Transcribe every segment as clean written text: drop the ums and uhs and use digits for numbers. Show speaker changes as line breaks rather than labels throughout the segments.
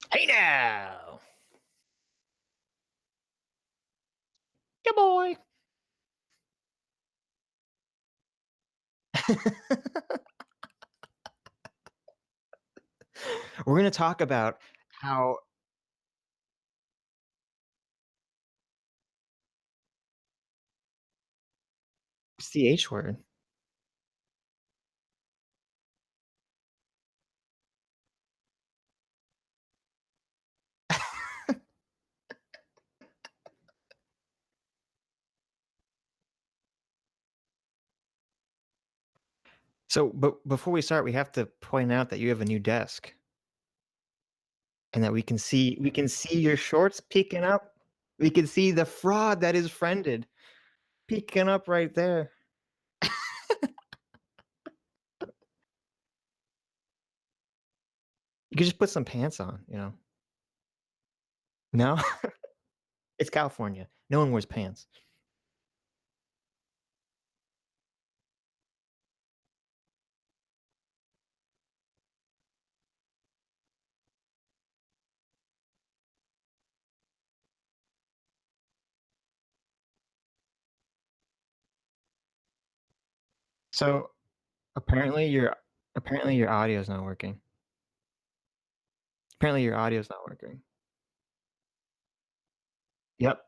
Hey now! Yeah, boy! We're gonna talk about how what's the H word? So, but before we start, we have to point out that you have a new desk and that we can see your shorts peeking up. We can see the fraud that is friended peeking up right there. You could just put some pants on, you know? No? It's California. No one wears pants. So, apparently your audio is not working. Apparently your audio is not working. Yep.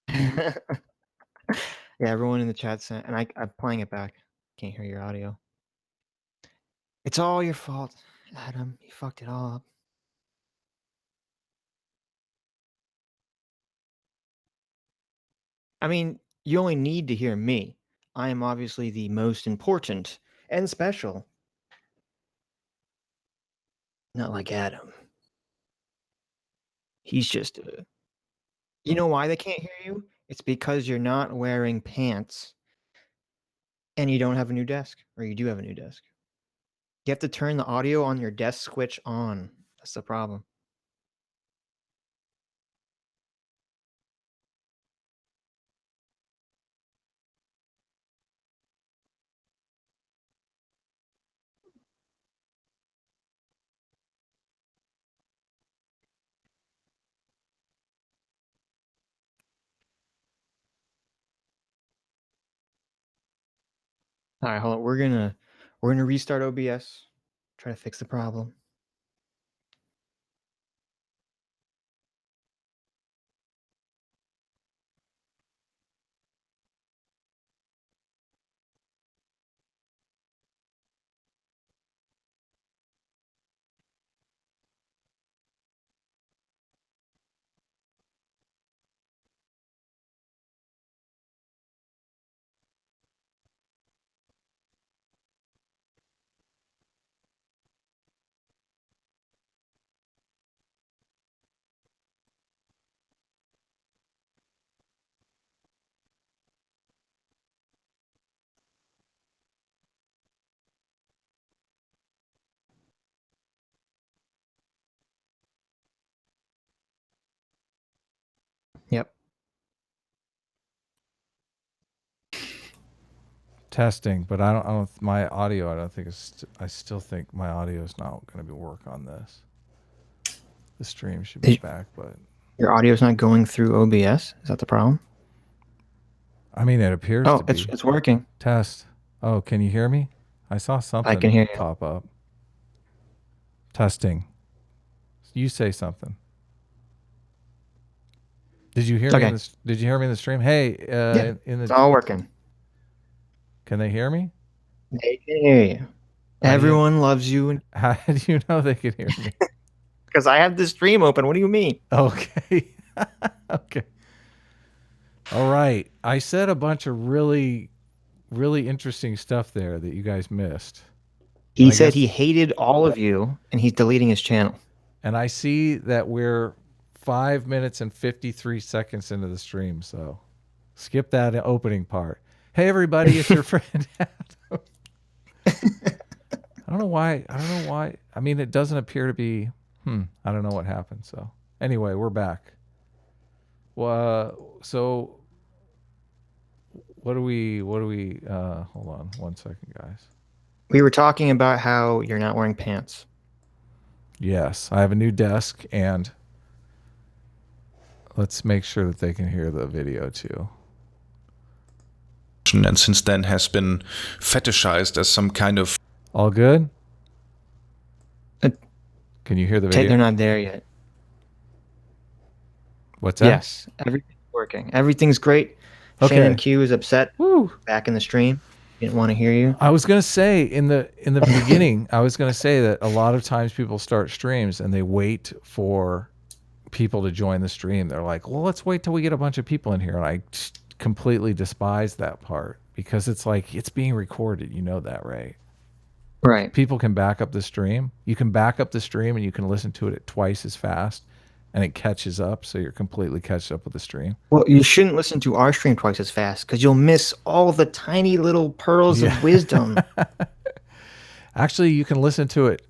Yeah, everyone in the chat sent, and I'm playing it back. Can't hear your audio. It's all your fault, Adam. You fucked it all up. I mean, you only need to hear me. I am obviously the most important and special. Not like Adam. He's just a... You know why they can't hear you? It's because you're not wearing pants and you don't have a new desk, or you do have a new desk. You have to turn the audio on your desk switch on. That's the problem. All right, hold on. We're gonna restart OBS. Try to fix the problem. Yep.
Testing, but I don't. My audio, I don't think it's. I still think my audio is not going to be work on this. The stream should be back, but
your audio's not going through OBS. Is that the problem?
I mean, it appears to be.
It's working.
Test. Oh, can you hear me? I saw something
I can hear you.
pop up. Testing. You say something. Did you hear me? Did you hear me in the stream? Hey,
yeah, it's all working.
Can they hear me?
They can hear you. Everyone loves you.
How do you know they can hear me?
Because I have the stream open. What do you mean?
Okay. Okay. All right. I said a bunch of really interesting stuff there that you guys missed.
He said he hated all of you, and he's deleting his channel.
And I see that we're 5 minutes and 53 seconds into the stream, so skip that opening part. Hey, everybody, it's your friend Adam. I don't know why. I mean, it doesn't appear to be... I don't know what happened, so... Anyway, we're back. Well, so... What do we... hold on one second, guys.
We were talking about how you're not wearing pants.
Yes, I have a new desk, and let's make sure that they can hear the video too.
And since then has been fetishized as some kind of...
All good? Can you hear the video?
They're not there yet.
What's that?
Yes, everything's working. Everything's great.
Okay.
Shannon Q is upset.
Woo.
Back in the stream. Didn't want to hear you.
I was gonna say in the beginning, I was gonna say that a lot of times people start streams and they wait for people to join the stream. They're like, well, let's wait till we get a bunch of people in here. And I completely despise that part because it's like it's being recorded. You know that, right?
Right.
People can back up the stream. You can back up the stream and you can listen to it at twice as fast and it catches up. So you're completely catched up with the stream.
Well, you shouldn't listen to our stream twice as fast because you'll miss all the tiny little pearls of wisdom.
Actually, you can listen to it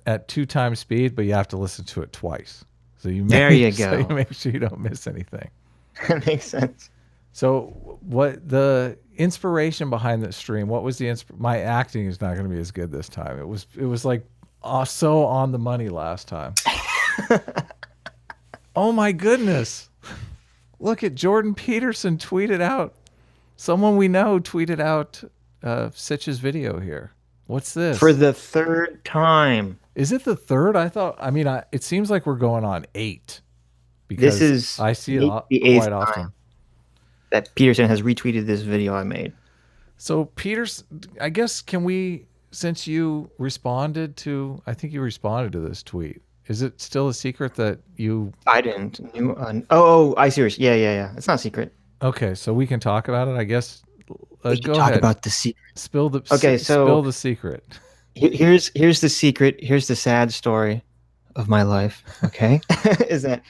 at 2 times speed, but you have to listen to it twice. So you
There you
so
go.
you make sure you don't miss anything.
That makes sense.
So what the inspiration behind this stream, what was the my acting is not going to be as good this time. It was like so on the money last time. Oh my goodness. Look at Jordan Peterson tweeted out. Someone we know tweeted out SITCH's video here. What's this?
For the 3rd time.
Is it the 3rd? I mean, it seems like we're going on 8. Because
This is
I see it
the 8th
quite often.
time that Peterson has retweeted this video I made.
So Peterson, I guess, can we, since you responded to, I think you responded to this tweet. Is it still a secret that you...
I didn't. I see. Yeah. It's not a secret.
Okay, so we can talk about it, I guess.
We can
Go
talk
ahead.
about the secret.
Spill the secret.
Here's the secret. Here's the sad story of my life. Okay, is that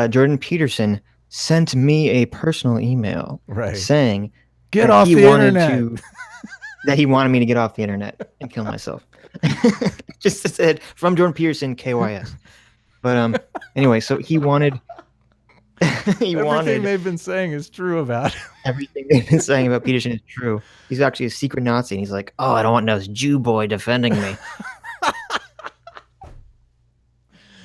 Jordan Peterson sent me a personal email saying
get off the internet.
That he wanted me to get off the internet and kill myself. Just said from Jordan Peterson, KYS. But anyway, so he wanted.
Everything they've been saying is true about him.
Everything they've been saying about Peterson is true. He's actually a secret Nazi, and he's like, "Oh, I don't want no Jew boy defending me."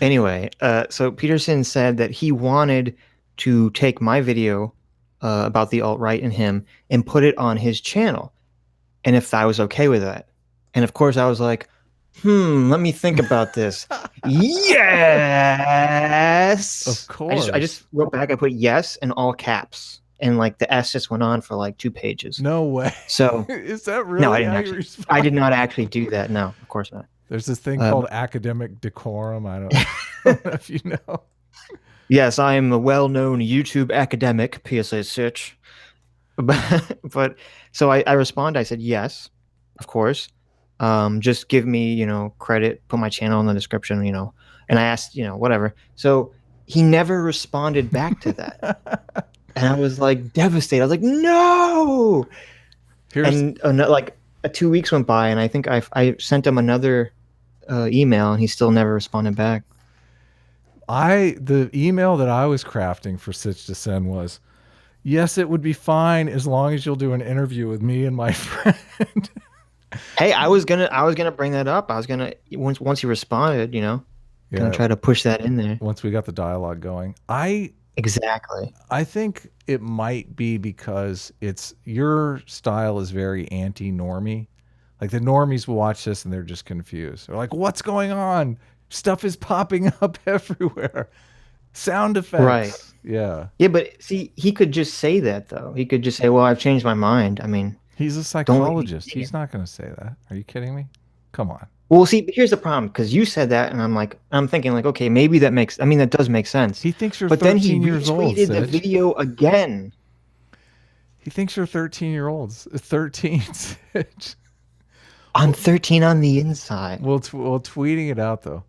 Anyway, so Peterson said that he wanted to take my video about the alt-right and him and put it on his channel, and if I was okay with that. And of course, I was like, let me think about this. Yes!
Of course.
I just wrote back, I put yes in all caps. And like the S just went on for like 2 pages.
No way.
So
is that really?
No, I did not actually do that. No, of course not.
There's this thing called academic decorum. I don't know if you know.
Yes, I am a well-known YouTube academic, PSA SITCH. But so I responded. I said yes, of course. Just give me, credit, put my channel in the description, and I asked, whatever. So he never responded back to that. And I was like devastated. I was like, no. And like 2 weeks went by, and I think I sent him another email, and he still never responded back.
The email that I was crafting for SITCH to send was, yes, it would be fine as long as you'll do an interview with me and my friend.
Hey, I was gonna bring that up. I was gonna once he responded, gonna try to push that in there.
Once we got the dialogue going,
exactly.
I think it might be because your style is very anti-normie. Like the normies will watch this and they're just confused. They're like, "What's going on? Stuff is popping up everywhere. Sound effects."
Right.
Yeah.
Yeah, but see, he could just say that though. He could just say, "Well, I've changed my mind." I mean.
He's a psychologist. He's not going to say that. Are you kidding me? Come on.
Well, see, here's the problem, because you said that, and I'm thinking like, okay, maybe that does make sense.
He thinks you're
but
13 years old.
But then he retweeted the video again.
He thinks you're 13-year-olds. 13.
I'm 13 on the inside.
Well, tweeting it out though.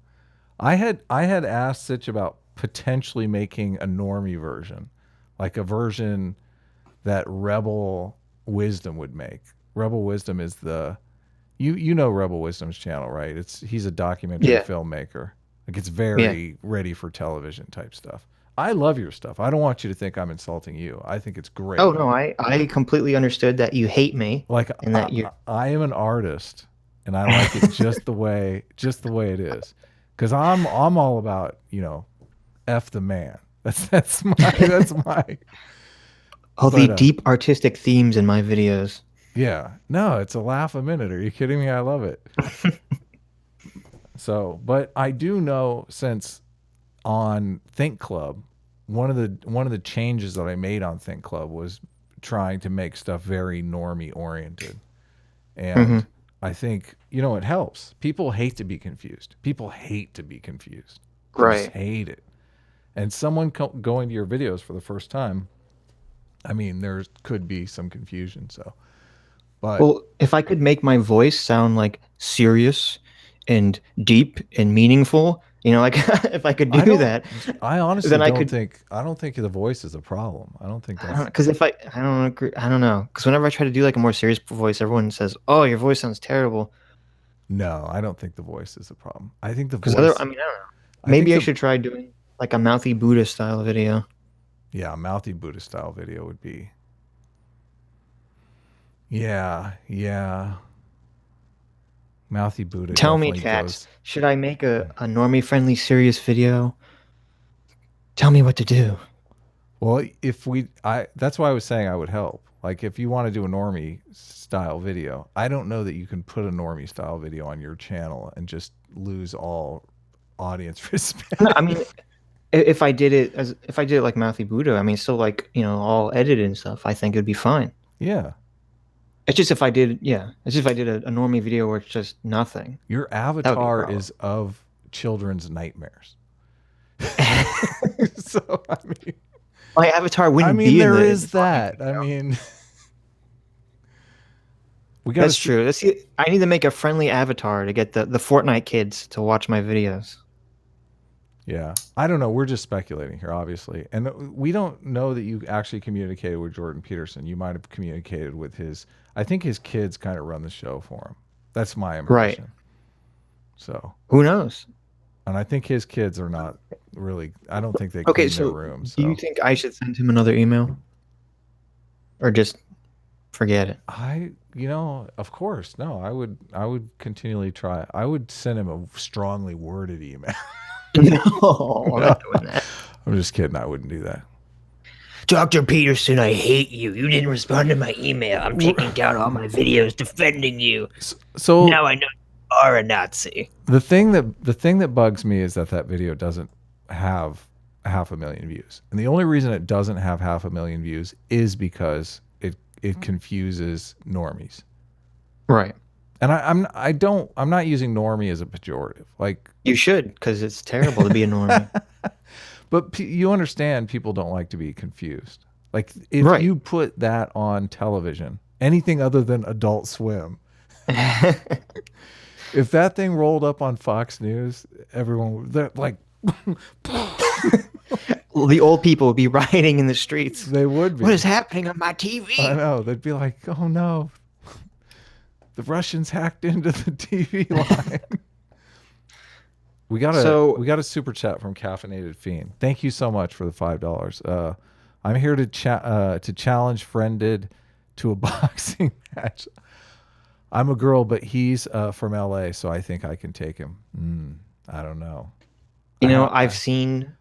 I had asked SITCH about potentially making a normie version, like a version that Rebel Wisdom would make. Rebel Wisdom is you know Rebel Wisdom's channel, right? He's a documentary filmmaker. Like it's very ready for television type stuff. I love your stuff. I don't want you to think I'm insulting you. I think it's great.
Oh no, I completely understood that you hate me.
Like
and that you
I am an artist and I like it just the way it is. Cuz I'm all about, F the man. That's my
all the deep artistic themes in my videos.
Yeah. No, it's a laugh a minute. Are you kidding me? I love it. So, but I do know, since on Think Club, one of the changes that I made on Think Club was trying to make stuff very normie oriented. And I think, it helps. People hate to be confused. People hate to be confused. They just hate it. And someone going to your videos for the first time, I mean, there could be some confusion. So, but
well, if I could make my voice sound like serious and deep and meaningful, like if I could do that,
I honestly don't think the voice is a problem. I don't think that's
because I don't agree. I don't know, because whenever I try to do like a more serious voice, everyone says, "Oh, your voice sounds terrible."
No, I don't think the voice is a problem. I think the
voice. I don't know. Maybe I should try doing like a mouthy Buddha style video.
Yeah, a mouthy Buddha style video would be. Yeah. Mouthy Buddha.
Tell me, cats, should I make a normie friendly serious video? Tell me what to do.
Well, that's why I was saying I would help. Like if you want to do a normie style video, I don't know that you can put a normie style video on your channel and just lose all audience respect.
No, I mean, if I did it like Mouthy Buddha, I mean, still like, all edited and stuff, I think it'd be fine.
Yeah.
It's just if I did a normie video where it's just nothing.
Your avatar is of children's nightmares. So, I mean,
my avatar wouldn't be
there is that. I mean,
that's true. I need to make a friendly avatar to get the Fortnite kids to watch my videos.
Yeah. I don't know. We're just speculating here, obviously. And we don't know that you actually communicated with Jordan Peterson. You might have communicated with I think his kids kind of run the show for him. That's my impression. Right. So.
Who knows?
And I think his kids are not really, I don't think they clean their rooms.
So. Do you think I should send him another email? Or just forget it?
Of course. No, I would continually try. I would send him a strongly worded email.
No, I'm not doing that.
I'm just kidding. I wouldn't do that.
Dr. Peterson, I hate you. You didn't respond to my email. I'm taking down all my videos defending you.
So
now I know you are a Nazi.
The thing that bugs me is that video doesn't have 500,000 views. And the only reason it doesn't have 500,000 views is because it confuses normies.
Right.
And I'm not using normie as a pejorative. Like
you should, because it's terrible to be a normie.
But you understand people don't like to be confused. Like if you put that on television, anything other than Adult Swim, if that thing rolled up on Fox News, everyone would like.
Well, the old people would be rioting in the streets.
They would be.
What is happening on my TV?
I know. They'd be like, oh no. The Russians hacked into the TV line. We got a super chat from Caffeinated Fiend. Thank you so much for the $5. I'm here to challenge Friended to a boxing match. I'm a girl, but he's from LA, so I think I can take him. I don't know.
I've seen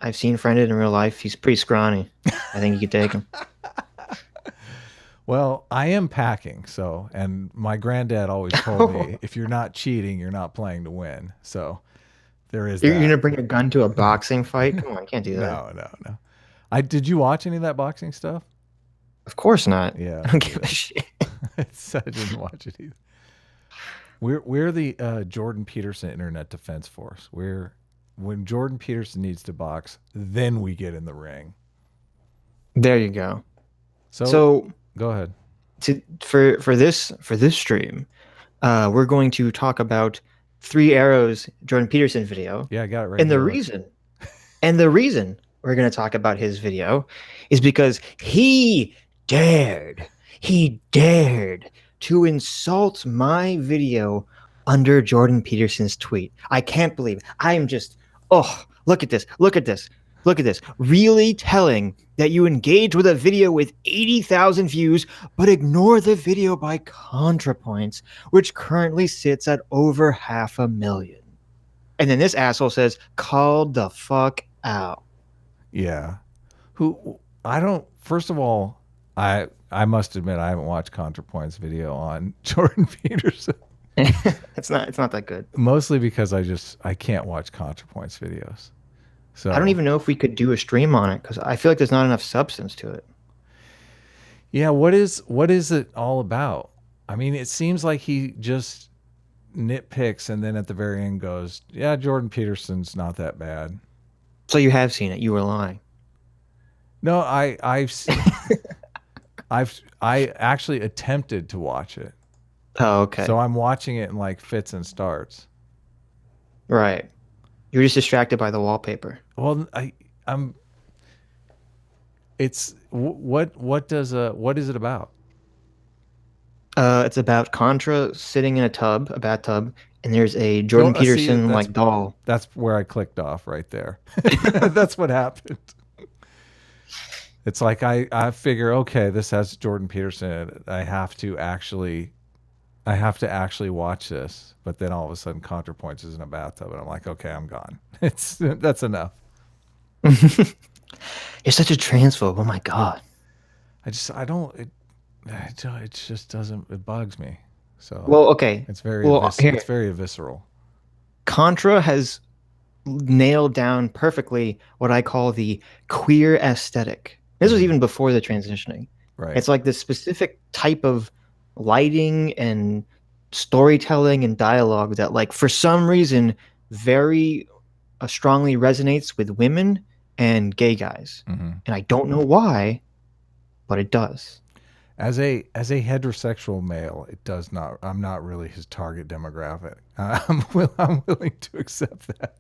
Friended in real life. He's pretty scrawny. I think you could take him.
Well, I am packing, and my granddad always told me, if you're not cheating, you're not playing to win. So there is
You're going to bring a gun to a boxing fight? Come on, I can't do that.
No. Did you watch any of that boxing stuff?
Of course not.
Yeah.
I don't give a shit.
I didn't watch it either. We're the Jordan Peterson Internet Defense Force. When Jordan Peterson needs to box, then we get in the ring.
There you go.
So go ahead.
For this stream, we're going to talk about 3 Arrows Jordan Peterson video.
Yeah, I got it right.
And the reason we're going to talk about his video is because he dared to insult my video under Jordan Peterson's tweet. I can't believe it. I am just, oh, look at this. Look at this. Look at this. Really telling that you engage with a video with 80,000 views, but ignore the video by ContraPoints, which currently sits at over 500,000. And then this asshole says, called the fuck out.
Yeah. First of all, I must admit I haven't watched ContraPoint's video on Jordan Peterson.
It's not that good.
Mostly because I can't watch ContraPoint's videos. So
I don't even know if we could do a stream on it because I feel like there's not enough substance to it.
Yeah, what is it all about? I mean, it seems like he just nitpicks and then at the very end goes, "Yeah, Jordan Peterson's not that bad."
So you have seen it. You were lying.
No, I actually attempted to watch it.
Oh, okay.
So I'm watching it in like fits and starts.
Right. You're just distracted by the wallpaper.
Well, what is it about?
It's about Contra sitting in a bathtub, and there's a Jordan Peterson like doll.
That's where I clicked off right there. That's what happened. It's like I figure, okay, this has Jordan Peterson in it. I have to actually watch this. But then all of a sudden ContraPoints is in a bathtub and I'm like, okay, I'm gone. That's enough.
You're such a transphobe. Oh my God.
It just doesn't, it bugs me. So
well, okay.
It's very visceral.
Contra has nailed down perfectly what I call the queer aesthetic. This was even before the transitioning.
Right.
It's like this specific type of lighting and storytelling and dialogue that, like, for some reason, very strongly resonates with women and gay guys.
Mm-hmm.
And I don't know why, but it does.
As a heterosexual male, it does not. I'm not really his target demographic. I'm willing to accept that.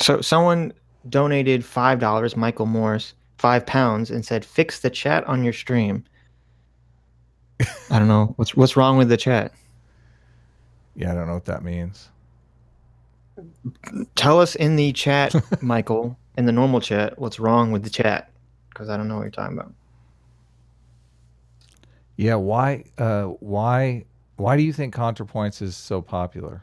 So someone donated $5, Michael Morse, £5, and said, "Fix the chat on your stream." I don't know what's wrong with the chat.
Yeah, I don't know what that means.
Tell us in the chat, Michael, in the normal chat, what's wrong with the chat, because I don't know what you're talking about.
Yeah, why do you think ContraPoints is so popular?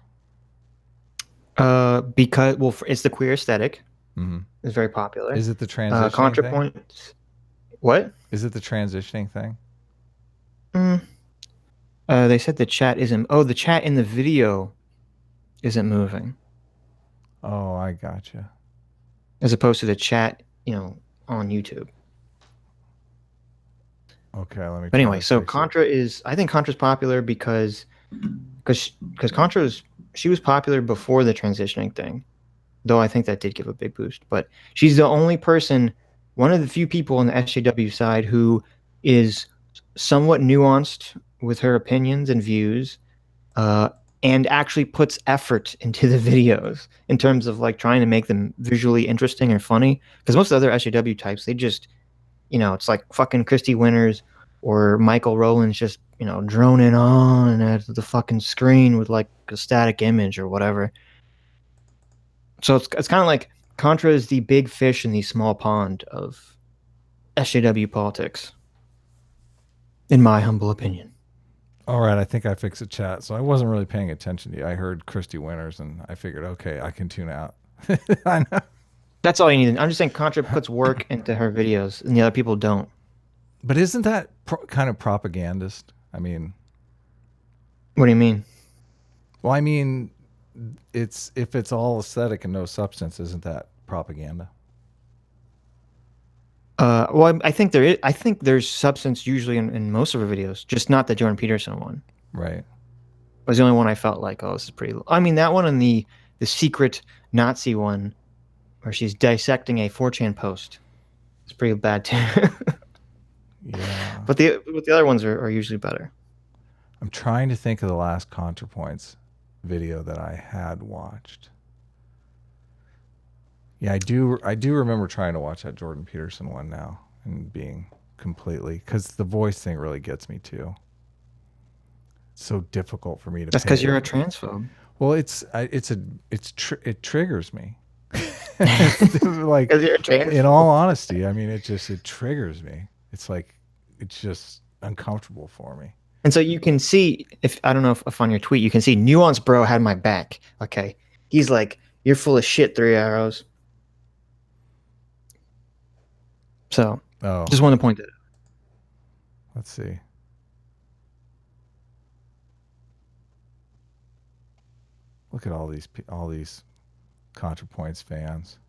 Because it's the queer aesthetic.
Mm-hmm.
It's very popular.
Is it the transitioning
ContraPoints
thing?
What?
Is it the transitioning thing?
They said the chat isn't. Oh, the chat in the video isn't moving.
Oh, I gotcha.
As opposed to the chat, on YouTube.
Okay, let me.
But anyway, so Contra is. I think Contra's popular because she was popular before the transitioning thing, though I think that did give a big boost. But she's the only person, one of the few people on the SJW side who is somewhat nuanced with her opinions and views, and actually puts effort into the videos in terms of like trying to make them visually interesting and funny. Because most of the other SJW types, they just, it's like fucking Christy Winters or Michael Rowland's just, droning on at the fucking screen with like a static image or whatever. So it's kind of like Contra is the big fish in the small pond of SJW politics, in my humble opinion.
All right, I think I fixed the chat. So I wasn't really paying attention to you. I heard Christy Winters and I figured, okay, I can tune out. I know.
That's all you need. I'm just saying Contra puts work into her videos and the other people don't.
But isn't that kind of propagandist? I mean...
What do you mean?
Well, I mean, if it's all aesthetic and no substance, isn't that propaganda?
Well, I think there is. I think there's substance usually in most of her videos, just not the Jordan Peterson one.
Right.
It was the only one I felt like, oh, this is pretty. I mean, that one and the secret Nazi one, where she's dissecting a 4chan post, it's pretty bad too.
Yeah.
But the other ones are usually better.
I'm trying to think of the last ContraPoints video that I had watched. Yeah, I do remember trying to watch that Jordan Peterson one now and being completely, because the voice thing really gets me too. so difficult for me to.
That's because you're a transphobe.
Well, it triggers me. Like, in all honesty, I mean, it triggers me. It's like, it's just uncomfortable for me.
And so you can see, if I don't know if on your tweet, you can see Nuance Bro had my back. Okay. He's like, you're full of shit, 3 arrows. So, just wanted to point that out.
Let's see. Look at all these ContraPoints fans.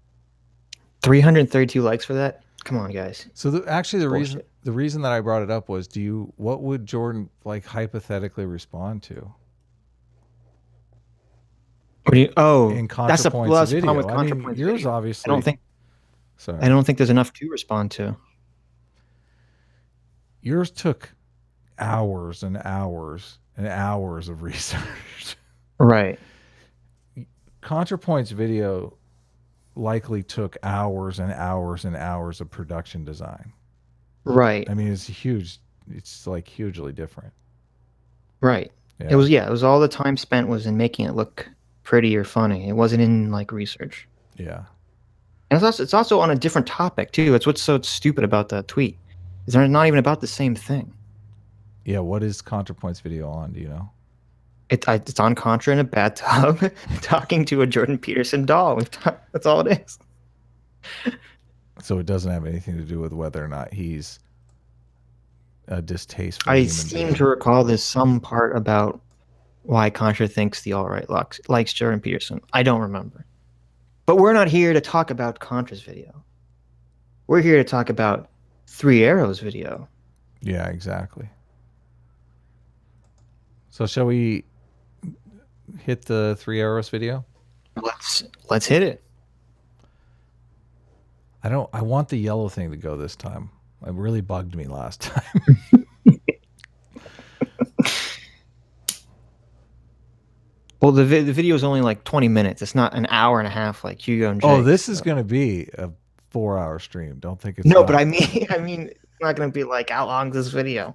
332 likes for that. Come on, guys.
So the reason that I brought it up was, what would Jordan like hypothetically respond to?
What do you? Oh,
in
that's a plus problem with ContraPoints.
I mean, yours obviously.
I don't think there's enough to respond to.
Yours took hours and hours and hours of research.
Right.
ContraPoints video likely took hours and hours and hours of production design.
Right.
I mean, it's huge. It's like hugely different.
Right.
Yeah.
It was all the time spent was in making it look pretty or funny. It wasn't in like research.
Yeah.
And it's also on a different topic too. It's what's so stupid about that tweet. Is they're not even about the same thing.
Yeah. What is ContraPoints video on? Do you know?
It's on Contra in a bathtub talking to a Jordan Peterson doll. That's all it is.
So it doesn't have anything to do with whether or not he's a distasteful
I
human
seem
being.
to recall there's some part about why Contra thinks the alt-right likes Jordan Peterson. I don't remember. But we're not here to talk about Contra's video. We're here to talk about 3 Arrows video.
Yeah, exactly. So shall we hit the 3 Arrows video?
Let's hit it.
I want the yellow thing to go this time. It really bugged me last time.
Well, the video is only like 20 minutes. It's not an hour and a half like Hugo and Jake.
Oh, this is going to be a 4-hour stream. Don't think it's
but I mean, it's not going to be like, how long is this video?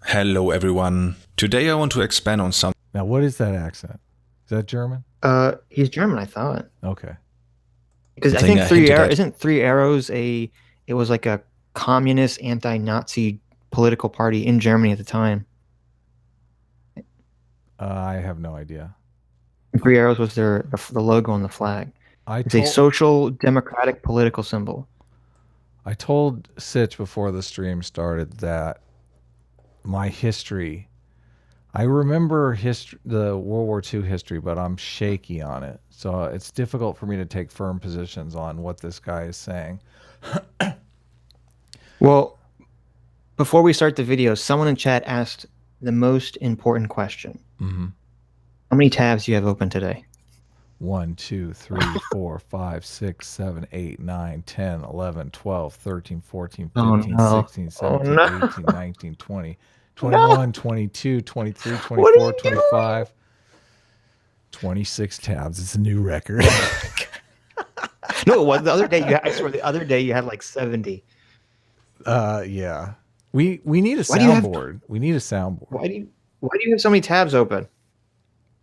Hello, everyone. Today I want to expand on something.
Now, what is that accent? Is that German?
He's German, I thought.
Okay.
Because I think 3 Arrows isn't 3 Arrows it was like a communist anti-Nazi political party in Germany at the time.
I have no idea.
3 Arrows was the logo on the flag. It's a social democratic political symbol.
I told Sitch before the stream started that my history, I remember the World War II history, but I'm shaky on it. So it's difficult for me to take firm positions on what this guy is saying.
Well, before we start the video, someone in chat asked the most important question.
Mm-hmm.
How many tabs do you have open today?
1, 2, 3, 4, 5, 6, 7, 8, 9, 10, 11, 12, 13, 14, 15, 16, 17, 18, 19, 20, 21, 22, 23, 24, 25, 26 tabs. It's a new record.
No, the other day I swear the other day you had like 70.
Yeah. We need a soundboard. We need a soundboard.
Why do you have so many tabs open?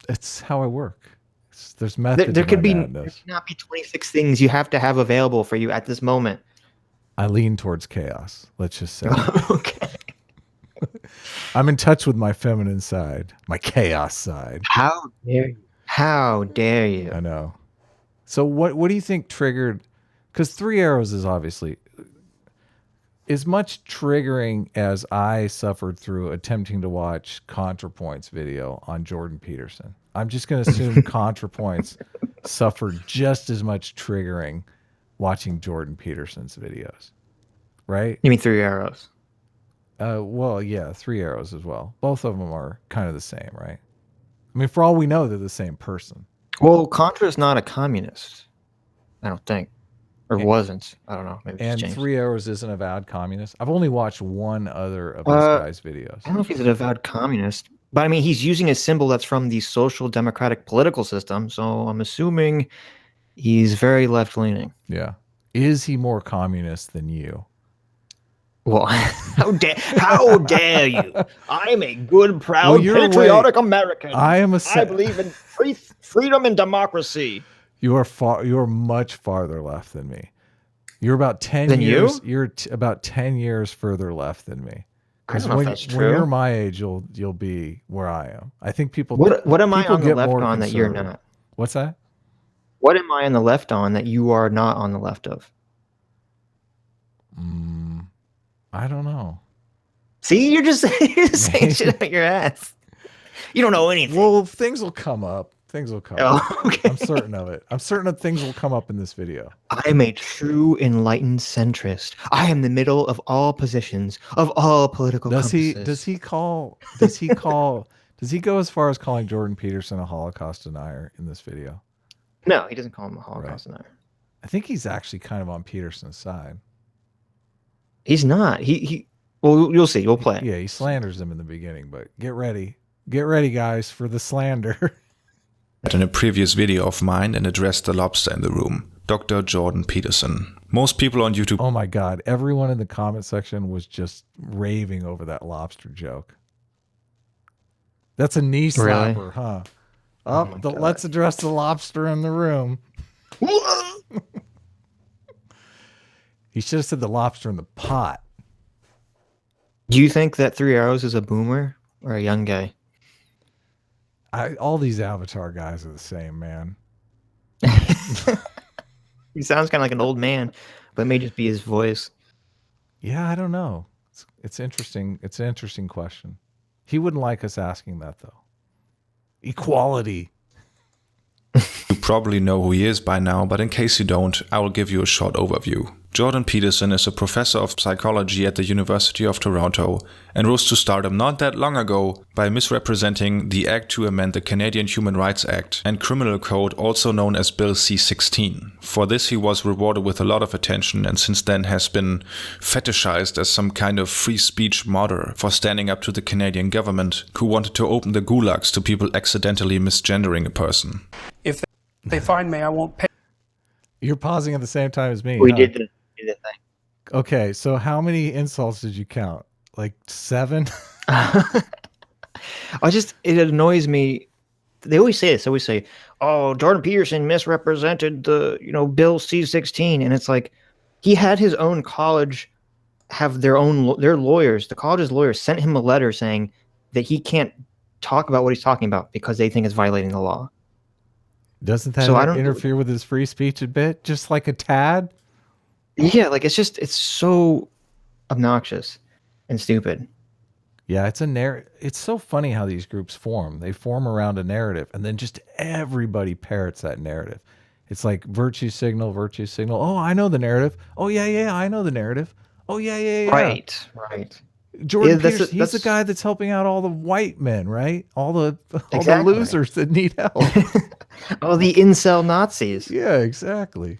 It's how I work. There's methods.
There cannot be 26 things you have to have available for you at this moment.
I lean towards chaos. Let's just say.
Okay.
I'm in touch with my feminine side, my chaos side.
How dare you? How dare you?
I know. So what do you think triggered? Because 3 Arrows is obviously as much triggering as I suffered through attempting to watch ContraPoints video on Jordan Peterson. I'm just going to assume ContraPoints suffered just as much triggering watching Jordan Peterson's videos, right?
You mean 3 Arrows?
Well, yeah, 3 Arrows as well. Both of them are kind of the same, right? I mean, for all we know, they're the same person.
Well, Contra is not a communist, I don't think. Or wasn't. I don't know. Maybe
and 3 Arrows isn't a avowed communist. I've only watched one other of this guy's videos.
I don't know if he's an avowed communist. But I mean, he's using a symbol that's from the social democratic political system. So I'm assuming he's very left-leaning.
Yeah. Is he more communist than you?
Well, how dare you? I'm a good, proud,
you're
patriotic American.
I am
I believe in freedom and democracy.
You are much farther left than me. You're about 10
Than
years.
you?
You're about 10 years further left than me.
I don't know
when,
if that's
when
true.
you're my age, you'll be where I am. I think people.
What am I
people
on the
get
left
more
on that you're
conservative.
not?
What's that?
What am I on the left on that you are not on the left of?
I don't know.
See, you're just saying shit out your ass. You don't know anything.
Well, things will come up. Things will come up.
Okay.
I'm certain of it. I'm certain of things will come up in this video.
I'm a true enlightened centrist. I am the middle of all positions, of all political compasses.
Does he go as far as calling Jordan Peterson a Holocaust denier in this video?
No, he doesn't call him a Holocaust denier.
I think he's actually kind of on Peterson's side.
He's not. Well, you'll see. You'll play.
Yeah, he slanders him in the beginning, but get ready. Get ready, guys, for the slander.
In a previous video of mine and addressed the lobster in the room, Dr. Jordan Peterson. Most people on YouTube...
Oh my God, everyone in the comment section was just raving over that lobster joke. That's a knee slapper,
Really?
huh?
Oh
Let's address the lobster in the room. He should have said the lobster in the pot.
Do you think that 3 Arrows is a boomer or a young guy?
All these Avatar guys are the same, man.
He sounds kind of like an old man, but it may just be his voice.
Yeah, I don't know. It's interesting. It's an interesting question. He wouldn't like us asking that, though. Equality.
You probably know who he is by now, but in case you don't, I will give you a short overview. Jordan Peterson is a professor of psychology at the University of Toronto and rose to stardom not that long ago by misrepresenting the Act to amend the Canadian Human Rights Act and Criminal Code, also known as Bill C-16. For this he was rewarded with a lot of attention and since then has been fetishized as some kind of free speech martyr for standing up to the Canadian government, who wanted to open the gulags to people accidentally misgendering a person.
If they find me, I won't pay.
You're pausing at the same time as me.
We
huh?
did the thing.
Okay, so how many insults did you count? Like 7?
It annoys me. They always say this. They always say, "Oh, Jordan Peterson misrepresented the Bill C-16," and it's like he had his own college have their lawyers. The college's lawyers sent him a letter saying that he can't talk about what he's talking about because they think it's violating the law.
Doesn't that interfere with his free speech a bit? Just like a tad?
Yeah, like it's so obnoxious and stupid.
Yeah, it's a narrative. It's so funny how these groups form. They form around a narrative, and then just everybody parrots that narrative. It's like virtue signal, virtue signal. Oh, I know the narrative. Oh, yeah, I know the narrative. Oh, yeah.
Right.
Jordan Peterson, he's the guy that's helping out all the white men, right? All the losers that need help.
All the incel Nazis.
Yeah, exactly.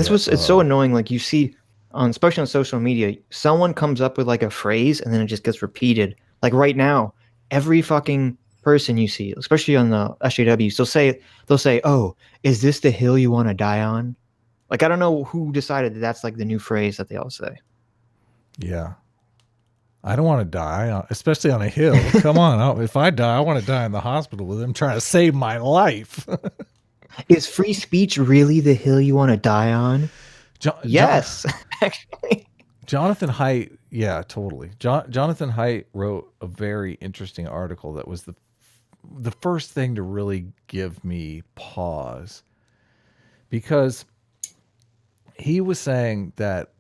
It's so annoying. Like you see especially on social media, someone comes up with like a phrase and then it just gets repeated. Like right now, every fucking person you see, especially on the SJW, they'll say, "Oh, is this the hill you want to die on?" Like, I don't know who decided that's like the new phrase that they all say.
Yeah. I don't want to die, especially on a hill. Come on. If I die, I want to die in the hospital with them trying to save my life.
Is free speech really the hill you want to die on? Yes, actually.
Jonathan Haidt, yeah, totally. Jonathan Haidt wrote a very interesting article that was the first thing to really give me pause, because he was saying that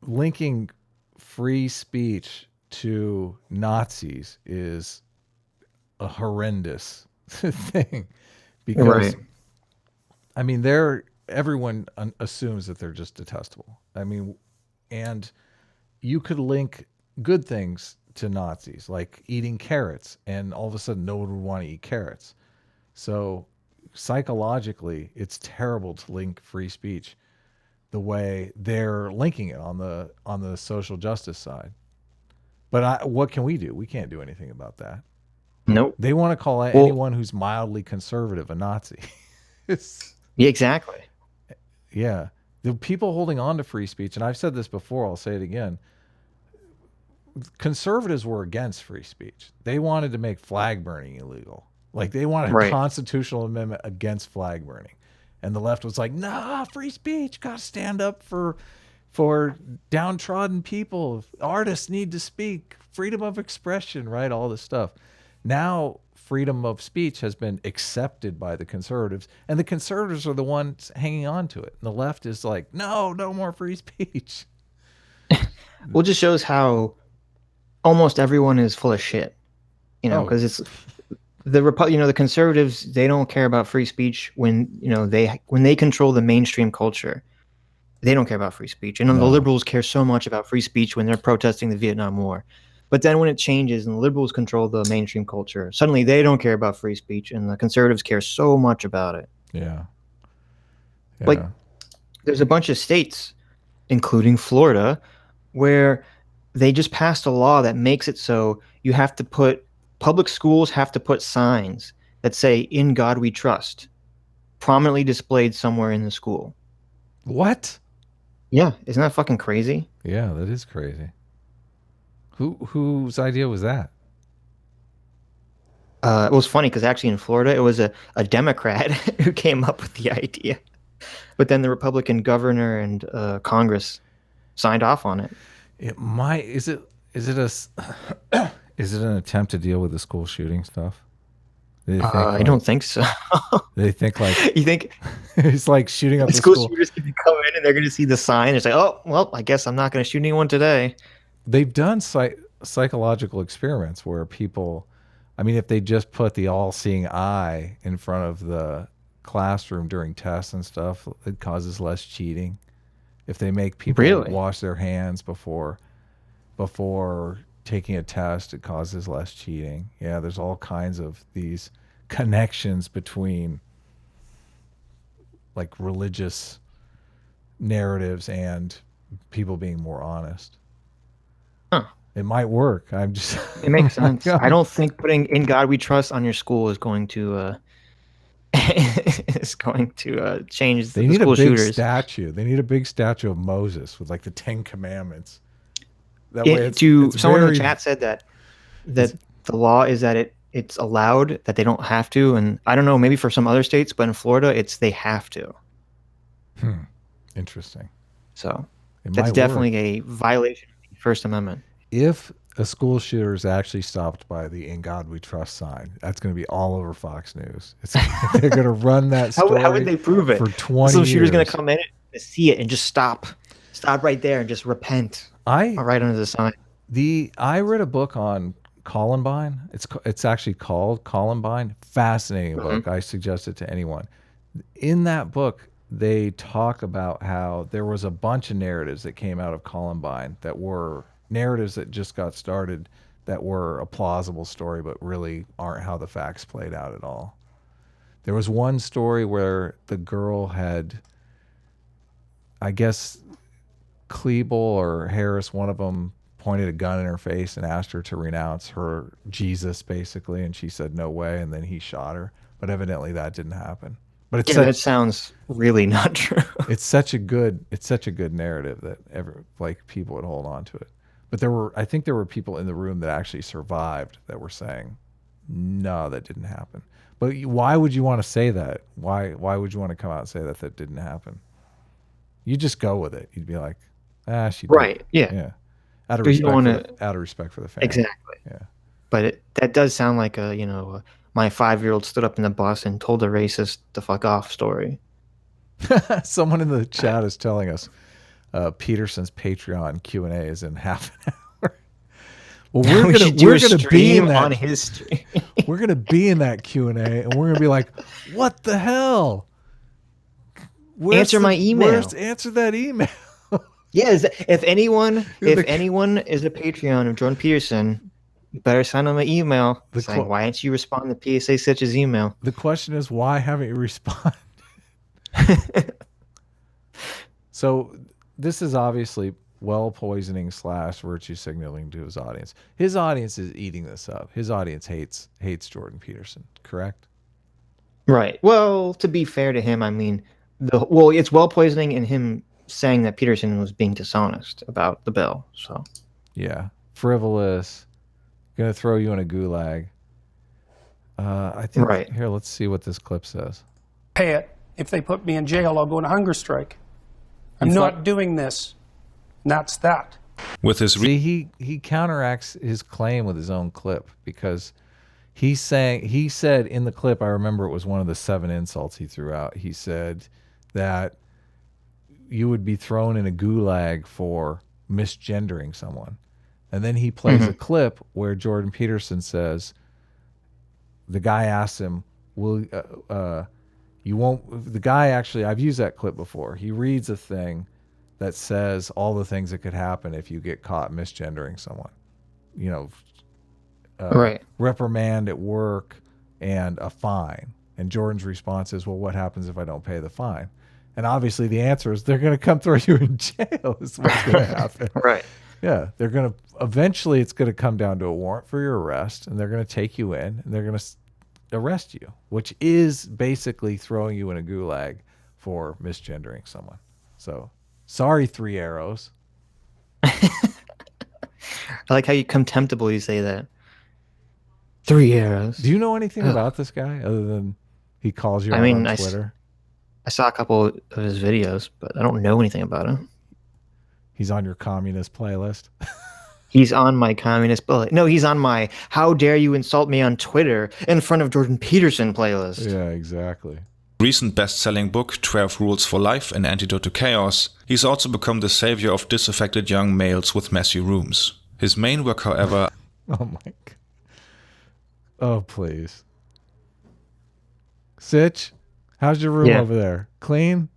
linking free speech to Nazis is a horrendous thing, because I mean, everyone assumes that they're just detestable. I mean, and you could link good things to Nazis, like eating carrots, and all of a sudden no one would want to eat carrots. So psychologically, it's terrible to link free speech the way they're linking it on the social justice side. But what can we do? We can't do anything about that.
Nope.
They want to call anyone who's mildly conservative a Nazi.
Yeah, exactly.
Yeah. The people holding on to free speech, and I've said this before, I'll say it again. Conservatives were against free speech. They wanted to make flag burning illegal. Like they wanted a constitutional amendment against flag burning. And the left was like, nah, free speech, gotta stand up for downtrodden people. Artists need to speak, freedom of expression, right? All this stuff. Now freedom of speech has been accepted by the conservatives, and the conservatives are the ones hanging on to it. And the left is like, no more free speech.
Well, it just shows how almost everyone is full of shit, because it's the conservatives, they don't care about free speech when they control the mainstream culture. They don't care about free speech. And the liberals care so much about free speech when they're protesting the Vietnam War. But then when it changes and the liberals control the mainstream culture, suddenly they don't care about free speech, and the conservatives care so much about it.
Yeah.
Like, there's a bunch of states, including Florida, where they just passed a law that makes it so you have to public schools have to put signs that say, "In God We Trust," prominently displayed somewhere in the school.
What?
Yeah, isn't that fucking crazy?
Yeah, that is crazy. Whose idea was that?
It was funny because actually in Florida, it was a Democrat who came up with the idea. But then the Republican governor and Congress signed off on it.
It might. Is it an attempt to deal with the school shooting stuff?
I don't think so.
They think like
you think
it's like shooting up the
school shooters can come in and they're going to see the sign and say, "Oh, well, I guess I'm not going to shoot anyone today."
They've done psychological experiments where people, I mean, if they just put the all-seeing eye in front of the classroom during tests and stuff, it causes less cheating. If they make people wash their hands before taking a test, it causes less cheating. Yeah, there's all kinds of these connections between like religious narratives and people being more honest.
Huh.
It might work.
It makes sense. I don't think putting "In God We Trust" on your school is going to change
they
the school shooters.
Statue. They need a big statue of Moses with like the 10 Commandments. That
way someone in the chat said that the law is that it's allowed, that they don't have to, and I don't know, maybe for some other states, but in Florida they have to.
Interesting.
So that's definitely a violation of the First Amendment.
If a school shooter is actually stopped by the "In God We Trust" sign, that's going to be all over Fox News. They're going to run that story.
How would they prove it?
For 20 years.
Some shooter's going to come in and see it and just stop right there and just repent. Right under the sign.
I read a book on Columbine. It's actually called Columbine. Fascinating book. I suggest it to anyone. In that book, they talk about how there was a bunch of narratives that came out of Columbine that were narratives that just got started that were a plausible story, but really aren't how the facts played out at all. There was one story where the girl had, I guess, Klebel or Harris, one of them, pointed a gun in her face and asked her to renounce her Jesus, basically, and she said no way, and then he shot her. But evidently that didn't happen. But
that sounds really not true.
It's such a good narrative that people would hold on to it. But I think there were people in the room that actually survived that were saying, no, that didn't happen. But why would you want to say that? Why would you want to come out and say that didn't happen? You just go with it. You'd be like, she did.
Right. Yeah.
Out of respect for the family.
Exactly.
Yeah.
But that does sound like my 5-year-old stood up in the bus and told a racist to fuck off story.
Someone in the chat is telling us Peterson's Patreon Q&A is in half an hour. Well, we're gonna be in that
on his stream.
We're gonna be in that Q&A, and we're gonna be like, "What the hell?
Answer my email.
Answer that email."
Yes. If anyone is a Patreon of Jordan Peterson, you better send him an email saying, "Why didn't you respond to PSA Sitch's email?"
The question is, why haven't you responded? So this is obviously well poisoning / virtue signaling to his audience. His audience is eating this up. His audience hates Jordan Peterson, correct?
Right. Well, to be fair to him, I mean, it's well poisoning in him saying that Peterson was being dishonest about the bill. So
Yeah. Frivolous. Gonna throw you in a gulag. I think
Right.
here, let's see what this clip says.
pay it. If they put me in jail, I'll go on a hunger strike. I'm not doing this. And that's that.
With his
See, he counteracts his claim with his own clip because he said in the clip, I remember it was one of the 7 insults he threw out. He said that you would be thrown in a gulag for misgendering someone. And then he plays a clip where Jordan Peterson says, the guy asks him, you won't, the guy actually, I've used that clip before. He reads a thing that says all the things that could happen if you get caught misgendering someone. You know,
right.
reprimand at work and a fine. And Jordan's response is, well, what happens if I don't pay the fine? And obviously the answer is they're going to come throw you in jail is what's going to happen.
Right.
Yeah. They're going to, eventually it's going to come down to a warrant for your arrest, and they're going to take you in and they're going to arrest you, which is basically throwing you in a gulag for misgendering someone. So sorry, 3 Arrows.
I like how you contemptibly say that. 3 Arrows.
Do you know anything about this guy other than he calls you out on Twitter?
I saw a couple of his videos, but I don't know anything about him.
He's on your communist playlist.
He's on my communist bullet. No, he's on my "How dare you insult me on Twitter" in front of Jordan Peterson playlist.
Yeah, exactly.
recent best-selling book 12 Rules for Life, An Antidote to Chaos, he's also become the savior of disaffected young males with messy rooms. His main work, however...
Oh my God. Oh, please. Sitch, how's your room over there? Clean?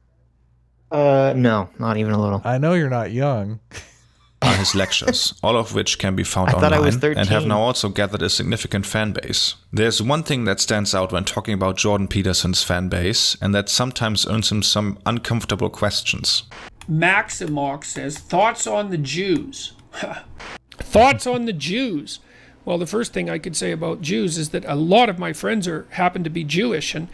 No, not even a little.
I know you're not young.
are his lectures, all of which can be found
I was
online
13.
and have now also gathered a significant fan base. There's one thing that stands out when talking about Jordan Peterson's fan base, and that sometimes earns him some uncomfortable questions.
Maximox says, thoughts on the Jews? Thoughts on the Jews? Well, the first thing I could say about Jews is that a lot of my friends happen to be Jewish, and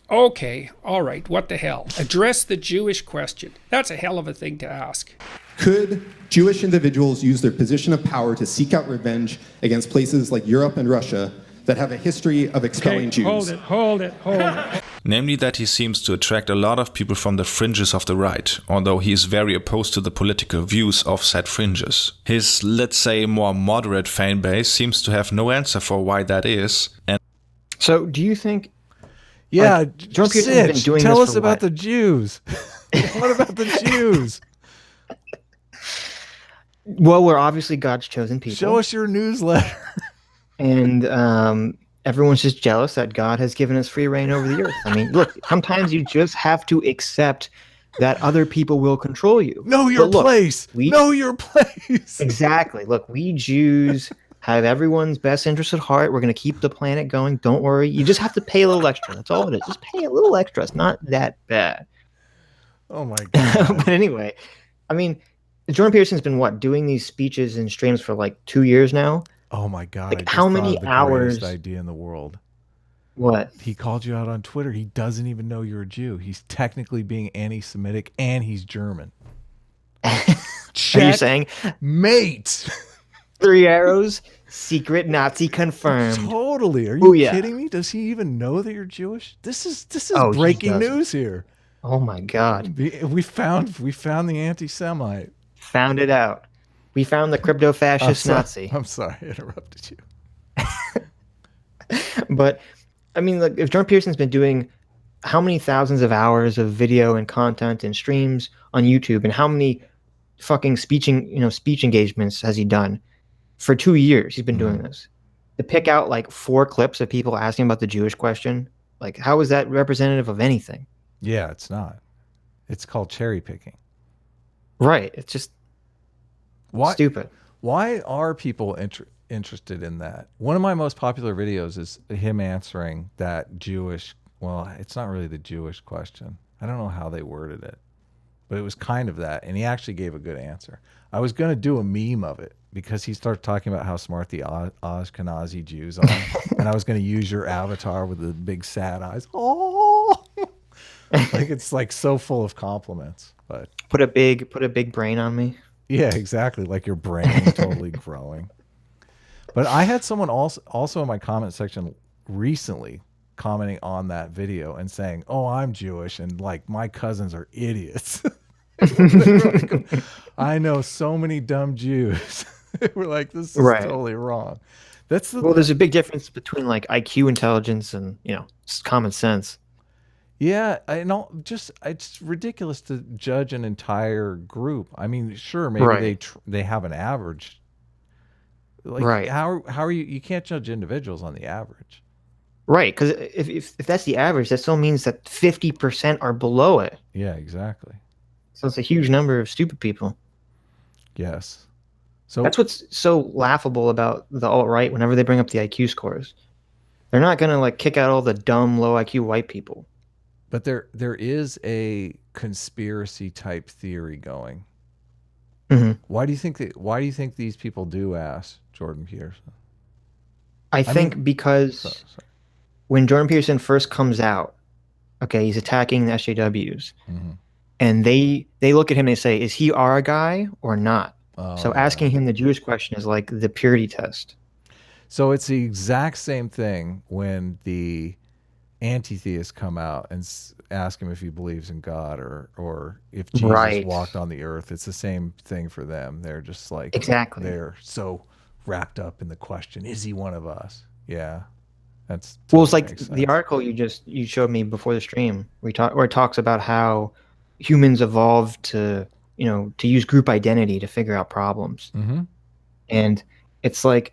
okay, all right, what the hell? Address the Jewish question. That's a hell of a thing to ask.
Could Jewish individuals use their position of power to seek out revenge against places like Europe and Russia that have a history of expelling Jews?
Hold it.
Namely that he seems to attract a lot of people from the fringes of the right, although he is very opposed to the political views of said fringes. His, let's say, more moderate fan base seems to have no answer for why that is, and
So, do you think...
Yeah,
Jordan Peterson's been
Sitch,
doing
tell
this
us
for
about
what?
the Jews. What about the Jews?
Well, we're obviously God's chosen people.
Show us your newsletter.
And everyone's just jealous that God has given us free reign over the earth. I mean, look, sometimes you just have to accept that other people will control you.
Know your
But look,
place. Know your place.
Exactly. Look, we Jews have everyone's best interest at heart. We're going to keep the planet going. Don't worry. You just have to pay a little extra. That's all it is. Just pay a little extra. It's not that bad.
Oh my God.
But anyway, I mean, Jordan Peterson's been doing these speeches and streams for like 2 years now.
Oh my God.
Like,
I just
how
thought
many
of the
hours-
greatest idea in the world.
What?
He called you out on Twitter. He doesn't even know you're a Jew. He's technically being anti-Semitic, and he's German.
Are you saying
Mate?
3 Arrows, secret Nazi confirmed?
Totally. Are you
Booyah.
kidding me? Does he even know that you're Jewish? This is
Oh, he
breaking
doesn't.
news here.
Oh my God.
We found the anti-Semite.
Found it out. We found the crypto-fascist Nazi.
I'm sorry, I interrupted you.
But, I mean, look, if Jordan Peterson's been doing how many thousands of hours of video and content and streams on YouTube, and how many fucking speech engagements has he done? For 2 years, he's been doing this. To pick out like 4 clips of people asking about the Jewish question, like, how is that representative of anything?
Yeah, it's not. It's called cherry picking.
Right. It's just stupid.
Why are people interested in that? One of my most popular videos is him answering that Jewish, well, it's not really the Jewish question. I don't know how they worded it, but it was kind of that. And he actually gave a good answer. I was going to do a meme of it because he started talking about how smart the Ashkenazi Jews are. And I was going to use your avatar with the big sad eyes. Oh, Like it's like so full of compliments. But
Put a big brain on me.
yeah, exactly. Like your brain totally growing. But I had someone also in my comment section recently commenting on that video and saying, "Oh, I'm Jewish and like my cousins are idiots." Like, I know so many dumb Jews. We're like, this is
Right.
totally wrong. That's the
Well, there's a big difference between like IQ intelligence and common sense.
yeah. I know. Just it's ridiculous to judge an entire group. I mean, sure, maybe
Right.
they have an average. Like
Right.
how are you? You can't judge individuals on the average.
Right, because if that's the average, that still means that 50% are below it.
Yeah, exactly.
So it's a huge number of stupid people.
Yes. So
That's what's so laughable about the alt-right whenever they bring up the IQ scores. They're not going to like kick out all the dumb low IQ white people.
but there is a conspiracy type theory going.
Mhm.
Why do you think these people do ask Jordan Peterson?
I think because
So,
when Jordan Peterson first comes out, okay, he's attacking the SJWs,
mhm.
and they look at him and they say, "Is he our guy or not?"
Oh,
So
yeah.
asking him the Jewish question is like the purity test.
So it's the exact same thing when the anti-theists come out and ask him if he believes in God or if Jesus
Right.
walked on the earth. It's the same thing for them. They're just like
Exactly.
they're so wrapped up in the question: is he one of us? Yeah, that's
Well, it's like
makes
the
sense.
article you showed me before the stream. Where it talks about how humans evolved to use group identity to figure out problems,
Mm-hmm.
and it's like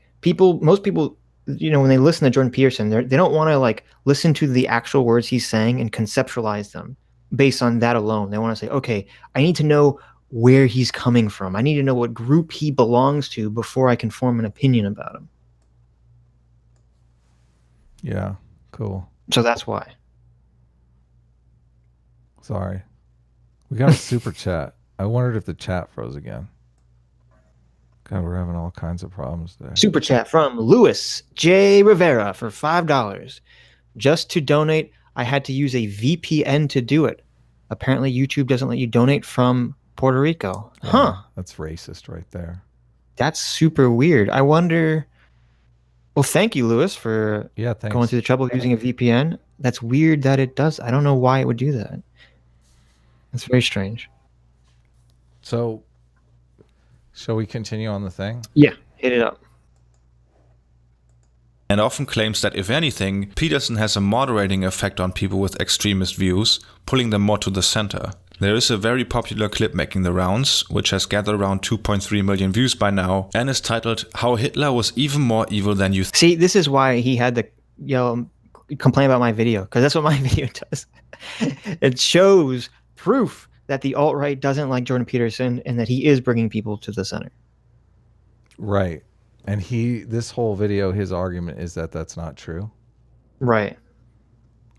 most people, when they listen to Jordan Peterson, they don't want to like listen to the actual words he's saying and conceptualize them based on that alone. They want to say, okay, I need to know where he's coming from. I need to know what group he belongs to before I can form an opinion about him.
Yeah, cool.
So that's why.
Sorry. We got a super chat. I wondered if the chat froze again. God, we're having all kinds of problems today.
Super chat from Louis J. Rivera for $5. Just to donate, I had to use a VPN to do it. Apparently, YouTube doesn't let you donate from Puerto Rico.
Yeah,
Huh.
that's racist right there.
That's super weird. I wonder. Well, thank you, Louis, for
Yeah, thanks.
going through the trouble of using a VPN. That's weird that it does. I don't know why it would do that. That's very strange.
So, shall we continue on the thing?
Yeah, hit it up.
And often claims that if anything, Peterson has a moderating effect on people with extremist views, pulling them more to the center. There is a very popular clip making the rounds, which has gathered around 2.3 million views by now, and is titled "How Hitler Was Even More Evil Than You
See, this is why he had to complain about my video, because that's what my video does. It shows proof that the alt-right doesn't like Jordan Peterson and that he is bringing people to the center.
Right. And this whole video, his argument is that that's not true.
Right.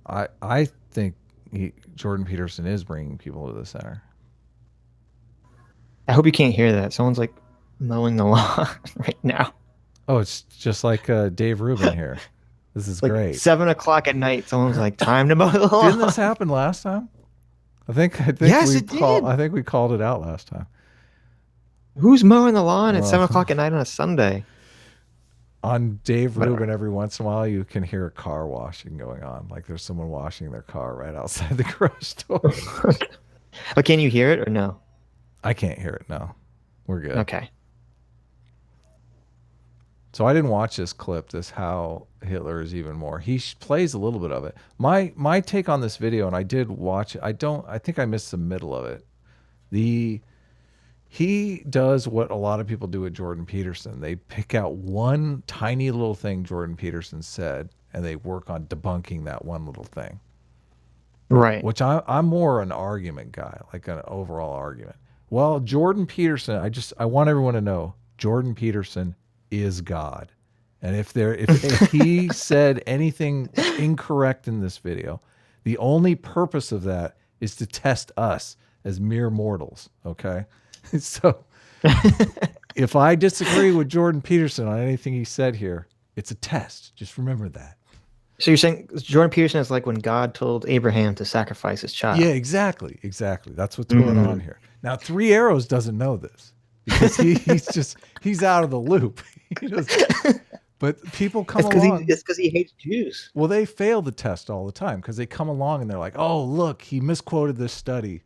I think Jordan Peterson is bringing people to the center.
I hope you can't hear that. Someone's like mowing the lawn right now.
Oh, it's just like Dave Rubin here. This is
Like
great.
7:00 at night. Someone's like, time to mow the lawn.
Didn't this happen last time? I think
Yes, it did.
I think we called it out last time.
Who's mowing the lawn at
Well,
7:00 at night on a Sunday?
On Dave Rubin, every once in a while, you can hear a car washing going on. Like there's someone washing their car right outside the garage door.
But can you hear it or no?
I can't hear it. No, we're good.
Okay.
So I didn't watch this clip. This how Hitler is even more. He plays a little bit of it. My take on this video, and I did watch it. I think I missed the middle of it. He does what a lot of people do with Jordan Peterson. They pick out one tiny little thing Jordan Peterson said, and they work on debunking that one little thing.
Right.
Which I'm more an argument guy, like an overall argument. Well, Jordan Peterson, I want everyone to know, Jordan Peterson is God. And if he said anything incorrect in this video, the only purpose of that is to test us as mere mortals, okay? So if I disagree with Jordan Peterson on anything he said here, it's a test. Just remember that.
So you're saying Jordan Peterson is like when God told Abraham to sacrifice his child.
Yeah, exactly. That's what's going on here. Now, Three Arrows doesn't know this because he's out of the loop. He doesn't. But people come along.
It's because he hates Jews.
Well, they fail the test all the time because they come along and they're like, "Oh, look, he misquoted this study."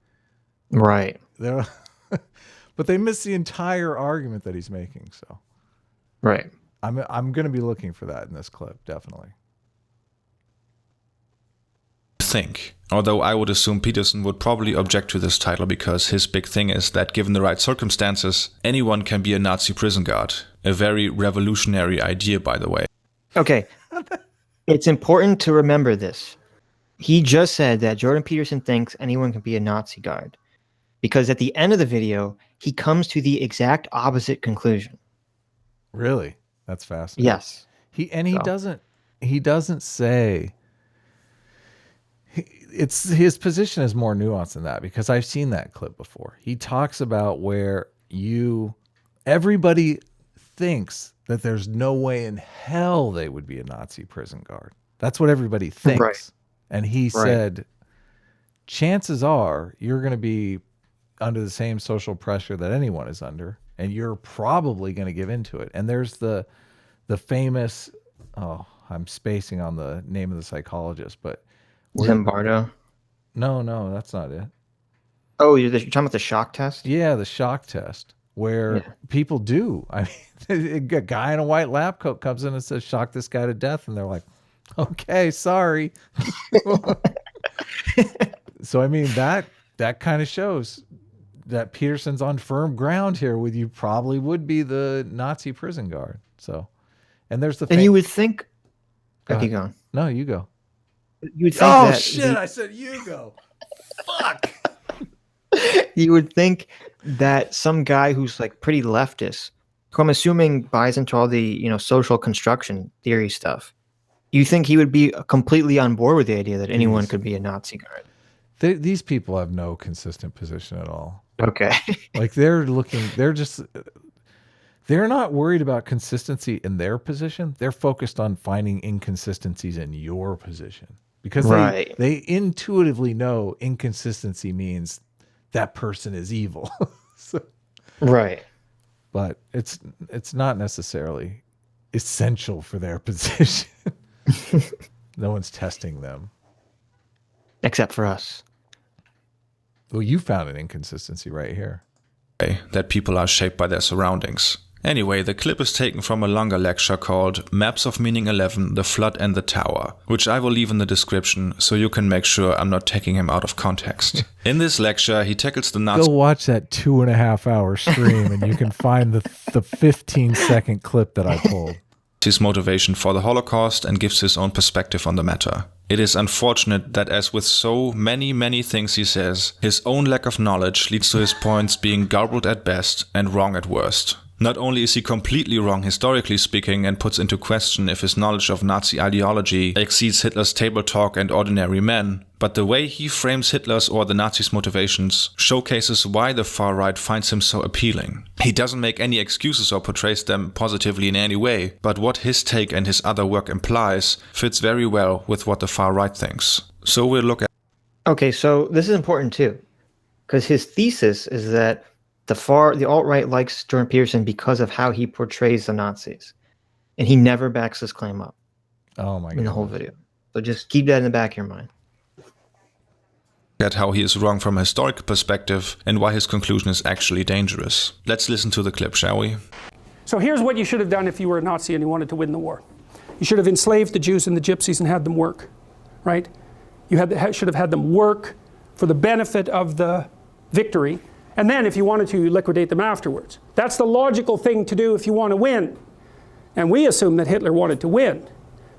Right.
But they miss the entire argument that he's making. So,
right.
I'm going to be looking for that in this clip, definitely.
Think. Although I would assume Peterson would probably object to this title because his big thing is that given the right circumstances, anyone can be a Nazi prison guard. A very revolutionary idea, by the way.
Okay. It's important to remember this. He just said that Jordan Peterson thinks anyone can be a Nazi guard. Because at the end of the video, he comes to the exact opposite conclusion.
Really? That's fascinating.
Yes.
He doesn't say. His position is more nuanced than that because I've seen that clip before. He talks about where everybody thinks that there's no way in hell they would be a Nazi prison guard. That's what everybody thinks.
Right.
And he said, chances are you're going to be under the same social pressure that anyone is under, and you're probably going to give into it. And there's the famous, I'm spacing on the name of the psychologist, but
Zombrero?
No, that's not it.
Oh, you're talking about the shock test?
Yeah, the shock test, where people do. I mean, a guy in a white lab coat comes in and says, "Shock this guy to death," and they're like, "Okay, sorry." So I mean, that kind of shows that Peterson's on firm ground here with you probably would be the Nazi prison guard. So, and there's the
And you would think, keep going.
No, you go.
You would think
Oh shit, I said you go. Fuck.
You would think that some guy who's like pretty leftist, who I'm assuming buys into all the, social construction theory stuff, you think he would be completely on board with the idea that anyone could be a Nazi guard.
These people have no consistent position at all.
Okay.
Like they're not worried about consistency in their position. They're focused on finding inconsistencies in your position because they intuitively know inconsistency means that person is evil. So,
right.
But it's not necessarily essential for their position. No one's testing them.
Except for us.
Well, you found an inconsistency right here.
That people are shaped by their surroundings. Anyway, the clip is taken from a longer lecture called Maps of Meaning 11, The Flood and the Tower, which I will leave in the description so you can make sure I'm not taking him out of context. In this lecture, he tackles the Nazi...
Go watch that 2.5 hour stream and you can find the 15-second clip that I pulled.
His motivation for the Holocaust and gives his own perspective on the matter. It is unfortunate that as with so many things he says, his own lack of knowledge leads to his points being garbled at best and wrong at worst. Not only is he completely wrong historically speaking and puts into question if his knowledge of Nazi ideology exceeds Hitler's table talk and ordinary men, but the way he frames Hitler's or the Nazis' motivations showcases why the far right finds him so appealing. He doesn't make any excuses or portrays them positively in any way, but what his take and his other work implies fits very well with what the far right thinks. So we'll look at...
Okay, so this is important too, because his thesis is that the alt-right likes Jordan Peterson because of how he portrays the Nazis. And he never backs this claim up.
Oh my God.
In the whole video. So just keep that in the back of your mind.
At how he is wrong from a historical perspective and why his conclusion is actually dangerous. Let's listen to the clip, shall we?
So here's what you should have done if you were a Nazi and you wanted to win the war. You should have enslaved the Jews and the Gypsies and had them work, right? You should have had them work for the benefit of the victory. And then if you wanted to, you liquidate them afterwards. That's the logical thing to do if you want to win. And we assume that Hitler wanted to win.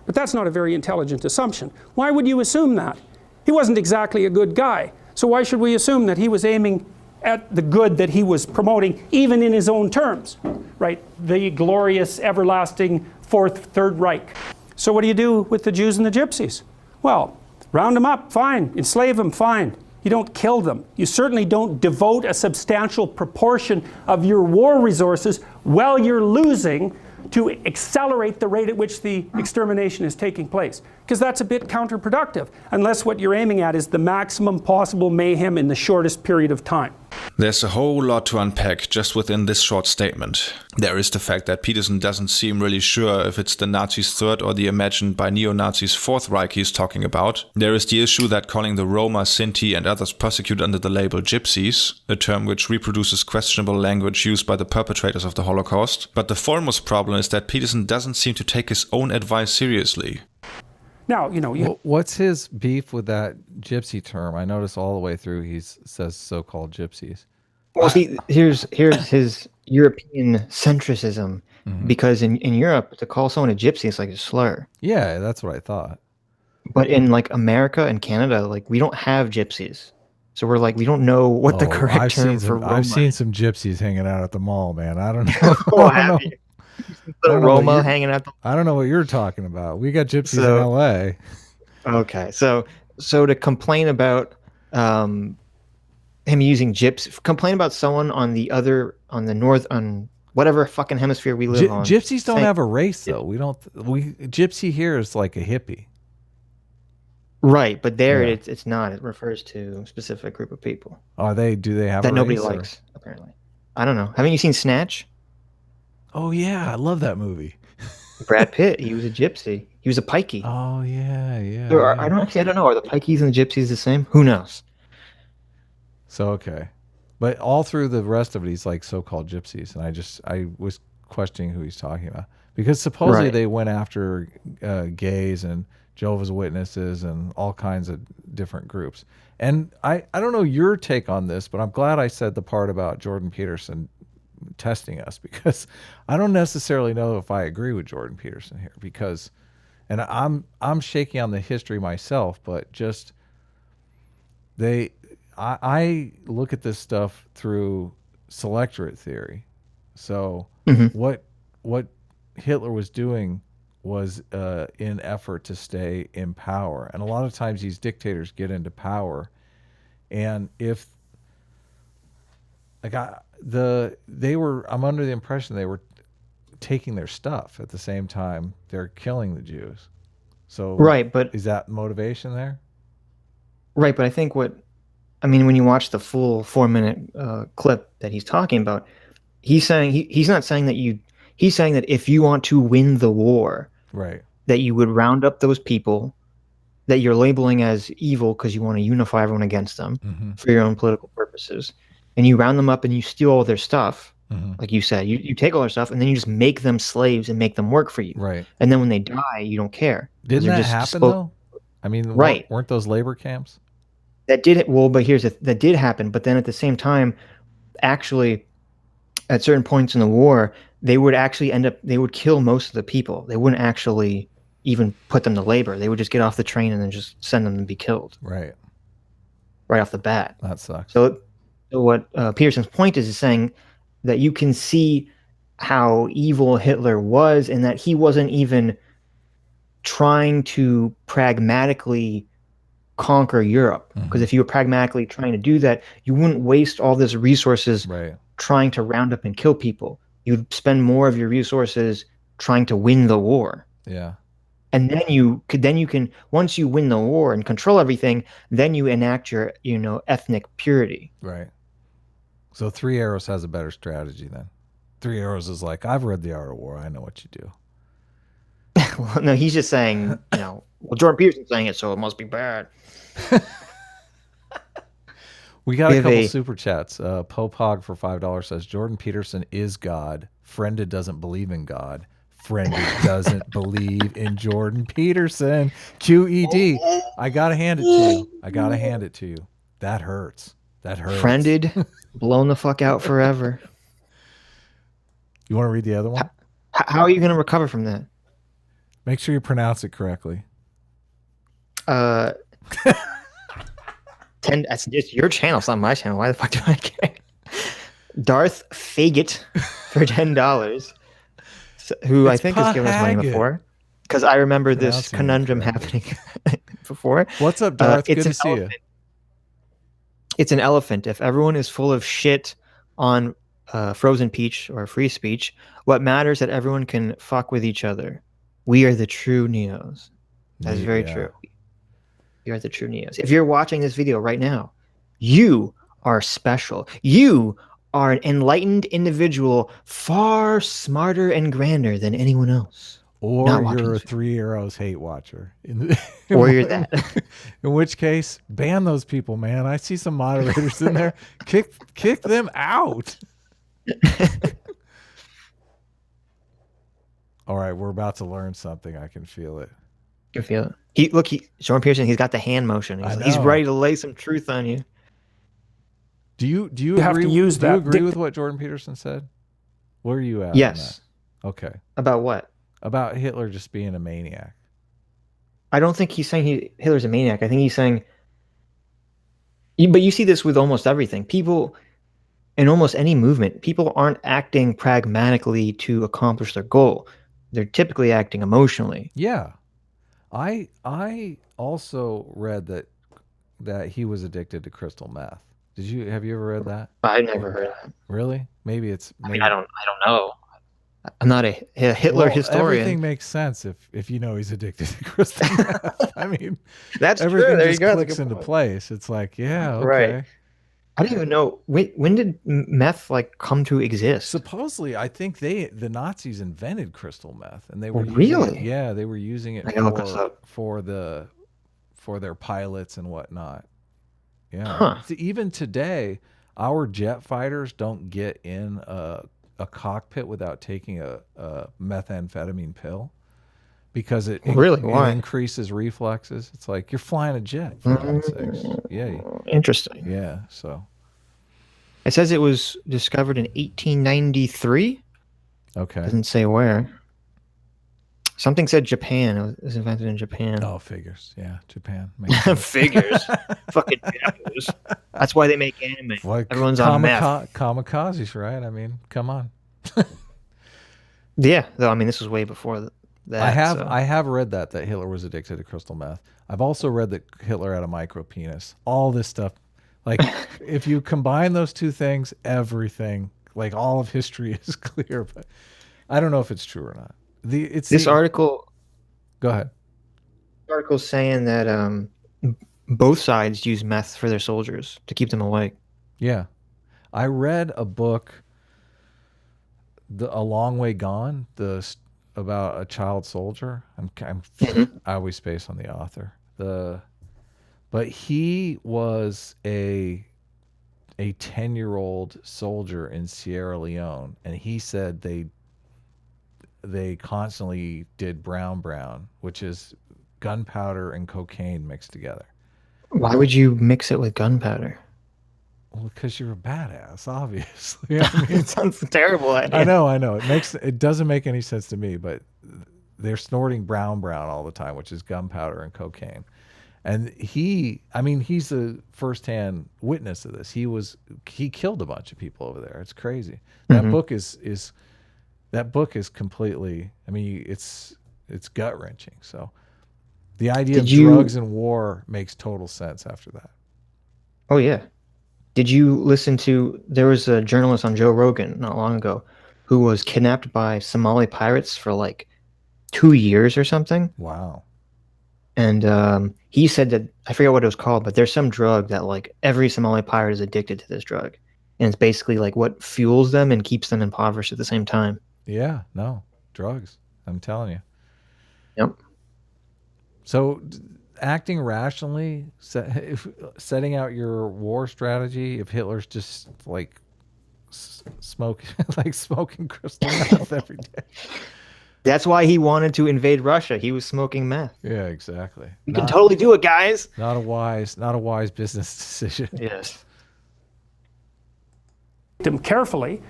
But that's not a very intelligent assumption. Why would you assume that? He wasn't exactly a good guy. So why should we assume that he was aiming at the good that he was promoting, even in his own terms, right? The glorious, everlasting Third Reich. So what do you do with the Jews and the Gypsies? Well, round them up, fine. Enslave them, fine. You don't kill them. You certainly don't devote a substantial proportion of your war resources while you're losing to accelerate the rate at which the extermination is taking place. Because that's a bit counterproductive, unless what you're aiming at is the maximum possible mayhem in the shortest period of time.
There's a whole lot to unpack just within this short statement. There is the fact that Peterson doesn't seem really sure if it's the Nazis' Third or the imagined by neo-Nazis Fourth Reich he's talking about. There is the issue that calling the Roma, Sinti and others persecuted under the label gypsies, a term which reproduces questionable language used by the perpetrators of the Holocaust. But the foremost problem is that Peterson doesn't seem to take his own advice seriously.
Now, you know,
what's his beef with that gypsy term? I notice all the way through he says so-called gypsies.
Well, see, here's his European centricism, because in Europe, to call someone a gypsy is like a slur.
Yeah, that's what I thought.
But in like America and Canada, like we don't have gypsies. So we're like, we don't know what the correct term for Roma.
I've seen some gypsies hanging out at the mall, man. I don't know.
Have you? Roma hanging out.
I don't know what you're talking about. We got gypsies in LA.
Okay, so to complain about him using gyps, complain about someone on the north, on whatever fucking hemisphere we live on.
Gypsies don't have a race though. Gypsy here is like a hippie.
Right, but there it's not. It refers to a specific group of people.
Do they have
that
a
nobody
race,
likes? Apparently, I don't know. Haven't you seen Snatch?
Oh yeah, I love that movie.
Brad Pitt, he was a gypsy. He was a pikey.
Oh yeah.
I don't know. Are the pikeys and the gypsies the same? Who knows?
So okay, but all through the rest of it, he's like so-called gypsies, and I was questioning who he's talking about because supposedly they went after gays and Jehovah's Witnesses and all kinds of different groups. And I don't know your take on this, but I'm glad I said the part about Jordan Peterson testing us, because I don't necessarily know if I agree with Jordan Peterson here, because, and I'm shaky on the history myself, but just I look at this stuff through selectorate theory. So what Hitler was doing was in effort to stay in power, and a lot of times these dictators get into power, and if like I'm under the impression they were taking their stuff at the same time they're killing the Jews. So
but
is that motivation there?
Right, but I think when you watch the full 4-minute clip that he's talking about, he's saying he's not saying that he's saying that if you want to win the war,
right,
that you would round up those people that you're labeling as evil because you want to unify everyone against them for your own political purposes. And you round them up and you steal all their stuff, like you said. You take all their stuff and then you just make them slaves and make them work for you.
Right.
And then when they die, you don't care.
Didn't that happen though? I mean, weren't those labor camps?
That did it. Well, but that did happen. But then at the same time, actually, at certain points in the war, they would actually they would kill most of the people. They wouldn't actually even put them to labor. They would just get off the train and then just send them to be killed.
Right.
Right off the bat.
That sucks.
So what Peterson's point is saying that you can see how evil Hitler was, and that he wasn't even trying to pragmatically conquer Europe. Because if you were pragmatically trying to do that, you wouldn't waste all these resources trying to round up and kill people. You'd spend more of your resources trying to win the war.
Yeah.
And then you can once you win the war and control everything, then you enact your ethnic purity.
Right. So Three Arrows has a better strategy then. Three Arrows is like, I've read The Art of War. I know what you do.
Well, no, he's just saying, well, Jordan Peterson's saying it, so it must be bad.
We got a couple super chats. Pope Hog for $5 says, Jordan Peterson is God. Friended doesn't believe in God. Friended doesn't believe in Jordan Peterson. QED. I got to hand it to you. That hurts.
Friended, blown the fuck out forever.
You want to read the other one?
How are you going to recover from that?
Make sure you pronounce it correctly.
That's just your channel. It's not my channel. Why the fuck do I care? Darth Faggot for $10, who I think has given us money before, because I remember this conundrum happening before.
What's up, Darth? Good to see you.
It's an elephant. If everyone is full of shit on frozen peach or free speech. What matters that everyone can fuck with each other. We are the true Neos. That's very true. You are the true Neos. If you're watching this video right now, you are special. You are an enlightened individual, far smarter and grander than anyone else.
Or you're a Three Arrows hate watcher.
Or you're that.
In which case, ban those people, man. I see some moderators in there. Kick them out. All right, we're about to learn something. I can feel it.
You feel it. Jordan Peterson, he's got the hand motion. He's ready to lay some truth on you.
Do you
agree,
have to use
do you
agree with what Jordan Peterson said? Where are you at?
Yes.
Okay.
About what?
About Hitler just being a maniac.
I don't think he's saying Hitler's a maniac. I think he's saying, but you see this with almost everything. People, in almost any movement, people aren't acting pragmatically to accomplish their goal. They're typically acting emotionally.
Yeah. I also read that he was addicted to crystal meth. Have you ever read that?
I never heard that.
Really? Maybe it's. Maybe.
I don't know. I'm not a Hitler historian.
Everything makes sense if you know he's addicted to crystal meth. I mean,
that's
everything
true. There
just
you go.
clicks into place. It's like, yeah, okay.
Right. I don't even know when did meth come to exist?
Supposedly, I think the Nazis invented crystal meth, and they were they were using it for their pilots and whatnot. Yeah.
Huh.
Even today, our jet fighters don't get in a cockpit without taking a methamphetamine pill because it increases reflexes. It's like you're flying a jet, for God's sakes. Yeah.
Interesting.
Yeah. So
it says it was discovered in 1893.
Okay.
Doesn't say where. Something said Japan. It was invented in Japan.
Oh, figures. Yeah, Japan.
Figures. Fucking Japanese. That's why they make anime.
Like
everyone's on meth.
Kamikazes, right? I mean, come on.
Yeah, though. I mean, this was way before that.
I have read that Hitler was addicted to crystal meth. I've also read that Hitler had a micro penis. All this stuff, like if you combine those two things, everything, like all of history is clear. But I don't know if it's true or not. This
article.
Go ahead.
The article's saying that both sides use meth for their soldiers to keep them awake.
Yeah, I read a book, A Long Way Gone, about a child soldier. I always space on the author. But he was a 10-year-old soldier in Sierra Leone, and he said they constantly did brown, which is gunpowder and cocaine mixed together.
Why would you mix it with gunpowder?
Well, because you're a badass, obviously. I mean,
it sounds terrible.
I know. It doesn't make any sense to me, but they're snorting brown all the time, which is gunpowder and cocaine. And he's a firsthand witness of this. He killed a bunch of people over there. It's crazy. That book is completely, I mean, it's gut wrenching. So the idea of drugs and war makes total sense after that.
Oh yeah. Did you listen to, there was a journalist on Joe Rogan not long ago who was kidnapped by Somali pirates for like 2 years or something.
Wow.
And he said that, I forget what it was called, but there's some drug that like every Somali pirate is addicted to this drug. And it's basically like what fuels them and keeps them impoverished at the same time.
Yeah, no, drugs. I'm telling you.
Yep.
So acting rationally, setting out your war strategy, if Hitler's just like smoking crystal meth every day.
That's why he wanted to invade Russia. He was smoking meth.
Yeah, exactly.
You can totally do it, guys.
Not a wise business decision.
Yes.
Them carefully.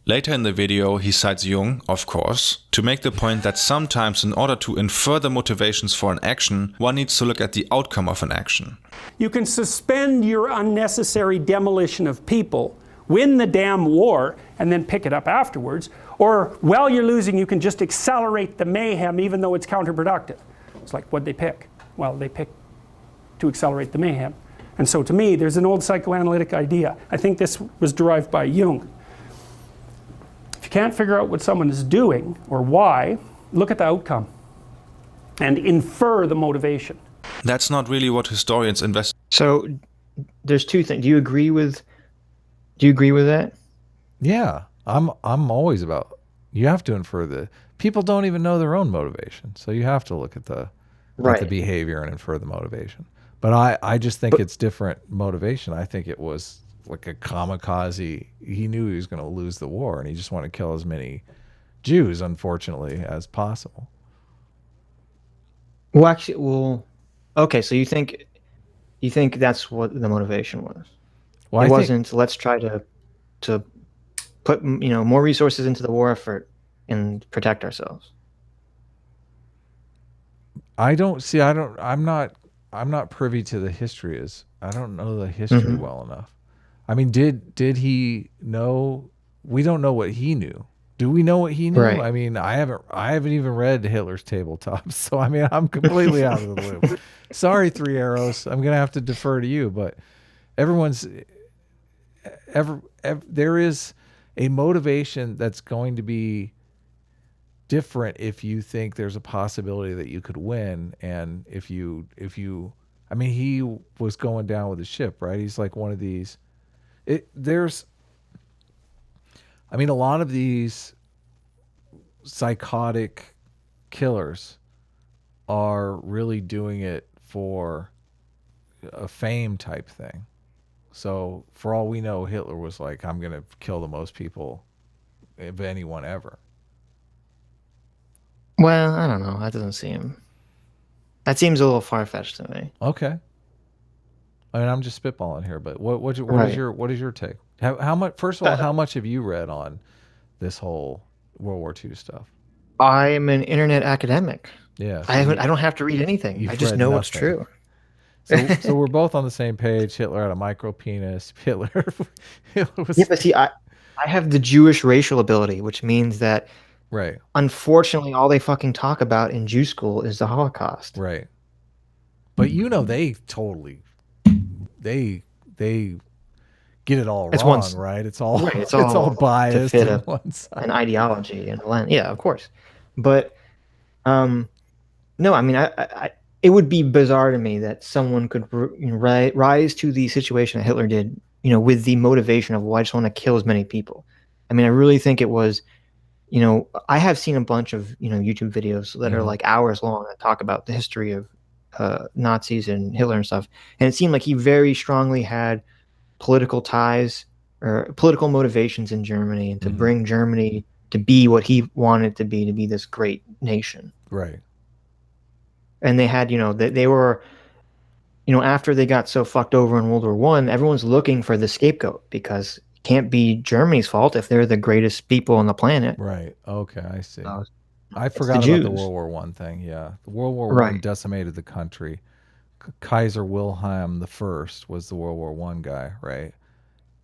Later in the video, he cites Jung, of course, to make the point that sometimes in order to infer the motivations for an action, one needs to look at the outcome of an action.
You can suspend your unnecessary demolition of people, win the damn war, and then pick it up afterwards. Or while you're losing, you can just accelerate the mayhem even though it's counterproductive. It's like, what'd they pick? Well, they picked to accelerate the mayhem. And so to me, there's an old psychoanalytic idea. I think this was derived by Jung. can't figure out what someone is doing or why, look at the outcome and infer the motivation.
That's not really what historians investigate.
So there's two things. Do you agree with that?
Yeah, I'm always about, you have to infer the, people don't even know their own motivation. So you have to look at the behavior and infer the motivation. But I just think it's different motivation. I think it was like a kamikaze. He knew he was going to lose the war, and he just wanted to kill as many Jews, unfortunately, as possible.
Well, actually, okay. So you think that's what the motivation was? Well, it wasn't. Let's try to put more resources into the war effort and protect ourselves.
I'm not privy to the history. I don't know the history well enough. I mean, did he know? We don't know what he knew. Do we know what he knew?
Right.
I mean, I haven't even read Hitler's tabletops, so I mean, I'm completely out of the loop. Sorry, Three Arrows. I'm gonna have to defer to you, but there is a motivation that's going to be different if you think there's a possibility that you could win, and if you I mean, he was going down with the ship, right? He's like one of these. I mean, a lot of these psychotic killers are really doing it for a fame type thing. So for all we know, Hitler was like, I'm going to kill the most people of anyone ever.
Well, I don't know. That doesn't seem... That seems a little far-fetched to me.
Okay. I mean, I'm just spitballing here, but what is your take? How much? First of all, how much have you read on this whole World War II stuff?
I am an internet academic.
Yeah, so
I don't have to read anything. I just know what's true.
So we're both on the same page. Hitler had a micro penis. Hitler was...
Yeah, but see, I have the Jewish racial ability, which means that,
right,
unfortunately, all they fucking talk about in Jew school is the Holocaust.
Right. But they totally, they get it all wrong, right? It's all it's all biased
to fit
on one side.
An ideology and a lens. Yeah, of course. But no, I mean, I it would be bizarre to me that someone could rise to the situation that Hitler did, with the motivation of, well, I just want to kill as many people. I mean, I really think it was, I have seen a bunch of, YouTube videos that are like hours long that talk about the history of Nazis and Hitler and stuff. And it seemed like he very strongly had political ties or political motivations in Germany, and to bring Germany to be what he wanted to be this great nation.
Right.
And they had, they were, after they got so fucked over in World War I, everyone's looking for the scapegoat, because it can't be Germany's fault if they're the greatest people on the planet.
Right. Okay, I see. I forgot about the World War I thing. Yeah, the World War I decimated the country. Kaiser Wilhelm I was the World War I guy, right?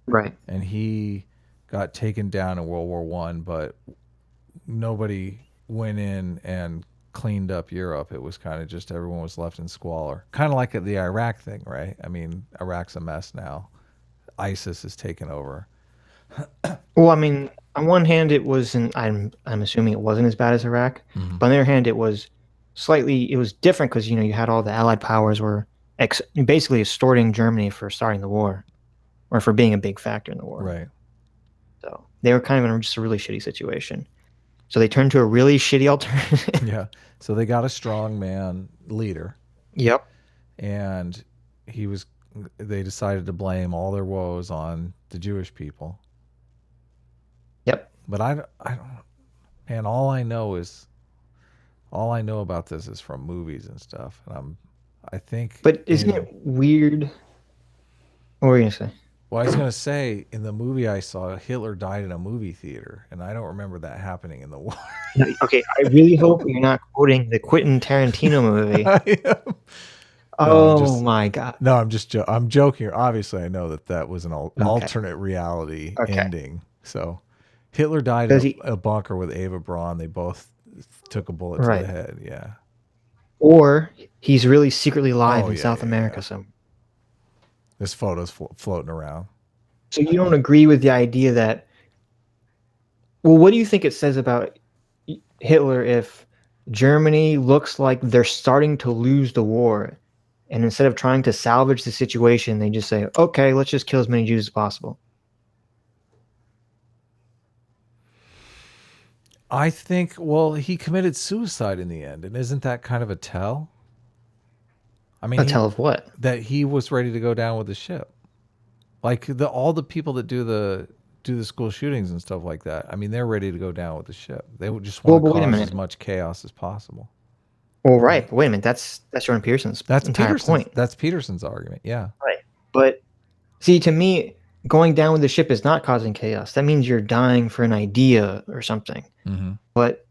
Right.
And he got taken down in World War I, but nobody went in and cleaned up Europe. It was kind of just everyone was left in squalor. Kind of like the Iraq thing, right? I mean, Iraq's a mess now. ISIS has taken over.
Well, I mean, on one hand, it wasn't. I'm assuming it wasn't as bad as Iraq. But on the other hand, it was different because you had all the Allied powers were basically extorting Germany for starting the war, or for being a big factor in the war.
Right.
So they were kind of in just a really shitty situation. So they turned to a really shitty alternative.
Yeah. So they got a strong man leader.
Yep.
And they decided to blame all their woes on the Jewish people.
Yep.
But I don't, and all I know about this is from movies and stuff. And I think.
But isn't it weird? What were you going to say?
Well, I was going to say, in the movie I saw, Hitler died in a movie theater, and I don't remember that happening in the war.
Okay, I really hope you're not quoting the Quentin Tarantino movie. Oh my God!
No, I'm joking. Obviously, I know that was an alternate reality ending. So, Hitler died in a bunker with Eva Braun. They both took a bullet to the head. Yeah.
Or he's really secretly alive in South America somewhere.
This photo's floating around.
So you don't agree with the idea that Well, what do you think it says about Hitler if Germany looks like they're starting to lose the war, and instead of trying to salvage the situation, they just say, "Okay, let's just kill as many Jews as possible"?
I think, well, he committed suicide in the end, and isn't that kind of a tell? I mean,
A tell of what?
that he was ready to go down with the ship. Like all the people that do the school shootings and stuff like that. I mean, they're ready to go down with the ship. They would just want to
Wait a
cause
minute.
as much chaos as possible.
Well, right. But wait a minute. That's Jordan Peterson's entire point.
That's Peterson's argument. Yeah.
Right. But see, to me, going down with the ship is not causing chaos. That means you're dying for an idea or something.
Mm-hmm.
But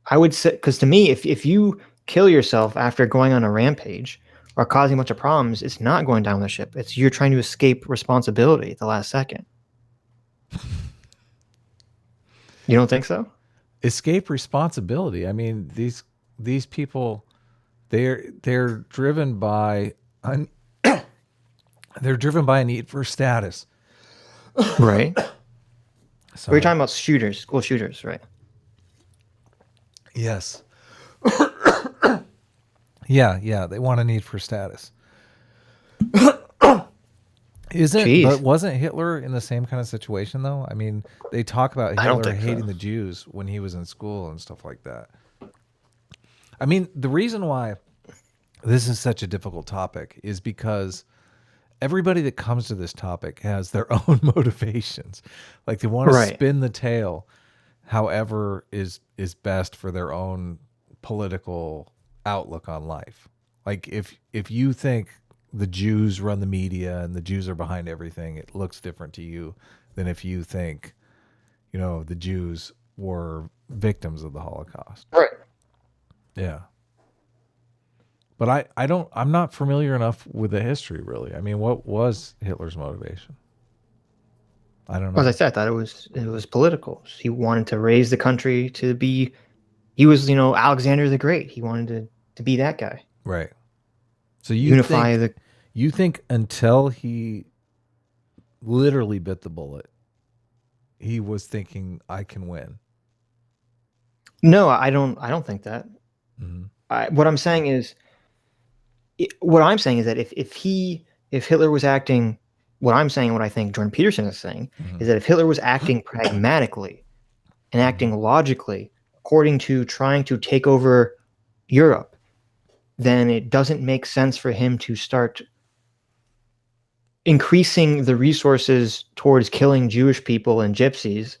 I would say, because to me, if you kill yourself after going on a rampage or causing a bunch of problems, it's not going down with the ship. It's you're trying to escape responsibility at the last second. You don't think so?
Escape responsibility. I mean, these people, they're driven by they're driven by a need for status.
Right.
So
We're talking about shooters, school shooters, right?
yes. Yeah. They want a need for status. But wasn't Hitler in the same kind of situation though? I mean, they talk about Hitler hating the Jews when he was in school and stuff like that. I mean, the reason why this is such a difficult topic is because everybody that comes to this topic has their own motivations. Like they want to spin the tale however is best for their own political outlook on life. Like if you think the Jews run the media and the Jews are behind everything, it looks different to you than if you think, the Jews were victims of the Holocaust.
Right.
Yeah. But I'm not familiar enough with the history really. I mean, what was Hitler's motivation? I don't know.
As I said, I thought it was political. He wanted to raise the country to be, he was, Alexander the Great. He wanted to be that guy.
Right. So
you
think until he literally bit the bullet, he was thinking, I can win?
No, I don't think that.
Mm-hmm.
What I'm saying is that if Hitler was acting, what I think Jordan Peterson is saying is that if Hitler was acting pragmatically and acting logically according to trying to take over Europe, then it doesn't make sense for him to start increasing the resources towards killing Jewish people and gypsies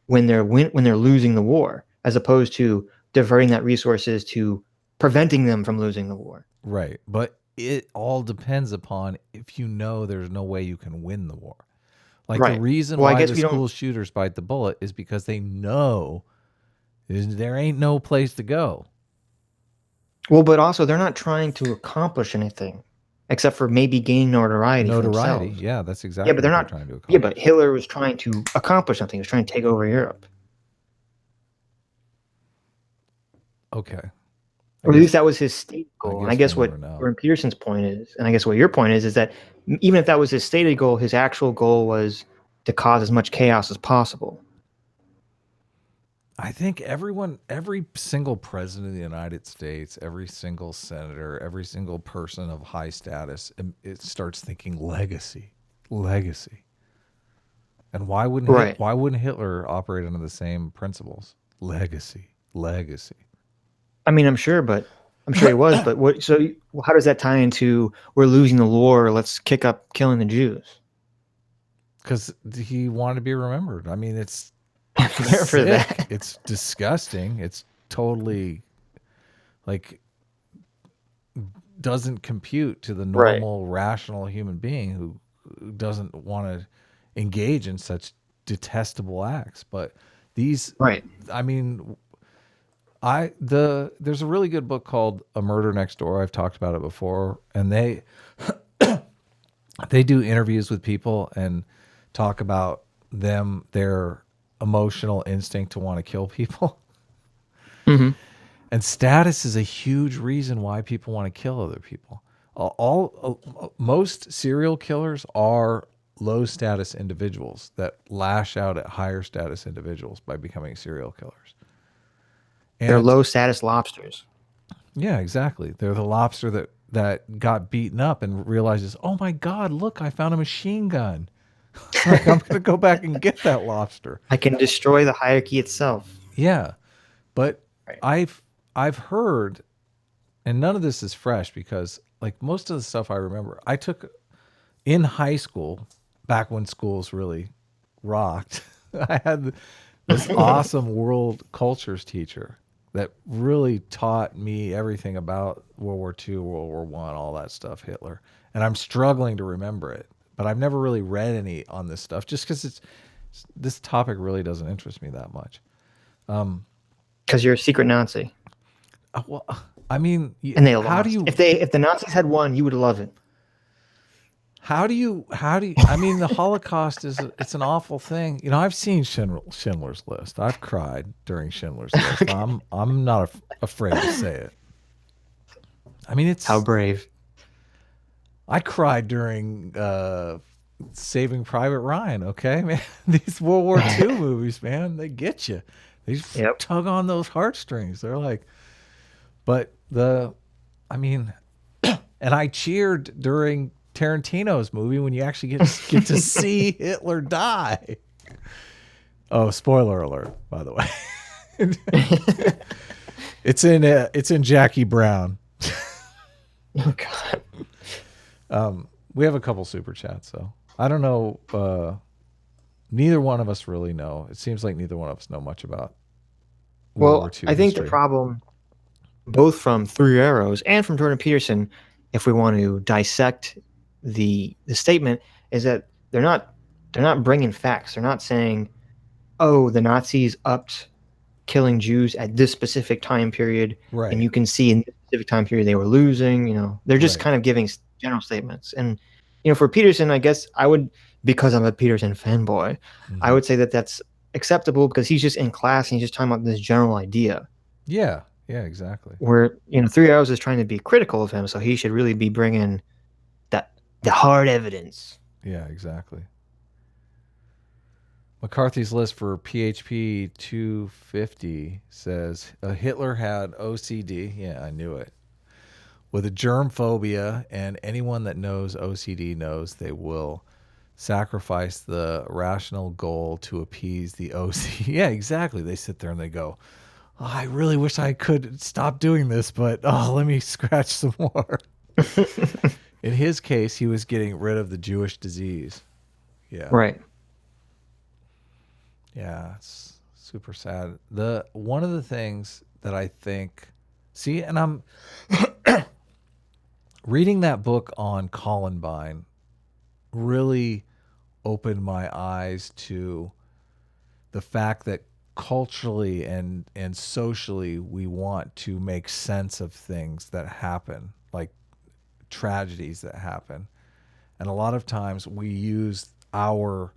when they're losing the war, as opposed to diverting that resources to preventing them from losing the war.
Right. But it all depends upon if there's no way you can win the war. Like the reason why the school shooters bite the bullet is because they know there ain't no place to go.
Well, but also they're not trying to accomplish anything except for maybe gaining notoriety.
Yeah, that's exactly
what they're not
trying to accomplish.
Yeah, but Hitler was trying to accomplish something. He was trying to take over Europe.
Okay.
Or at least that was his stated goal. And I guess what Jordan Peterson's point is, and I guess what your point is that even if that was his stated goal, his actual goal was to cause as much chaos as possible.
I think every single president of the United States, every single senator, every single person of high status, it starts thinking legacy. And why wouldn't Hitler operate under the same principles? Legacy.
I mean, I'm sure he was, but so how does that tie into we're losing the war, let's kick up killing the Jews?
Because he wanted to be remembered. I mean, it's
fair for that.
It's disgusting. It's totally doesn't compute to the normal, rational human being who doesn't want to engage in such detestable acts. But these, I mean, there's a really good book called A Murder Next Door. I've talked about it before, and they do interviews with people and talk about their emotional instinct to want to kill people.
Mm-hmm.
And status is a huge reason why people want to kill other people. Most serial killers are low status individuals that lash out at higher status individuals by becoming serial killers. And
They're low status lobsters.
yeah, exactly. They're the lobster that got beaten up and realizes, oh my God, look, I found a machine gun. Like, I'm going to go back and get that lobster.
I can destroy the hierarchy itself.
Yeah. But
Right.
I've heard, and none of this is fresh because like most of the stuff I remember, I took in high school, back when schools really rocked. I had this awesome world cultures teacher that really taught me everything about World War II, World War I, all that stuff, Hitler. And I'm struggling to remember it, but I've never really read any on this stuff just because this topic really doesn't interest me that much.
Because you're a secret Nazi.
Well, I mean,
And they lost.
how do you,
If the Nazis had won, you would love it.
how do you, I mean, the Holocaust it's an awful thing. You know, I've seen Schindler's List. I've cried during Schindler's List. I'm not afraid to say it. I mean, it's
How brave.
I cried during Saving Private Ryan. Okay, man, these World War II movies, man, they get you. They just
Yep.
tug on those heartstrings. They're like, but I mean, and I cheered during Tarantino's movie when you actually get to see Hitler die. Oh, spoiler alert, by the way. It's in Jackie Brown.
Oh God.
We have a couple super chats, so I don't know. Neither one of us really know. It seems like neither one of us know much about World
Well,
War II
I think
history.
the problem, both from Three Arrows and from Jordan Peterson, if we want to dissect the statement, is that they're not bringing facts. They're not saying, oh, the Nazis upped killing Jews at this specific time period,
Right.
and you can see in this specific time period they were losing. You know, they're just
Right.
kind of giving general statements. And you know, for Peterson, I guess I would, because I'm a Peterson fanboy, I would say that that's acceptable because he's just in class and he's just talking about this general idea.
Yeah, exactly.
Where you know, Three Arrows is trying to be critical of him, so he should really be bringing the hard evidence.
Yeah, exactly. McCarthy's list for PHP 250 says Hitler had OCD. Yeah, I knew it. With a germ phobia, and anyone that knows OCD knows they will sacrifice the rational goal to appease the OCD. Yeah, exactly. They sit there and they go, oh, I really wish I could stop doing this, but let me scratch some more. In his case, he was getting rid of the Jewish disease. Yeah.
Right.
Yeah, it's super sad. One of the things that I think, see, and I'm reading that book on Columbine really opened my eyes to the fact that culturally and socially we want to make sense of things that happen, like tragedies that happen. And a lot of times we use our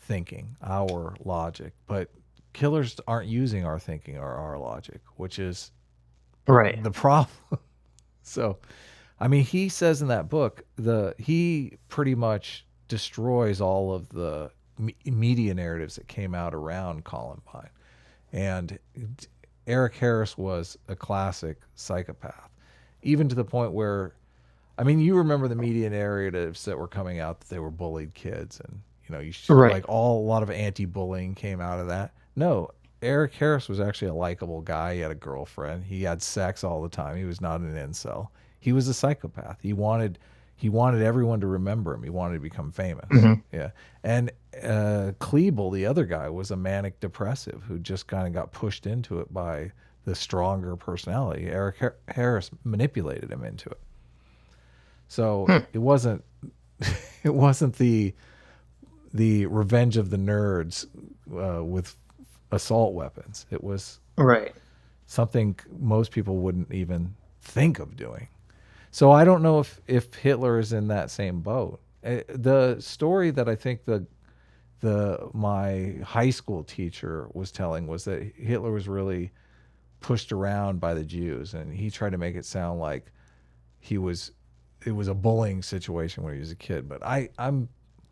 thinking, our logic, but killers aren't using our thinking or our logic, which is
Right.
the problem. So, I mean, he says in that book, he pretty much destroys all of the media narratives that came out around Columbine. And Eric Harris was a classic psychopath, even to the point where, I mean, you remember the media narratives that were coming out that they were bullied kids, and you know,
Right.
like a lot of anti-bullying came out of that. No, Eric Harris was actually a likable guy. He had a girlfriend. He had sex all the time. He was not an incel. He was a psychopath. He wanted everyone to remember him. He wanted to become famous.
Mhm.
Yeah. And Klebel, the other guy, was a manic depressive who just kind of got pushed into it by the stronger personality. Eric Harris manipulated him into it. So it wasn't the Revenge of the Nerds with assault weapons. It was
Right.
something most people wouldn't even think of doing. So I don't know if Hitler is in that same boat. The story that I think my high school teacher was telling was that Hitler was really pushed around by the Jews, and he tried to make it sound like it was a bullying situation when he was a kid. But I'm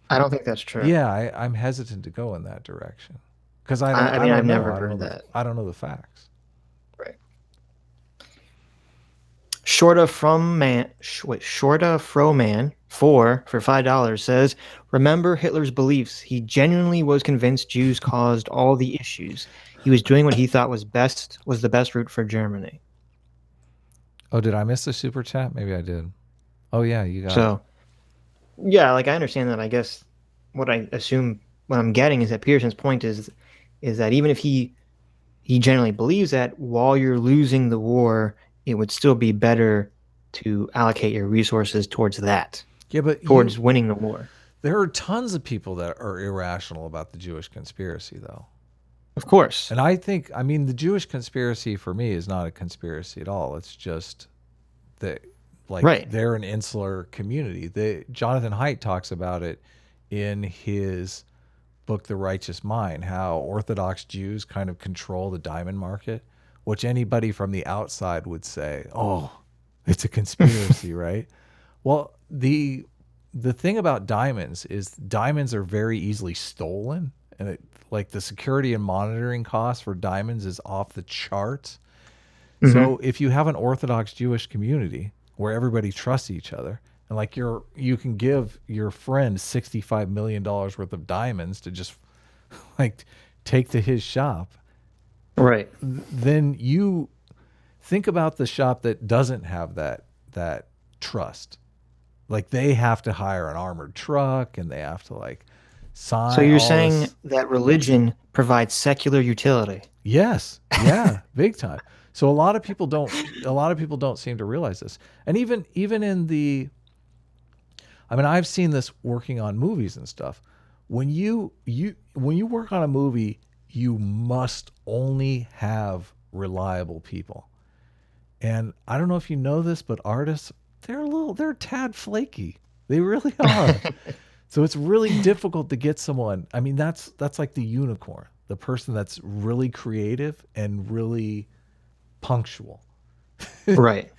I don't think that's true.
Yeah, I'm hesitant to go in that direction because I
I mean,
don't
I've
know.
never
I don't
heard
know
that.
I don't know the facts.
Right. Shorta Froman 4 for $5 says, remember Hitler's beliefs. He genuinely was convinced Jews caused all the issues. He was doing what he thought was the best route for Germany.
Oh, did I miss the super chat? Maybe I did. Oh yeah, you got it.
So, yeah, like I understand that. I guess what I'm getting is that Peterson's point is that even if he generally believes that while you're losing the war, it would still be better to allocate your resources towards that.
Yeah, but
towards winning the war.
There are tons of people that are irrational about the Jewish conspiracy, though.
Of course.
And I mean, the Jewish conspiracy for me is not a conspiracy at all. It's just that, like, they're an insular community. Jonathan Haidt talks about it in his book, The Righteous Mind, how Orthodox Jews kind of control the diamond market, which anybody from the outside would say, oh, it's a conspiracy, right? Well, the thing about diamonds is diamonds are very easily stolen, and like the security and monitoring costs for diamonds is off the charts. Mm-hmm. So if you have an Orthodox Jewish community where everybody trusts each other, and like you can give your friend $65 million worth of diamonds to just like take to his shop,
right?
Then you think about the shop that doesn't have that trust. Like they have to hire an armored truck and they have to like sign.
So you're saying that religion provides secular utility?
Yes. Yeah, big time. So a lot of people don't seem to realize this. And even in the, I mean, I've seen this working on movies and stuff. When you work on a movie, you must only have reliable people. And I don't know if you know this, but artists, they're a tad flaky. They really are. So it's really difficult to get someone. I mean, that's like the unicorn, the person that's really creative and really punctual.
Right.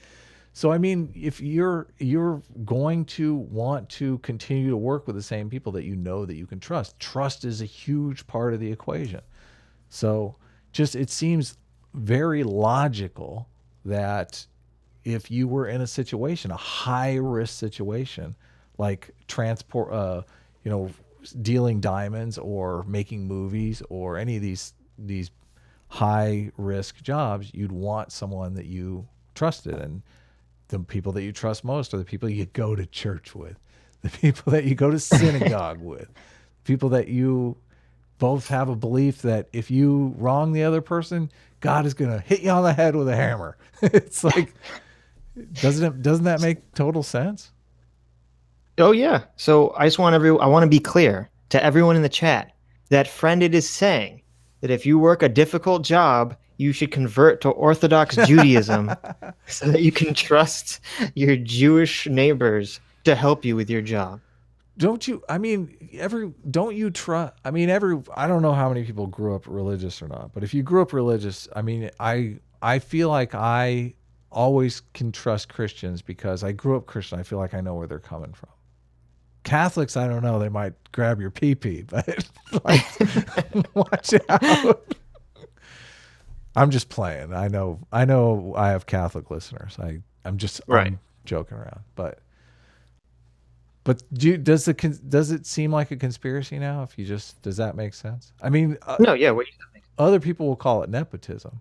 So, I mean, if you're going to want to continue to work with the same people that you know that you can trust is a huge part of the equation. So it seems very logical that if you were in a high risk situation, like transport, dealing diamonds or making movies or any of these high risk jobs, you'd want someone that you trusted. And the people that you trust most are the people you go to church with, the people that you go to synagogue with, people that you both have a belief that if you wrong the other person, God is going to hit you on the head with a hammer. It's like, doesn't that make total sense?
Oh yeah. So I want to be clear to everyone in the chat that Friended is saying that if you work a difficult job, you should convert to Orthodox Judaism so that you can trust your Jewish neighbors to help you with your job.
Don't you? I mean, don't you trust? I mean, I don't know how many people grew up religious or not, but if you grew up religious, I mean, I feel like I always can trust Christians because I grew up Christian. I feel like I know where they're coming from. Catholics, I don't know. They might grab your pee-pee, but like, watch out. I'm just playing. I know I have Catholic listeners. I'm joking around, but does it seem like a conspiracy now? Does that make sense? I mean,
no, yeah. What you think?
Other people will call it nepotism.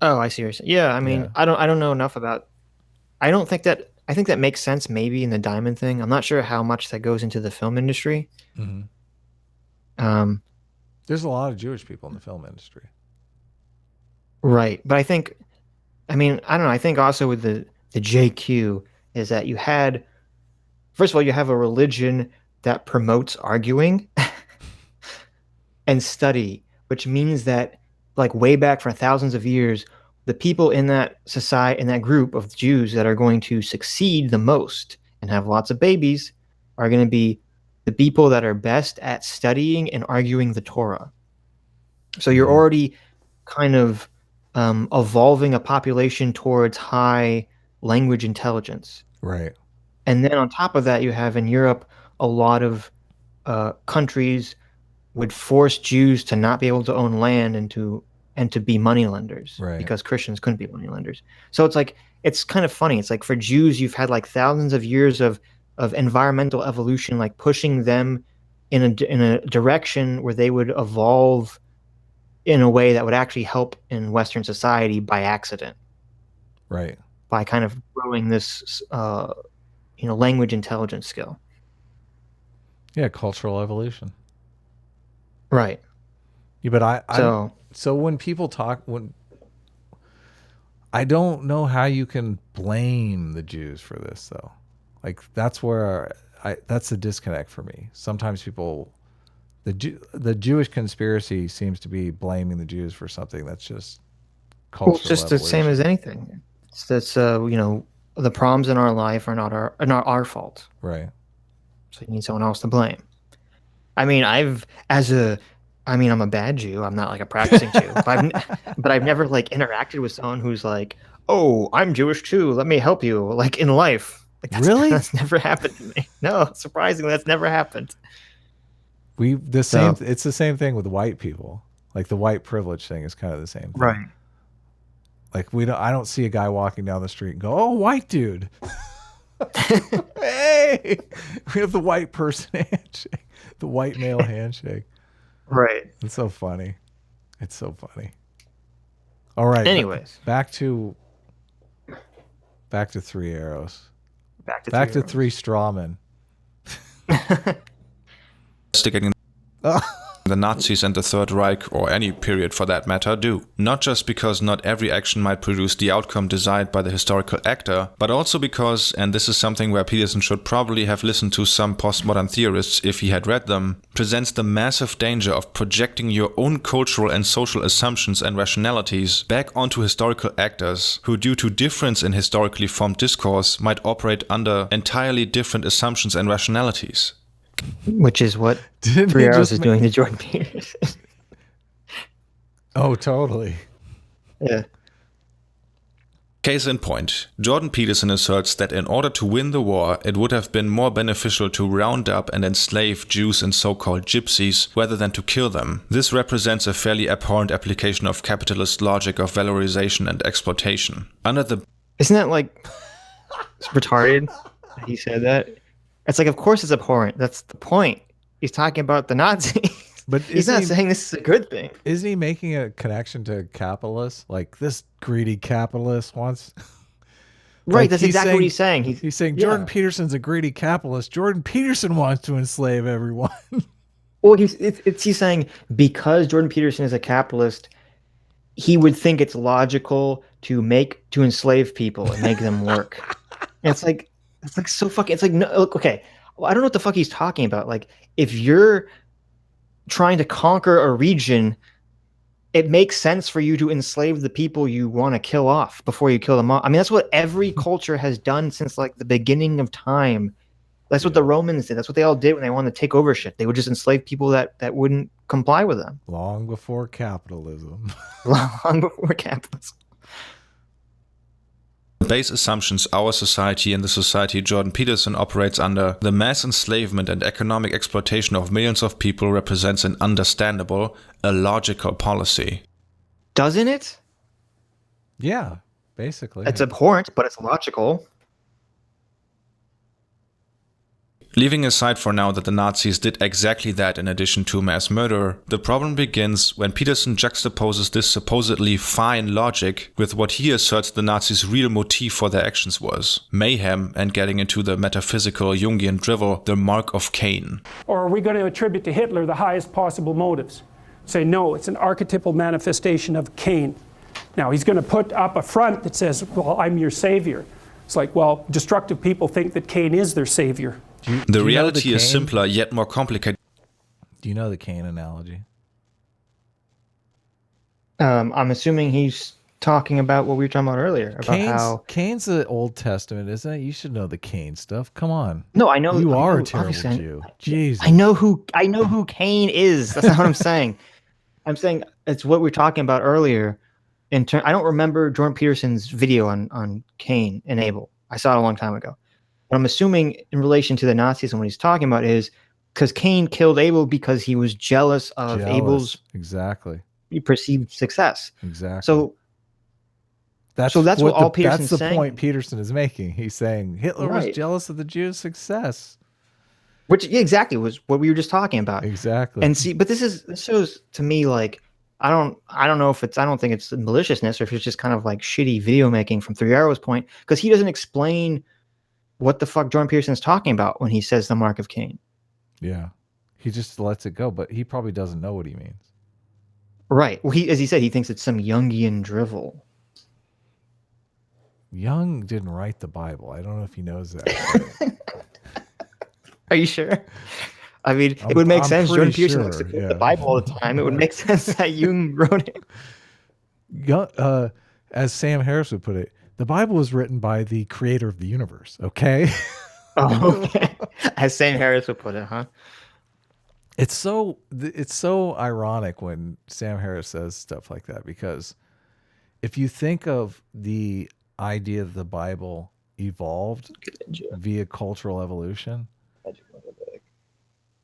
Oh, I see what you're saying. Yeah, I mean, yeah. I don't know enough about. I think that makes sense maybe in the diamond thing. I'm not sure how much that goes into the film industry.
Mm-hmm. There's a lot of Jewish people in the film industry.
Right. But I don't know. I think also with the JQ is that first of all, you have a religion that promotes arguing and study, which means that like way back for thousands of years, the people in that society, in that group of Jews that are going to succeed the most and have lots of babies are going to be the people that are best at studying and arguing the Torah. So you're already kind of evolving a population towards high language intelligence.
Right.
And then on top of that, you have in Europe a lot of countries would force Jews to not be able to own land and to be moneylenders,
Right.
because Christians couldn't be moneylenders. So it's like, it's kind of funny. It's like for Jews, you've had like thousands of years of environmental evolution, like pushing them in a direction where they would evolve in a way that would actually help in Western society by accident,
Right.
by kind of growing this language intelligence skill.
Yeah, cultural evolution.
Right.
Yeah, but
So
so when people talk, I don't know how you can blame the Jews for this though. Like that's where that's the disconnect for me. Sometimes people, the Jewish conspiracy seems to be blaming the Jews for something that's just cultural
it's just
evolution.
the same as anything. It's that's the problems in our life are not our fault.
Right.
So you need someone else to blame. I mean, I'm a bad Jew. I'm not like a practicing Jew, but I've never like interacted with someone who's like, "Oh, I'm Jewish too. Let me help you." Like in life, like
Really?
that's never happened to me. No, surprisingly, that's never happened.
It's the same thing with white people. Like the white privilege thing is kind of the same thing.
Right.
Like I don't see a guy walking down the street and go, "Oh, white dude." Hey, we have the white person handshake, the white male handshake.
Right.
It's so funny. It's so funny. All right.
Anyways,
back to Three Arrows.
Back
to Three Strawmen.
Investigating the Nazis and the Third Reich, or any period for that matter, do. Not just because not every action might produce the outcome desired by the historical actor, but also because, and this is something where Peterson should probably have listened to some postmodern theorists if he had read them, presents the massive danger of projecting your own cultural and social assumptions and rationalities back onto historical actors who, due to difference in historically formed discourse, might operate under entirely different assumptions and rationalities.
which is what
Didn't
Three
he
Arrows
just
is doing to Jordan Peterson.
Oh, totally.
Yeah.
Case in point, Jordan Peterson asserts that in order to win the war, it would have been more beneficial to round up and enslave Jews and so-called gypsies rather than to kill them. This represents a fairly abhorrent application of capitalist logic of valorization and exploitation.
Isn't that like retarded? He said that. It's like, of course it's abhorrent. That's the point. He's talking about the Nazis.
But
he's not saying this is a good thing.
Isn't he making a connection to capitalists? Like this greedy capitalist wants.
Right,
Like
that's
he's
exactly
saying-
what he's saying.
He's saying Jordan Peterson's a greedy capitalist. Jordan Peterson wants to enslave everyone.
Well, he's saying because Jordan Peterson is a capitalist, he would think it's logical to enslave people and make them work. And it's like so fucking. It's like, no, look, okay. Well, I don't know what the fuck he's talking about. Like, if you're trying to conquer a region, it makes sense for you to enslave the people you want to kill off before you kill them off. I mean, that's what every culture has done since like the beginning of time. That's what the Romans did. That's what they all did when they wanted to take over shit. They would just enslave people that wouldn't comply with them.
Long before capitalism.
Long before capitalism.
base assumptions our society and the society Jordan Peterson operates under, the mass enslavement and economic exploitation of millions of people represents an understandable, a logical policy.
Doesn't it?
Yeah, basically.
It's abhorrent, but it's logical.
Leaving aside for now that the Nazis did exactly that in addition to mass murder, the problem begins when Peterson juxtaposes this supposedly fine logic with what he asserts the Nazis' real motive for their actions was: mayhem, and getting into the metaphysical Jungian drivel, the mark of Cain.
Or are we going to attribute to Hitler the highest possible motives? Say, no, it's an archetypal manifestation of Cain. Now, he's going to put up a front that says, well, I'm your savior. It's like, well, destructive people think that Cain is their savior.
The reality is simpler, yet more complicated.
Do you know the Cain analogy?
I'm assuming he's talking about what we were talking about earlier. About how
Cain's the Old Testament, isn't it? You should know the Cain stuff. Come on.
No, I know
you
I
are
know,
a terrible
obviously,
Jew. Jesus.
I know who Cain is. That's not what I'm saying. I'm saying it's what we were talking about earlier. I don't remember Jordan Peterson's video on Cain and Abel. I saw it a long time ago. What I'm assuming in relation to the Nazis and what he's talking about is because Cain killed Abel because he was jealous of Abel's
exactly
perceived success.
exactly.
So
that's
what all Peterson's
that's the
saying.
point Peterson is making. He's saying Hitler was
Right.
jealous of the Jews' success.
Which exactly was what we were just talking about.
Exactly.
And see, but this shows to me like I don't know if I don't think it's maliciousness or if it's just kind of like shitty video making from Three Arrows' point, because he doesn't explain what the fuck Jordan Peterson is talking about when he says the mark of Cain.
Yeah. He just lets it go, but he probably doesn't know what he means.
Right. Well, as he said, he thinks it's some Jungian drivel.
Jung didn't write the Bible. I don't know if he knows that.
Are you sure? I mean, it would make sense. Jordan
pretty
Peterson
sure,
likes to quote
yeah.
the Bible all the time. It would make sense that Jung wrote it.
As Sam Harris would put it, the Bible was written by the creator of the universe, okay?
Oh, okay. As Sam Harris would put it, huh?
It's so ironic when Sam Harris says stuff like that, because if you think of the idea that the Bible evolved via cultural evolution.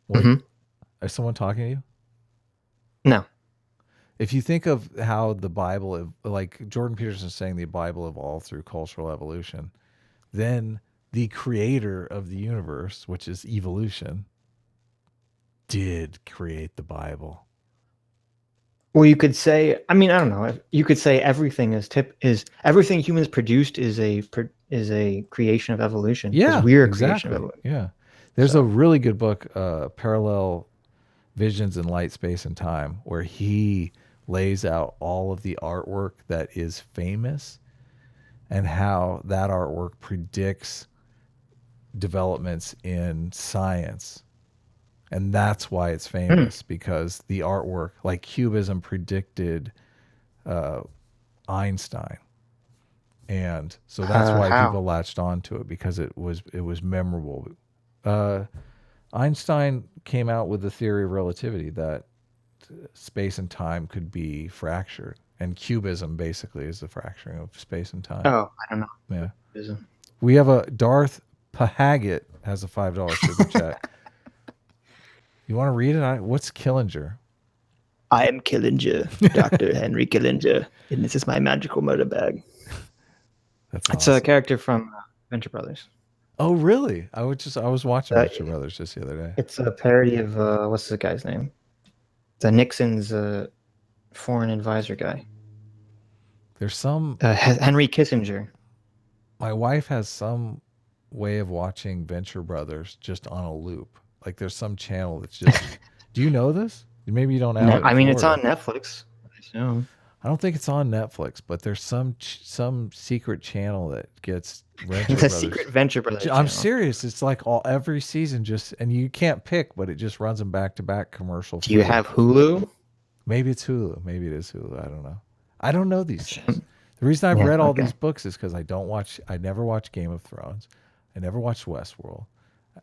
What, is someone talking to you?
No.
If you think of how the Bible, like Jordan Peterson is saying, the Bible evolved through cultural evolution, then the creator of the universe, which is evolution, did create the Bible.
Well, you could say, I mean, I don't know. You could say everything is everything humans produced is a creation of evolution.
Yeah,
we're a
exactly.
creation of evolution.
Yeah. There's a really good book, Parallel Visions in Light, Space, and Time, where he lays out all of the artwork that is famous and how that artwork predicts developments in science. And that's why it's famous, because the artwork, like Cubism, predicted Einstein. And so that's why people latched onto it, because it was memorable. Einstein came out with the theory of relativity that space and time could be fractured, and Cubism basically is the fracturing of space and time.
Oh, I don't know.
Yeah.
Cubism.
We have a Darth Pahaggett has a $5 super chat. You want to read it? What's Killinger?
I am Killinger, Dr. Henry Killinger, and this is my magical murder bag.
It's
awesome. A character from Venture Brothers.
Oh, really? I was watching Venture Brothers just the other day.
It's a parody of what's the guy's name? The Nixon's foreign advisor guy.
There's some
Henry Kissinger.
My wife has some way of watching Venture Brothers just on a loop. Like there's some channel that's just. Do you know this? Maybe you don't have.
No, I mean, it's on Netflix. I assume.
I don't think it's on Netflix, but there's some secret channel that gets
the secret Venture Brothers.
I'm serious. It's like every season and you can't pick, but it just runs them back to back commercial.
Do you have Hulu?
Maybe it's Hulu. Maybe it is Hulu. I don't know. I don't know these things. The reason I've read all these books is because I never watched Game of Thrones. I never watched Westworld.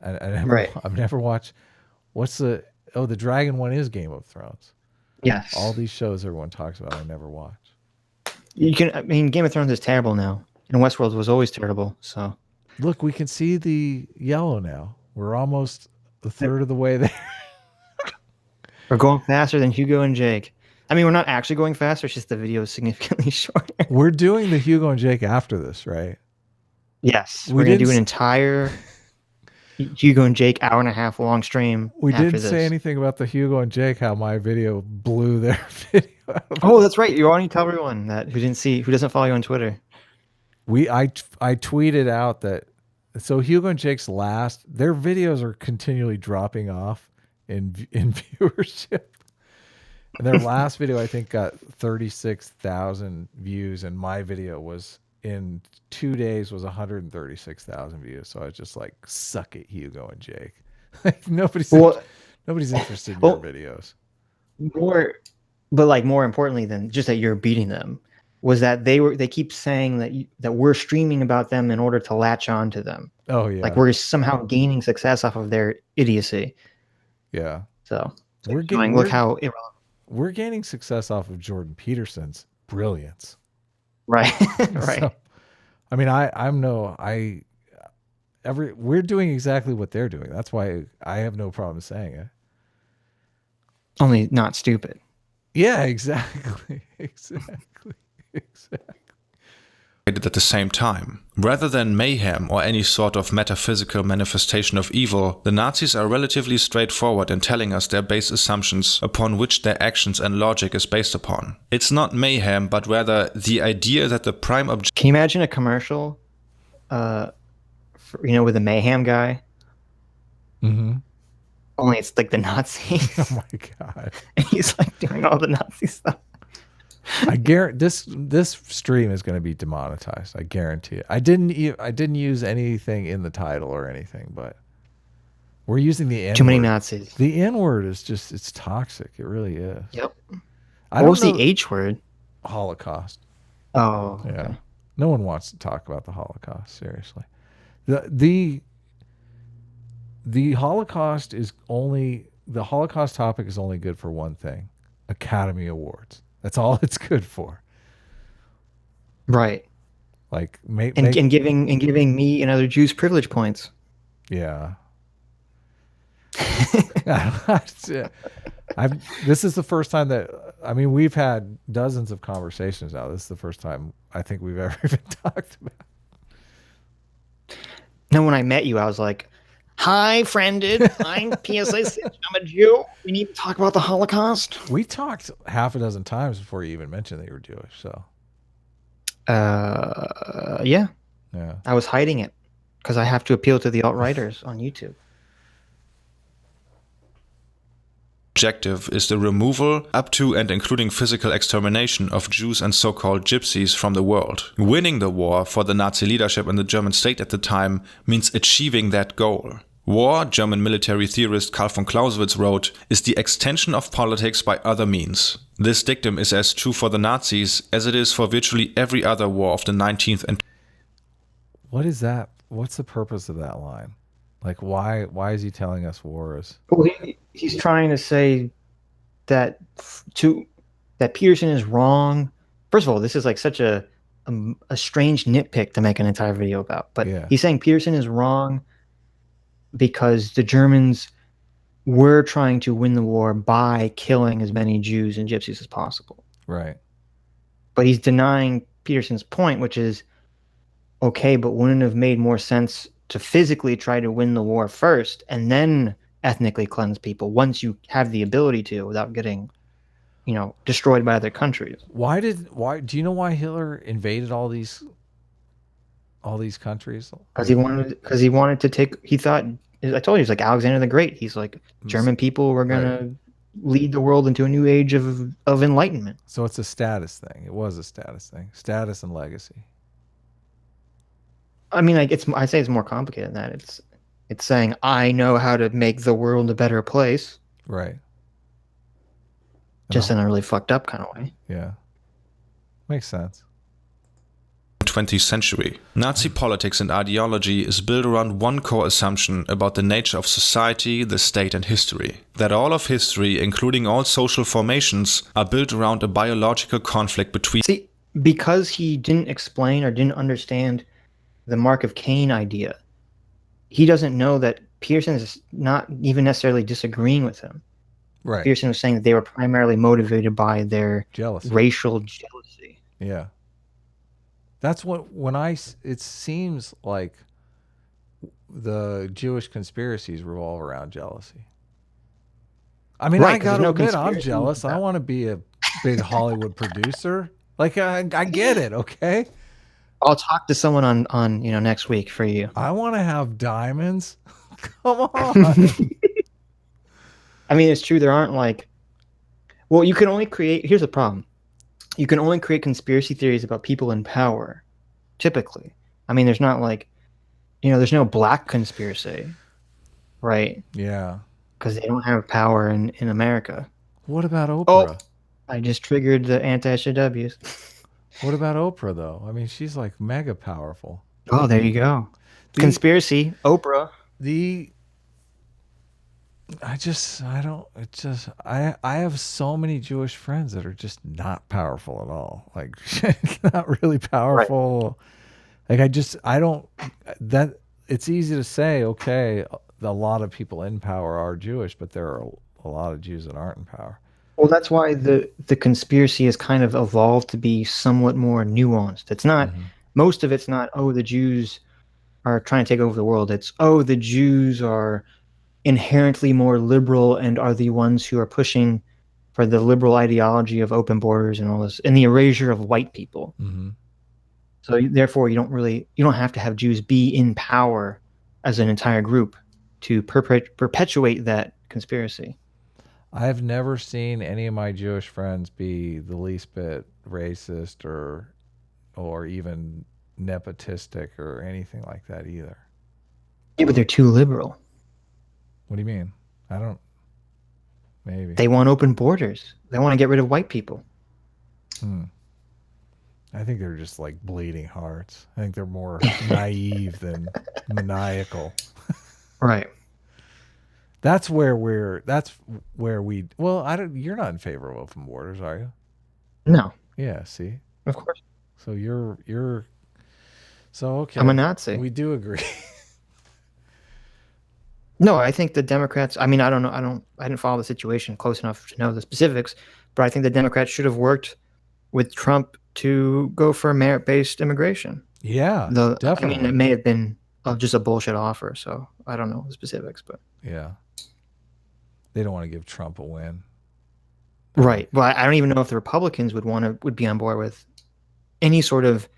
I've never watched. The dragon one is Game of Thrones.
Yes.
All these shows everyone talks about, I never watch.
Game of Thrones is terrible now. And Westworld was always terrible. So
look, we can see the yellow now. We're almost a third of the way there.
We're going faster than Hugo and Jake. I mean, we're not actually going faster. It's just the video is significantly shorter.
We're doing the Hugo and Jake after this, right?
Yes. We're going to do an entire Hugo and Jake hour-and-a-half long stream.
We didn't say anything about the Hugo and Jake, how my video blew their video out.
Oh, that's right. You already tell everyone that who doesn't follow you on Twitter.
I tweeted out that Hugo and Jake's their videos are continually dropping off in viewership. And their last video I think got 36,000 views, and my video was in 2 days was 136,000 views. So I was just like, suck it, Hugo and Jake. Like nobody's interested in your videos.
More importantly than just that you're beating them was that they keep saying that we're streaming about them in order to latch on to them.
Oh yeah.
Like we're somehow gaining success off of their idiocy.
Yeah.
So
we're gaining success off of Jordan Peterson's brilliance.
Right. Right.
So, I mean, we're doing exactly what they're doing. That's why I have no problem saying it.
Only not stupid.
Yeah, exactly. Exactly.
At the same time. Rather than mayhem or any sort of metaphysical manifestation of evil, the Nazis are relatively straightforward in telling us their base assumptions upon which their actions and logic is based upon. It's not mayhem, but rather the idea that the prime objective...
Can you imagine a commercial, with a mayhem guy?
Mm-hmm.
Only it's like the Nazis.
Oh my God.
And he's like doing all the Nazi stuff.
I guarantee this stream is going to be demonetized. I guarantee it. I didn't use anything in the title or anything, but we're using the N-word.
Too many Nazis.
The N-word is just, it's toxic. It really is.
Yep.
What
was the H word?
Holocaust.
Oh.
Yeah.
Okay.
No one wants to talk about the Holocaust, seriously. The Holocaust topic is only good for one thing: Academy Awards. That's all it's good for.
Right.
Like
and giving me and other Jews privilege points.
Yeah. This is the first time that we've had dozens of conversations now. This is the first time I think we've ever even talked about.
No, when I met you, I was like, "Hi, friended. I'm PSA SITCH. I'm a Jew. We need to talk about the Holocaust."
We talked half a dozen times before you even mentioned that you were Jewish. So,
yeah.
Yeah.
I was hiding it because I have to appeal to the alt-righters on YouTube.
Objective is the removal, up to and including physical extermination, of Jews and so-called gypsies from the world. Winning the war for the Nazi leadership in the German state at the time means achieving that goal. War, German military theorist Karl von Clausewitz wrote, is the extension of politics by other means. This dictum is as true for the Nazis as it is for virtually every other war of the 19th and...
What is that? What's the purpose of that line? Like, why is he telling us war is...
Well, he's trying to say that Peterson is wrong. First of all, this is like such a strange nitpick to make an entire video about. But
Yeah.
He's saying Peterson is wrong because the Germans were trying to win the war by killing as many Jews and Gypsies as possible.
Right.
But he's denying Peterson's point, which is, okay, but wouldn't it have made more sense to physically try to win the war first and then ethnically cleanse people once you have the ability to, without getting, destroyed by other countries?
Why do you know why Hitler invaded all these countries?
Because he wanted to take, he thought, I told you, it's like Alexander the Great. He's like, German people were going to lead the world into a new age of enlightenment.
So it's a status thing. It was a status thing. Status and legacy.
I mean, like I say it's more complicated than that. It's saying I know how to make the world a better place.
Right.
Just in a really fucked up kind of way.
Yeah. Makes sense.
20th century. Nazi politics and ideology is built around one core assumption about the nature of society, the state, and history. That all of history, including all social formations, are built around a biological conflict between...
See, because he didn't explain or didn't understand the Mark of Cain idea, he doesn't know that Peterson is not even necessarily disagreeing with him.
Right.
Peterson was saying that they were primarily motivated by their
Jealousy.
racial jealousy.
Yeah. That's what, it seems like the Jewish conspiracies revolve around jealousy. I mean,
Right,
I gotta admit, I'm
conspiracy
jealous. I want to be a big Hollywood producer. Like, I get it, okay?
I'll talk to someone on next week for you.
I want to have diamonds. Come on.
I mean, it's true. There aren't you can only create, here's the problem. You can only create conspiracy theories about people in power, typically. I mean, there's not there's no black conspiracy, right?
Yeah.
Because they don't have power in America.
What about Oprah?
Oh, I just triggered the anti-SJWs.
What about Oprah, though? I mean, she's like mega powerful.
Oh, there you go. Conspiracy, Oprah.
I have so many Jewish friends that are just not powerful at all. Like, not really powerful. Right. Like, it's easy to say, okay, a lot of people in power are Jewish, but there are a lot of Jews that aren't in power.
Well, that's why the conspiracy has kind of evolved to be somewhat more nuanced. It's not, most of it's not, oh, the Jews are trying to take over the world. It's, oh, the Jews are inherently more liberal and are the ones who are pushing for the liberal ideology of open borders and all this, and the erasure of white people. So therefore, you don't have to have Jews be in power as an entire group to perpetuate that conspiracy.
I have never seen any of my Jewish friends be the least bit racist or even nepotistic or anything like that either.
Yeah, but they're too liberal.
What do you mean? I don't. Maybe.
They want open borders. They want to get rid of white people.
I think they're just like bleeding hearts. I think they're more naive than maniacal.
Right.
That's where we. Well, you're not in favor of open borders, are you?
No.
Yeah. See.
Of course.
So you're. So okay.
I'm a Nazi.
We do agree.
No, I think the Democrats. I mean, I don't know. I didn't follow the situation close enough to know the specifics, but I think the Democrats should have worked with Trump to go for merit-based immigration.
Yeah, definitely.
I mean, it may have been just a bullshit offer, so I don't know the specifics, but
yeah, they don't want to give Trump a win,
right? Well, I don't even know if the Republicans would be on board with any sort of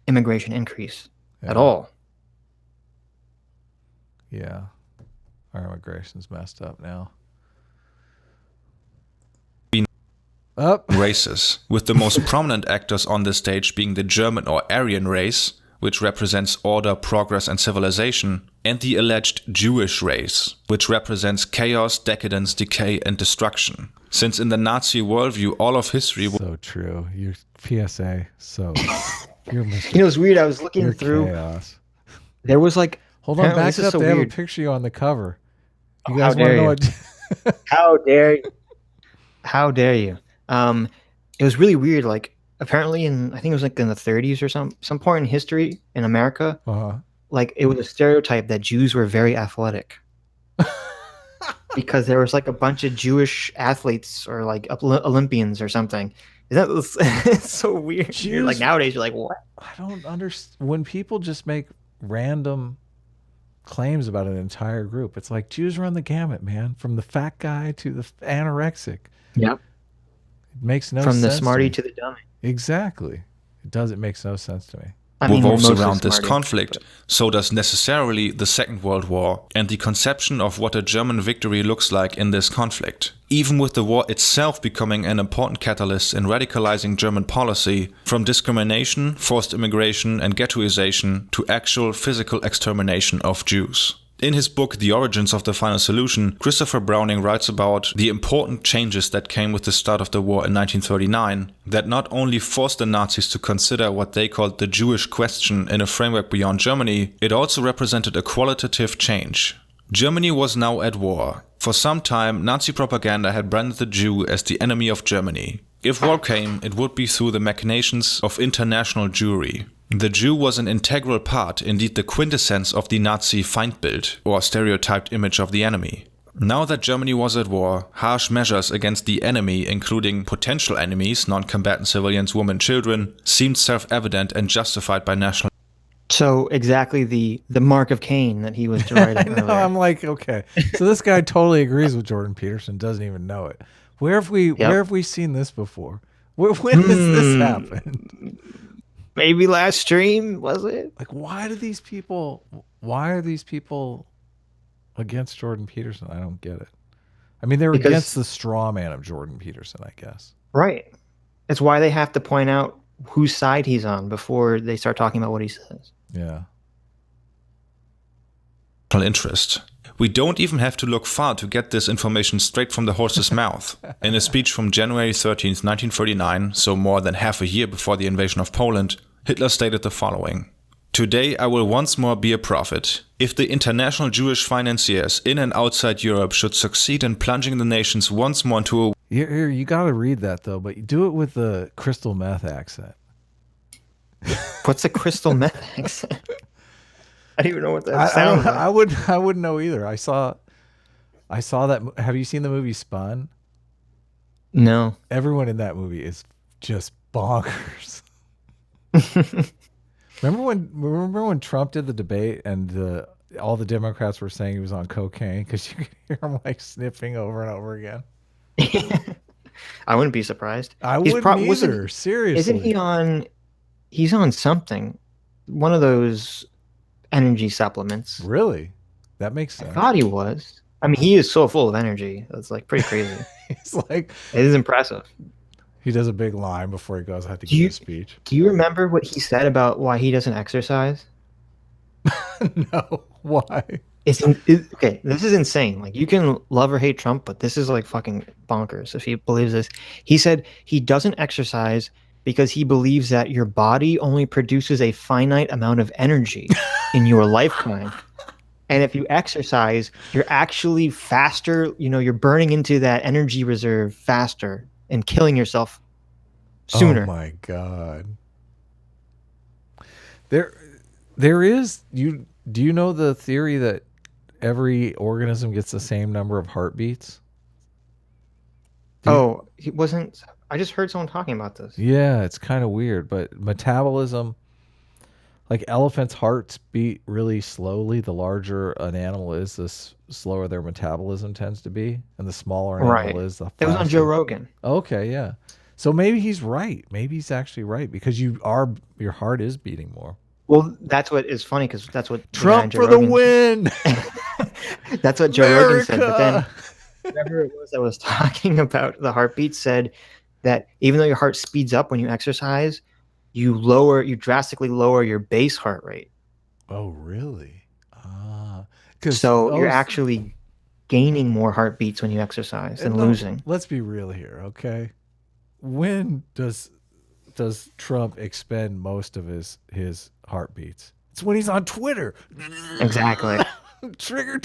immigration increase at all.
Yeah, our immigration's messed up now.
Races, with the most prominent actors on the stage being the German or Aryan race, which represents order, progress, and civilization, and the alleged Jewish race, which represents chaos, decadence, decay, and destruction. Since in the Nazi worldview, all of history was
so true. Your PSA, so you're
You know, it's weird. I was looking through.
Chaos.
There was like,
hold on, back
this is
up.
so
They have a
weird.
picture of you on the cover. You
Oh,
guys
how
want to
dare
know
you.
what?
How dare you? How dare you? It was really weird. Like, apparently I think it was like in the 30s or some point in history in America, like it was a stereotype that Jews were very athletic because there was like a bunch of Jewish athletes or like Olympians or something. It's so weird.
Jews,
Like nowadays, you're like, what?
I don't understand when people just make random claims about an entire group. It's like Jews run the gamut, man, from the fat guy to the anorexic.
Yep.
It makes no sense.
From the smarty to the dummy.
Exactly. It makes no sense to me.
I mean,
revolves
we're mostly
around this
smarty,
conflict, so does necessarily the Second World War and the conception of what a German victory looks like in this conflict. Even with the war itself becoming an important catalyst in radicalizing German policy, from discrimination, forced immigration, and ghettoization to actual physical extermination of Jews. In his book The Origins of the Final Solution, Christopher Browning writes about the important changes that came with the start of the war in 1939 that not only forced the Nazis to consider what they called the Jewish question in a framework beyond Germany, it also represented a qualitative change. Germany was now at war. For some time, Nazi propaganda had branded the Jew as the enemy of Germany. If war came, it would be through the machinations of international Jewry. The Jew was an integral part, indeed the quintessence of the Nazi Feindbild, or stereotyped image of the enemy. Now that Germany was at war, harsh measures against the enemy, including potential enemies, non-combatant civilians, women, children, seemed self-evident and justified by national.
So exactly the mark of Cain that he was deriding earlier.
I'm like, okay. So this guy totally agrees with Jordan Peterson, doesn't even know it. Where have we seen this before? When has this happened?
Maybe last stream, was it?
Like, why are these people against Jordan Peterson? I don't get it. I mean, they're against the straw man of Jordan Peterson, I guess.
Right. It's why they have to point out whose side he's on before they start talking about what he says.
Yeah.
Interest. We don't even have to look far to get this information straight from the horse's mouth. In a speech from January 13th, 1939, so more than half a year before the invasion of Poland, Hitler stated the following: "Today I will once more be a prophet. If the international Jewish financiers in and outside Europe should succeed in plunging the nations once more into a..."
Here, you got to read that, though, but you do it with the crystal meth accent.
What's a crystal meth accent? I don't even know what that
I
sounds
don't.
like.
I wouldn't know either. I saw that. Have you seen the movie Spun?
No.
Everyone in that movie is just bonkers. Remember when Trump did the debate and all the Democrats were saying he was on cocaine because you could hear him like sniffing over and over again.
I wouldn't be surprised.
I wouldn't either. Seriously,
isn't he on? He's on something, one of those energy supplements.
Really? That makes sense.
I thought he was. I mean, he is so full of energy. That's like pretty crazy.
It's like
it is impressive.
He does a big line before he goes out to give a speech.
Do you remember what he said about why he doesn't exercise?
No. Why?
Okay, this is insane. Like, you can love or hate Trump, but this is like fucking bonkers if he believes this. He said he doesn't exercise because he believes that your body only produces a finite amount of energy in your lifetime. And if you exercise, you're actually faster, you're burning into that energy reserve faster and killing yourself sooner.
Oh my God. There is, do you know the theory that every organism gets the same number of heartbeats?
He wasn't, I just heard someone talking about this.
Yeah, it's kind of weird, but metabolism, like elephants' hearts beat really slowly. The larger an animal is, the slower their metabolism tends to be, and the smaller an animal is, the faster.
It was on Joe Rogan.
Okay, yeah. So maybe he's right. Maybe he's actually right because your heart is beating more.
Well, that's what is funny because that's what
Trump for the win.
That's what Joe Rogan said. But then whoever it was that was talking about the heartbeat said that even though your heart speeds up when you exercise, you drastically lower your base heart rate.
Oh, really?
So you're actually gaining more heartbeats when you exercise than losing.
Let's be real here, okay? When does Trump expend most of his heartbeats? It's when he's on Twitter.
Exactly.
Trigger.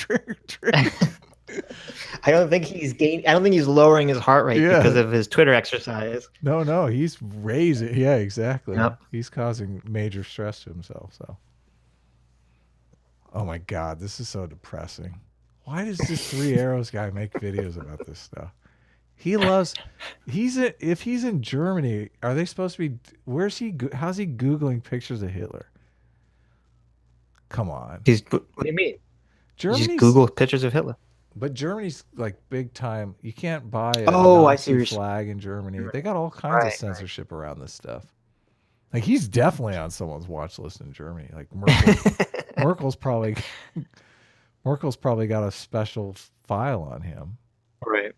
I don't think he's lowering his heart rate because of his Twitter exercise.
No, he's raising. Yeah, exactly.
Yep.
He's causing major stress to himself. So, oh my God, this is so depressing. Why does this Three Arrows guy make videos about this stuff? If he's in Germany, are they supposed to be? How's he Googling pictures of Hitler? Come on.
What do you mean?
Germany's,
just Google pictures of Hitler.
But Germany's like big time. You can't buy a
Nazi
flag in Germany. They got all kinds of censorship around this stuff. Like, he's definitely on someone's watch list in Germany. Like Merkel's probably got a special file on him.
Right.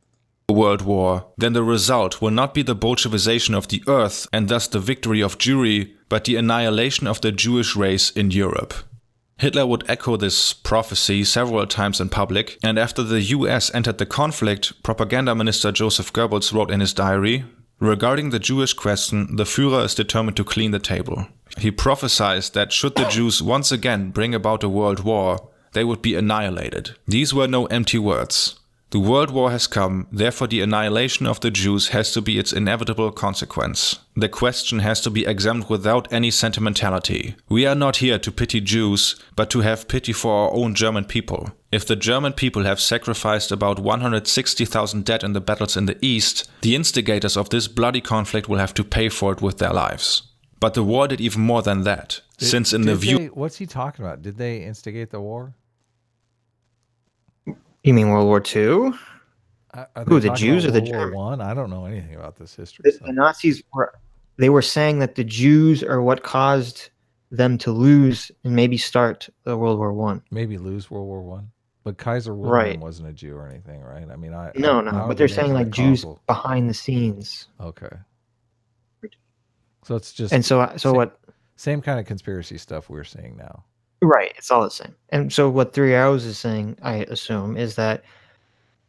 World War, then the result will not be the Bolshevization of the earth and thus the victory of Jewry, but the annihilation of the Jewish race in Europe. Hitler would echo this prophecy several times in public, and after the US entered the conflict, Propaganda Minister Joseph Goebbels wrote in his diary, "Regarding the Jewish question, the Führer is determined to clean the table." He prophesied that should the Jews once again bring about a world war, they would be annihilated. These were no empty words. The World War has come, therefore the annihilation of the Jews has to be its inevitable consequence. The question has to be examined without any sentimentality. We are not here to pity Jews, but to have pity for our own German people. If the German people have sacrificed about 160,000 dead in the battles in the East, the instigators of this bloody conflict will have to pay for it with their lives. But the war did even more than that, since in the view...
What's he talking about? Did they instigate the war?
You mean World War II? Who, the Jews or the
Germans? I don't know anything about this history.
The Nazis were saying that the Jews are what caused them to lose and maybe start the World War I.
Maybe lose World War I. But Kaiser Wilhelm wasn't a Jew or anything, right? I mean,
No, but they're saying like Jews behind the scenes.
Okay. So it's just...
And so what...
Same kind of conspiracy stuff we're seeing now.
Right, it's all the same. And so what Three Arrows is saying, I assume, is that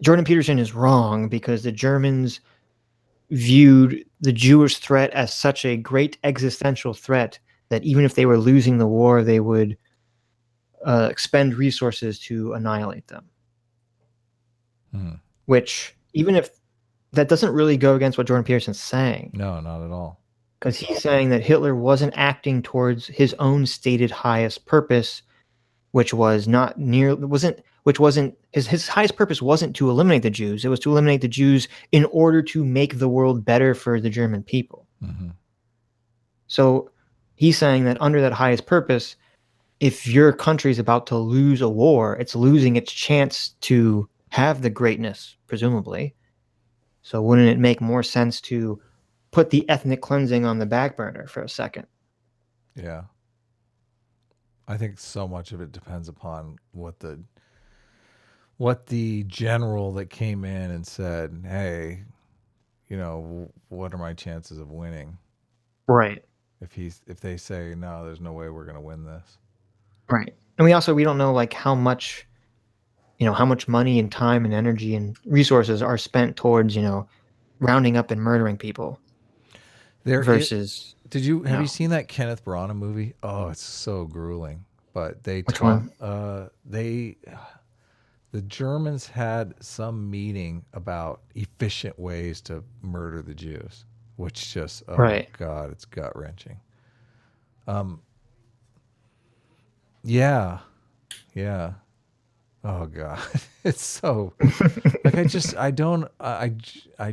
Jordan Peterson is wrong because the Germans viewed the Jewish threat as such a great existential threat that even if they were losing the war, they would expend resources to annihilate them. Which, even if that doesn't really go against what Jordan Peterson's saying.
No, not at all.
Because he's saying that Hitler wasn't acting towards his own stated highest purpose. which was not near wasn't which wasn't his highest purpose wasn't to eliminate the Jews. It was to eliminate the Jews in order to make the world better for the German people.
Mm-hmm.
So he's saying that under that highest purpose, if your country is about to lose a war, it's losing its chance to have the greatness, presumably. So wouldn't it make more sense to put the ethnic cleansing on the back burner for a second?
Yeah. I think so much of it depends upon what the general that came in and said, hey, what are my chances of winning?
Right.
If they say, no, there's no way we're going to win this.
Right. And we don't know like how much money and time and energy and resources are spent towards, rounding up and murdering people.
Have you seen that Kenneth Branagh movie? Oh, it's so grueling. But
Which one?
The Germans had some meeting about efficient ways to murder the Jews, which just, oh
right.
my God, it's gut wrenching. Yeah. Oh God, it's so like I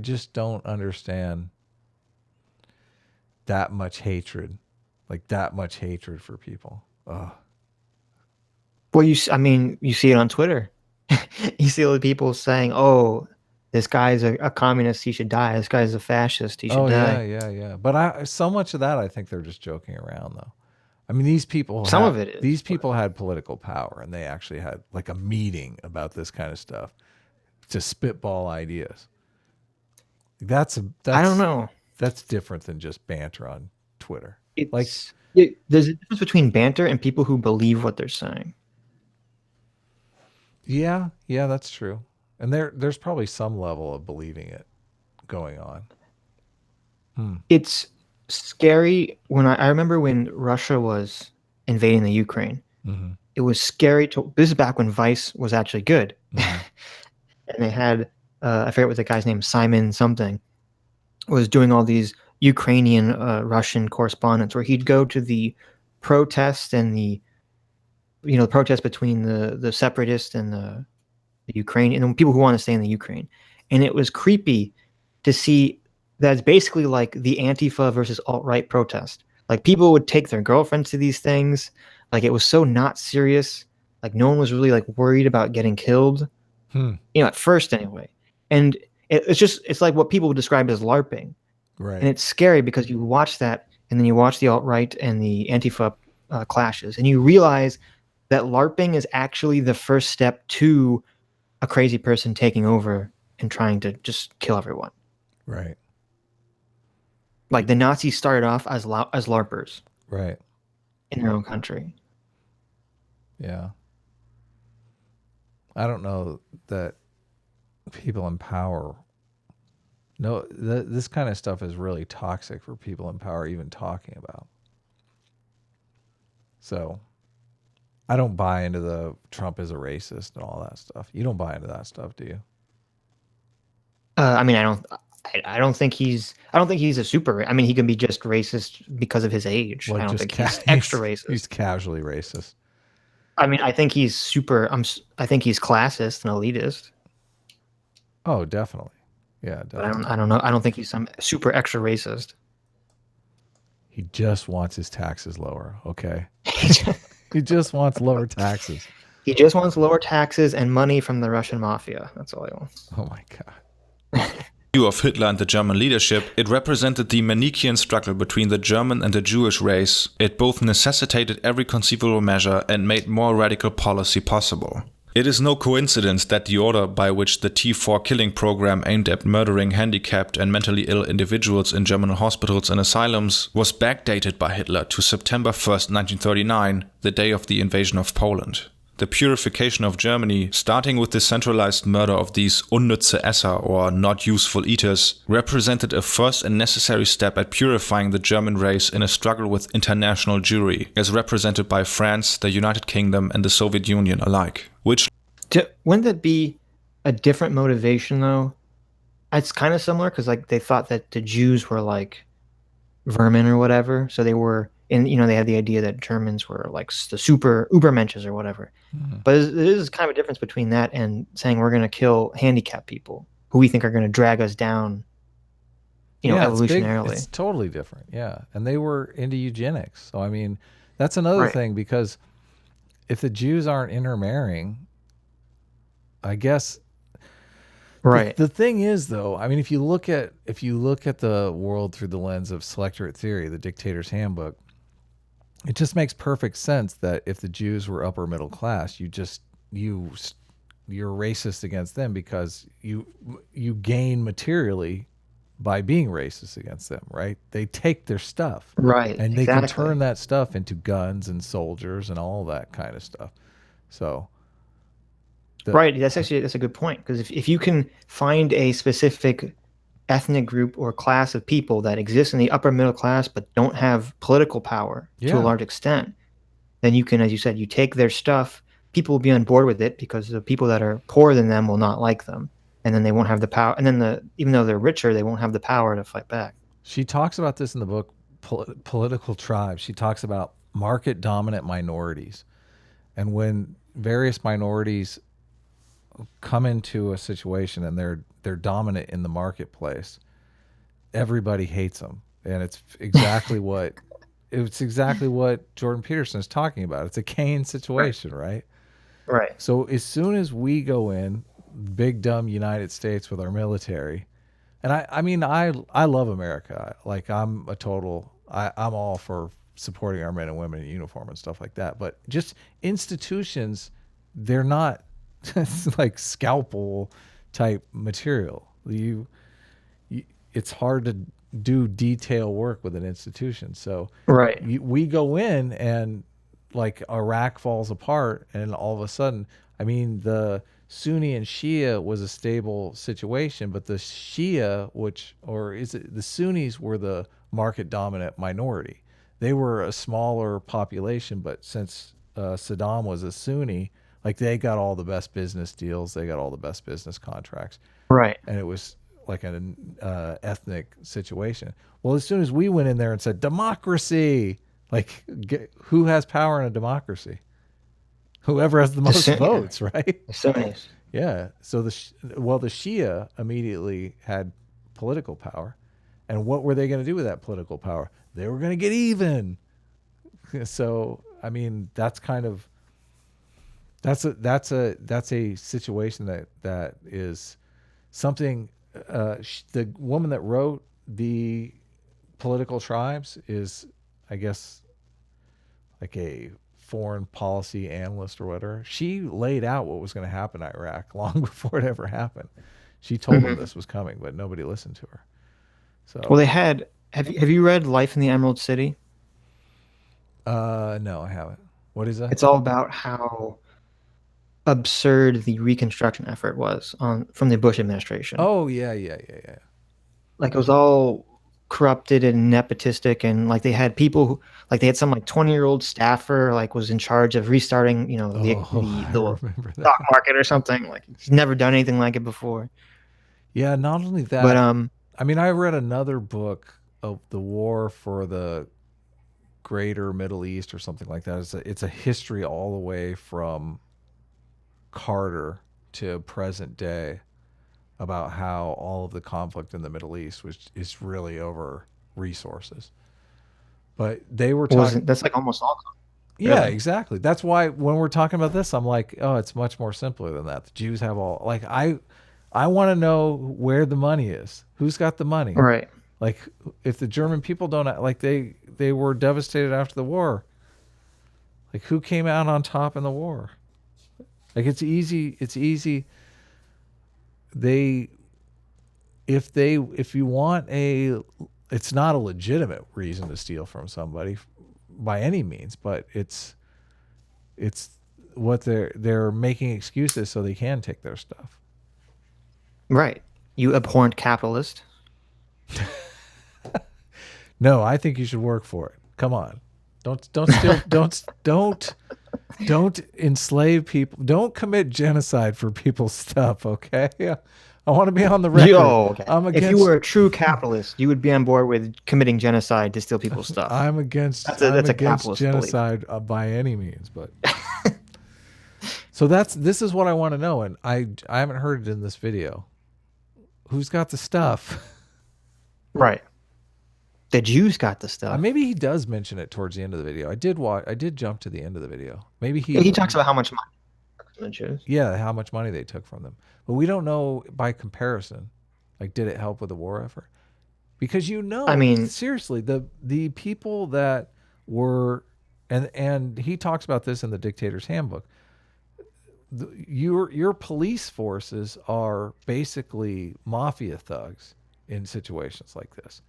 just don't understand that much hatred, for people. Oh.
Well, you see it on Twitter. You see all the people saying, "Oh, this guy's a communist. He should die. This guy's a fascist. He should die."
Yeah. But so much of that, I think they're just joking around, though. I mean, these people. These people had political power, and they actually had like a meeting about this kind of stuff to spitball ideas. That's
I don't know.
That's different than just banter on Twitter.
There's a difference between banter and people who believe what they're saying.
Yeah, that's true. And there's probably some level of believing it going on.
It's scary when I remember when Russia was invading the Ukraine.
Mm-hmm.
It was scary this is back when Vice was actually good.
Mm-hmm.
And they had I forget what the guy's name, Simon something, was doing all these Ukrainian Russian correspondence where he'd go to the protest and the protest between the separatists and the Ukraine and the people who want to stay in the Ukraine. And it was creepy to see that it's basically like the Antifa versus alt-right protest. Like people would take their girlfriends to these things. Like it was so not serious. Like no one was really like worried about getting killed. At first anyway. And it's like what people would describe as LARPing.
Right.
And it's scary because you watch that and then you watch the alt-right and the Antifa clashes and you realize that LARPing is actually the first step to a crazy person taking over and trying to just kill everyone.
Right.
Like the Nazis started off as LARPers.
Right.
In their own country.
Yeah. I don't know that people in power. No, this kind of stuff is really toxic for people in power even talking about. So I don't buy into the Trump is a racist and all that stuff. You don't buy into that stuff, do you?
I don't think he's a super. I mean, he can be just racist because of his age.
Like
I don't think he's extra racist.
He's casually racist.
I mean, I think he's super. I think he's classist and elitist.
Oh, definitely. Yeah, definitely.
But I don't know. I don't think he's some super extra racist.
He just wants his taxes lower. Okay. He just wants lower taxes.
He just wants lower taxes and money from the Russian mafia. That's all he wants.
Oh my God.
View of Hitler and the German leadership, it represented the Manichaean struggle between the German and the Jewish race. It both necessitated every conceivable measure and made more radical policy possible. It is no coincidence that the order by which the T4 killing program aimed at murdering handicapped and mentally ill individuals in German hospitals and asylums was backdated by Hitler to September 1st, 1939, the day of the invasion of Poland. The purification of Germany, starting with the centralized murder of these unnütze Esser or not useful eaters, represented a first and necessary step at purifying the German race in a struggle with international Jewry, as represented by France, the United Kingdom and the Soviet Union alike.
Wouldn't that be a different motivation though? It's kind of similar because like they thought that the Jews were like vermin or whatever, so And they had the idea that Germans were like the super Ubermenches or whatever. But there is kind of a difference between that and saying we're going to kill handicapped people who we think are going to drag us down, evolutionarily.
It's totally different. Yeah. And they were into eugenics. So, I mean, that's another thing, because if the Jews aren't intermarrying, I guess.
Right.
The thing is, though, I mean, if you look at the world through the lens of selectorate theory, the Dictator's Handbook, it just makes perfect sense that if the Jews were upper middle class, you're racist against them because you gain materially by being racist against them, right? They take their stuff,
right,
and they can turn that stuff into guns and soldiers and all that kind of stuff. So.
Right, that's a good point, because if you can find a specific ethnic group or class of people that exist in the upper middle class but don't have political power to a large extent, then you can, as you said, you take their stuff, people will be on board with it because the people that are poorer than them will not like them, and then they won't have the power, and then even though they're richer, they won't have the power to fight back.
She talks about this in the book Political Tribes. She talks about market dominant minorities, and when various minorities come into a situation and they're dominant in the marketplace, everybody hates them, and it's exactly what Jordan Peterson is talking about. It's a Keynes situation, right?
Right.
So as soon as we go in, big dumb United States with our military, and I love America. Like I'm all for supporting our men and women in uniform and stuff like that. But just institutions, they're not. It's like scalpel type material. It's hard to do detail work with an institution. So we go in and like Iraq falls apart, and all of a sudden, I mean, the Sunni and Shia was a stable situation, but the Shia, the Sunnis were the market dominant minority. They were a smaller population, but since Saddam was a Sunni, like they got all the best business deals, they got all the best business contracts,
right?
And it was like an ethnic situation. Well, as soon as we went in there and said democracy, like who has power in a democracy? Whoever has the most votes, right? The
Sunnis.
Yeah. So the Shia immediately had political power, and what were they going to do with that political power? They were going to get even. So I mean, that's kind of. That's a situation that is something. The woman that wrote the Political Tribes is, I guess, like a foreign policy analyst or whatever. She laid out what was going to happen in Iraq long before it ever happened. She told them this was coming, but nobody listened to her. So
well, they had. Have you read Life in the Emerald City?
No, I haven't. What is that?
It's all about how absurd the reconstruction effort was from the Bush administration.
Oh yeah.
Like it was all corrupted and nepotistic, and like they had people who, like they had some like 20-year-old staffer like was in charge of restarting, the stock market or something. Like he's never done anything like it before.
Yeah, not only that,
but
I mean, I read another book of the war for the Greater Middle East or something like that. It's a history all the way from Carter to present day about how all of the conflict in the Middle East is really over resources. But they were talking.
That's like almost all.
Yeah, really? Exactly. That's why when we're talking about this, I'm like, oh, it's much more simpler than that. The Jews have all like I want to know where the money is. Who's got the money?
Right.
Like if the German people don't like they were devastated after the war. Like who came out on top in the war? Like it's easy. If you want it's not a legitimate reason to steal from somebody by any means, but it's what they're making excuses so they can take their stuff.
Right. You abhorrent capitalist.
No, I think you should work for it. Come on. Don't steal, don't enslave people. Don't commit genocide for people's stuff, okay? I want to be on the record.
Okay.
I'm against,
if you were a true capitalist, you would be on board with committing genocide to steal people's stuff.
I'm against
that's a
against
capitalist
genocide by any means, but so this is what I want to know, and I haven't heard it in this video. Who's got the stuff?
Right. The Jews got the stuff.
Maybe he does mention it towards the end of the video. I did jump to the end of the video. Maybe
he talks about how much money.
Yeah, how much money they took from them. But we don't know by comparison. Like, did it help with the war effort? Because I mean, seriously, the people that were, and he talks about this in the Dictator's Handbook. Your police forces are basically mafia thugs in situations like this.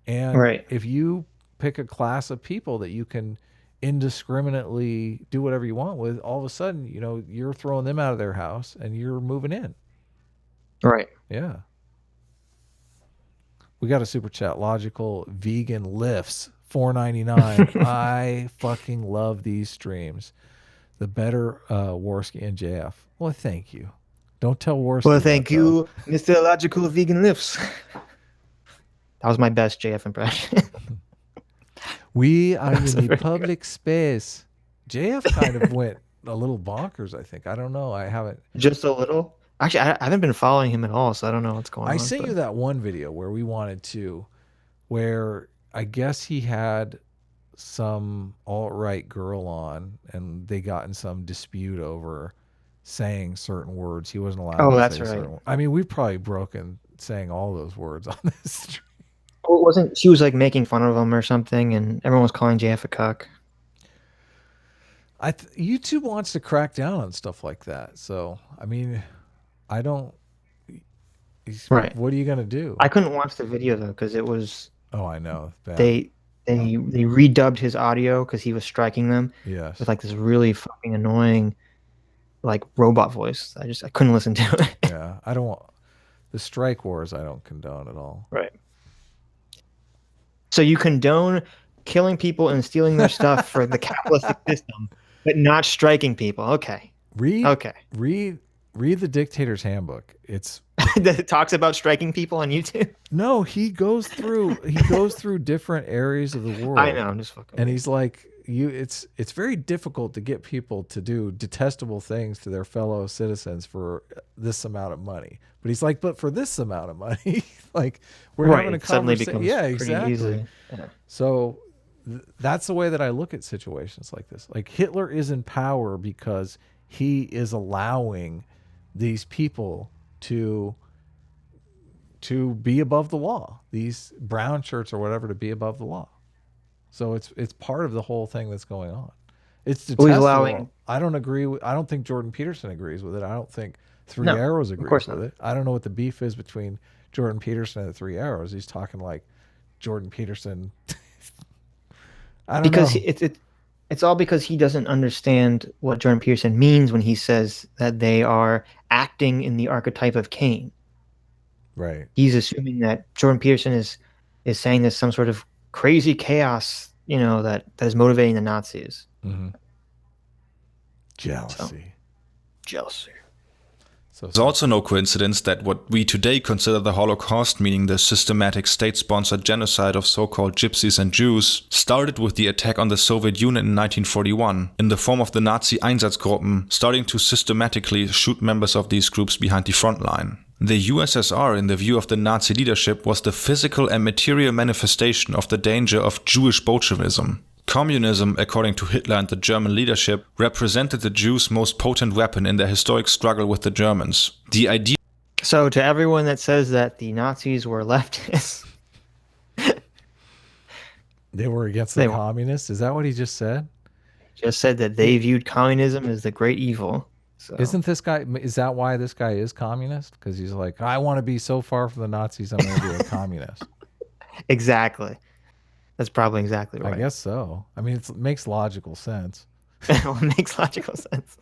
And if you pick a class of people that you can indiscriminately do whatever you want with, all of a sudden, you're throwing them out of their house and you're moving in.
Right.
Yeah. We got a super chat. Logical vegan lifts $4.99. I fucking love these streams. The better Worski and JF. Well, thank you. Don't tell Worski.
Well, thank you, Mr. Logical Vegan Lifts. That was my best JF impression.
We are in the public space. JF kind of went a little bonkers, I think. I don't know. I haven't.
Just a little? Actually, I haven't been following him at all, so I don't know what's going on.
I sent you that one video where I guess he had some alt-right girl on, and they got in some dispute over saying certain words. He wasn't allowed to say certain words. I mean, we've probably broken saying all those words on this stream.
Well, wasn't she was like making fun of him or something, and everyone was calling JF a cuck?
YouTube wants to crack down on stuff like that. So, I mean, I don't.
Right.
What are you gonna do?
I couldn't watch the video though because it was.
Oh, I know. Bad.
They redubbed his audio because he was striking them.
Yes.
With like this really fucking annoying, like robot voice. I couldn't listen to it.
Yeah, I don't want the strike wars. I don't condone at all.
Right. So you condone killing people and stealing their stuff for the capitalistic system, but not striking people. Okay.
Read the Dictator's Handbook.
It talks about striking people on YouTube.
No, he goes through different areas of the world.
I know, I'm just fucking.
And he's like, it's very difficult to get people to do detestable things to their fellow citizens for this amount of money. But he's like, but for this amount of money, like we're having a conversation. Yeah, exactly. Easy. Yeah. So that's the way that I look at situations like this. Like Hitler is in power because he is allowing these people to be above the law, these brown shirts or whatever, to be above the law. So it's part of the whole thing that's going on. It's detestable. I don't think Jordan Peterson agrees with it. I don't think Three Arrows agrees with it. I don't know what the beef is between Jordan Peterson and the Three Arrows. He's talking like Jordan Peterson. I don't know.
It's all because he doesn't understand what Jordan Peterson means when he says that they are acting in the archetype of Cain.
Right.
He's assuming that Jordan Peterson is saying there's some sort of crazy chaos, that is motivating the Nazis.
Mm-hmm. Jealousy.
Jealousy.
It's also no coincidence that what we today consider the Holocaust, meaning the systematic state-sponsored genocide of so-called Gypsies and Jews, started with the attack on the Soviet Union in 1941, in the form of the Nazi Einsatzgruppen starting to systematically shoot members of these groups behind the front line. The USSR, in the view of the Nazi leadership, was the physical and material manifestation of the danger of Jewish Bolshevism. Communism, according to Hitler and the German leadership, represented the Jews' most potent weapon in their historic struggle with the Germans. The idea.
So, to everyone that says that the Nazis were leftists,
they were against the communists. Is that what he just said?
Just said that they viewed communism as the great evil. So.
Is that why this guy is communist? Because he's like, I want to be so far from the Nazis, I'm going to be a communist.
Exactly. That's probably exactly right.
I guess so. I mean, it makes logical sense.
Well, it makes logical sense.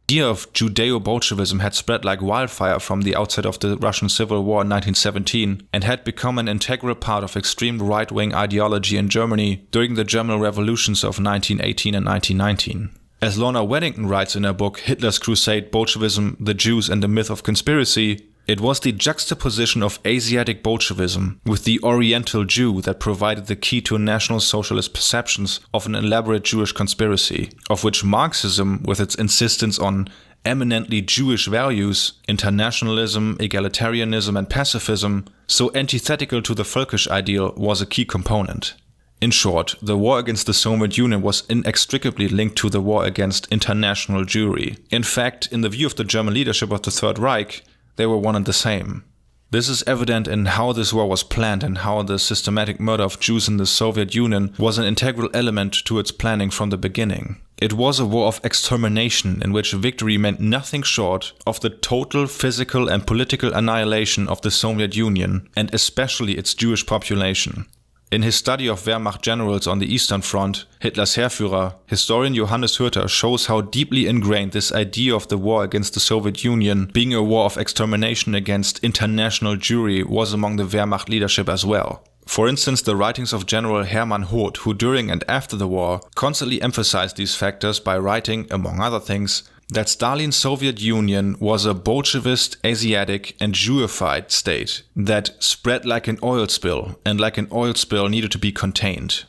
The idea of Judeo-Bolshevism had spread like wildfire from the outset of the Russian Civil War in 1917 and had become an integral part of extreme right-wing ideology in Germany during the German revolutions of 1918 and 1919. As Lorna Weddington writes in her book Hitler's Crusade, Bolshevism, the Jews and the Myth of Conspiracy, it was the juxtaposition of Asiatic Bolshevism with the Oriental Jew that provided the key to National Socialist perceptions of an elaborate Jewish conspiracy, of which Marxism, with its insistence on eminently Jewish values, internationalism, egalitarianism and pacifism, so antithetical to the Völkisch ideal, was a key component. In short, the war against the Soviet Union was inextricably linked to the war against international Jewry. In fact, in the view of the German leadership of the Third Reich, they were one and the same. This is evident in how this war was planned and how the systematic murder of Jews in the Soviet Union was an integral element to its planning from the beginning. It was a war of extermination in which victory meant nothing short of the total physical and political annihilation of the Soviet Union, and especially its Jewish population. In his study of Wehrmacht generals on the Eastern Front, Hitler's Heerführer, historian Johannes Hürter shows how deeply ingrained this idea of the war against the Soviet Union being a war of extermination against international Jewry was among the Wehrmacht leadership as well. For instance, the writings of General Hermann Hoth, who during and after the war constantly emphasized these factors by writing, among other things, that Stalin's Soviet Union was a Bolshevist, Asiatic and Jewified state that spread like an oil spill, and like an oil spill needed to be contained.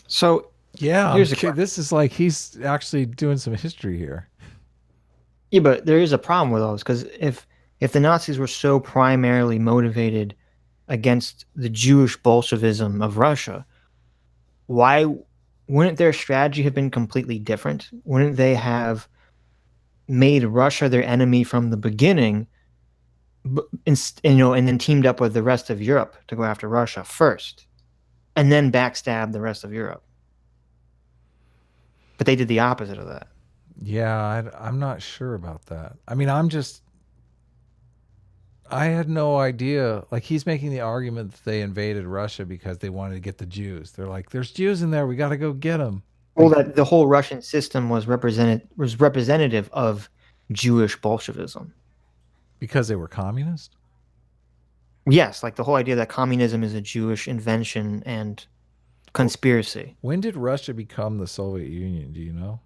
So
Yeah,
here's
this is like he's actually doing some history here.
yeah, but there is a problem with those, because if the Nazis were so primarily motivated against the Jewish Bolshevism of Russia, why wouldn't their strategy have been completely different? Wouldn't they have made Russia their enemy from the beginning, and then teamed up with the rest of Europe to go after Russia first, and then backstab the rest of Europe? But they did the opposite of that.
Yeah, I'm not sure about that. I mean, I had no idea. Like, he's making the argument that they invaded Russia because they wanted to get the Jews. They're like, there's Jews in there. We got to go get them.
Well, that the whole Russian system was representative of Jewish Bolshevism.
Because they were communist?
Yes, like the whole idea that communism is a Jewish invention and conspiracy.
When did Russia become the Soviet Union? Do you know?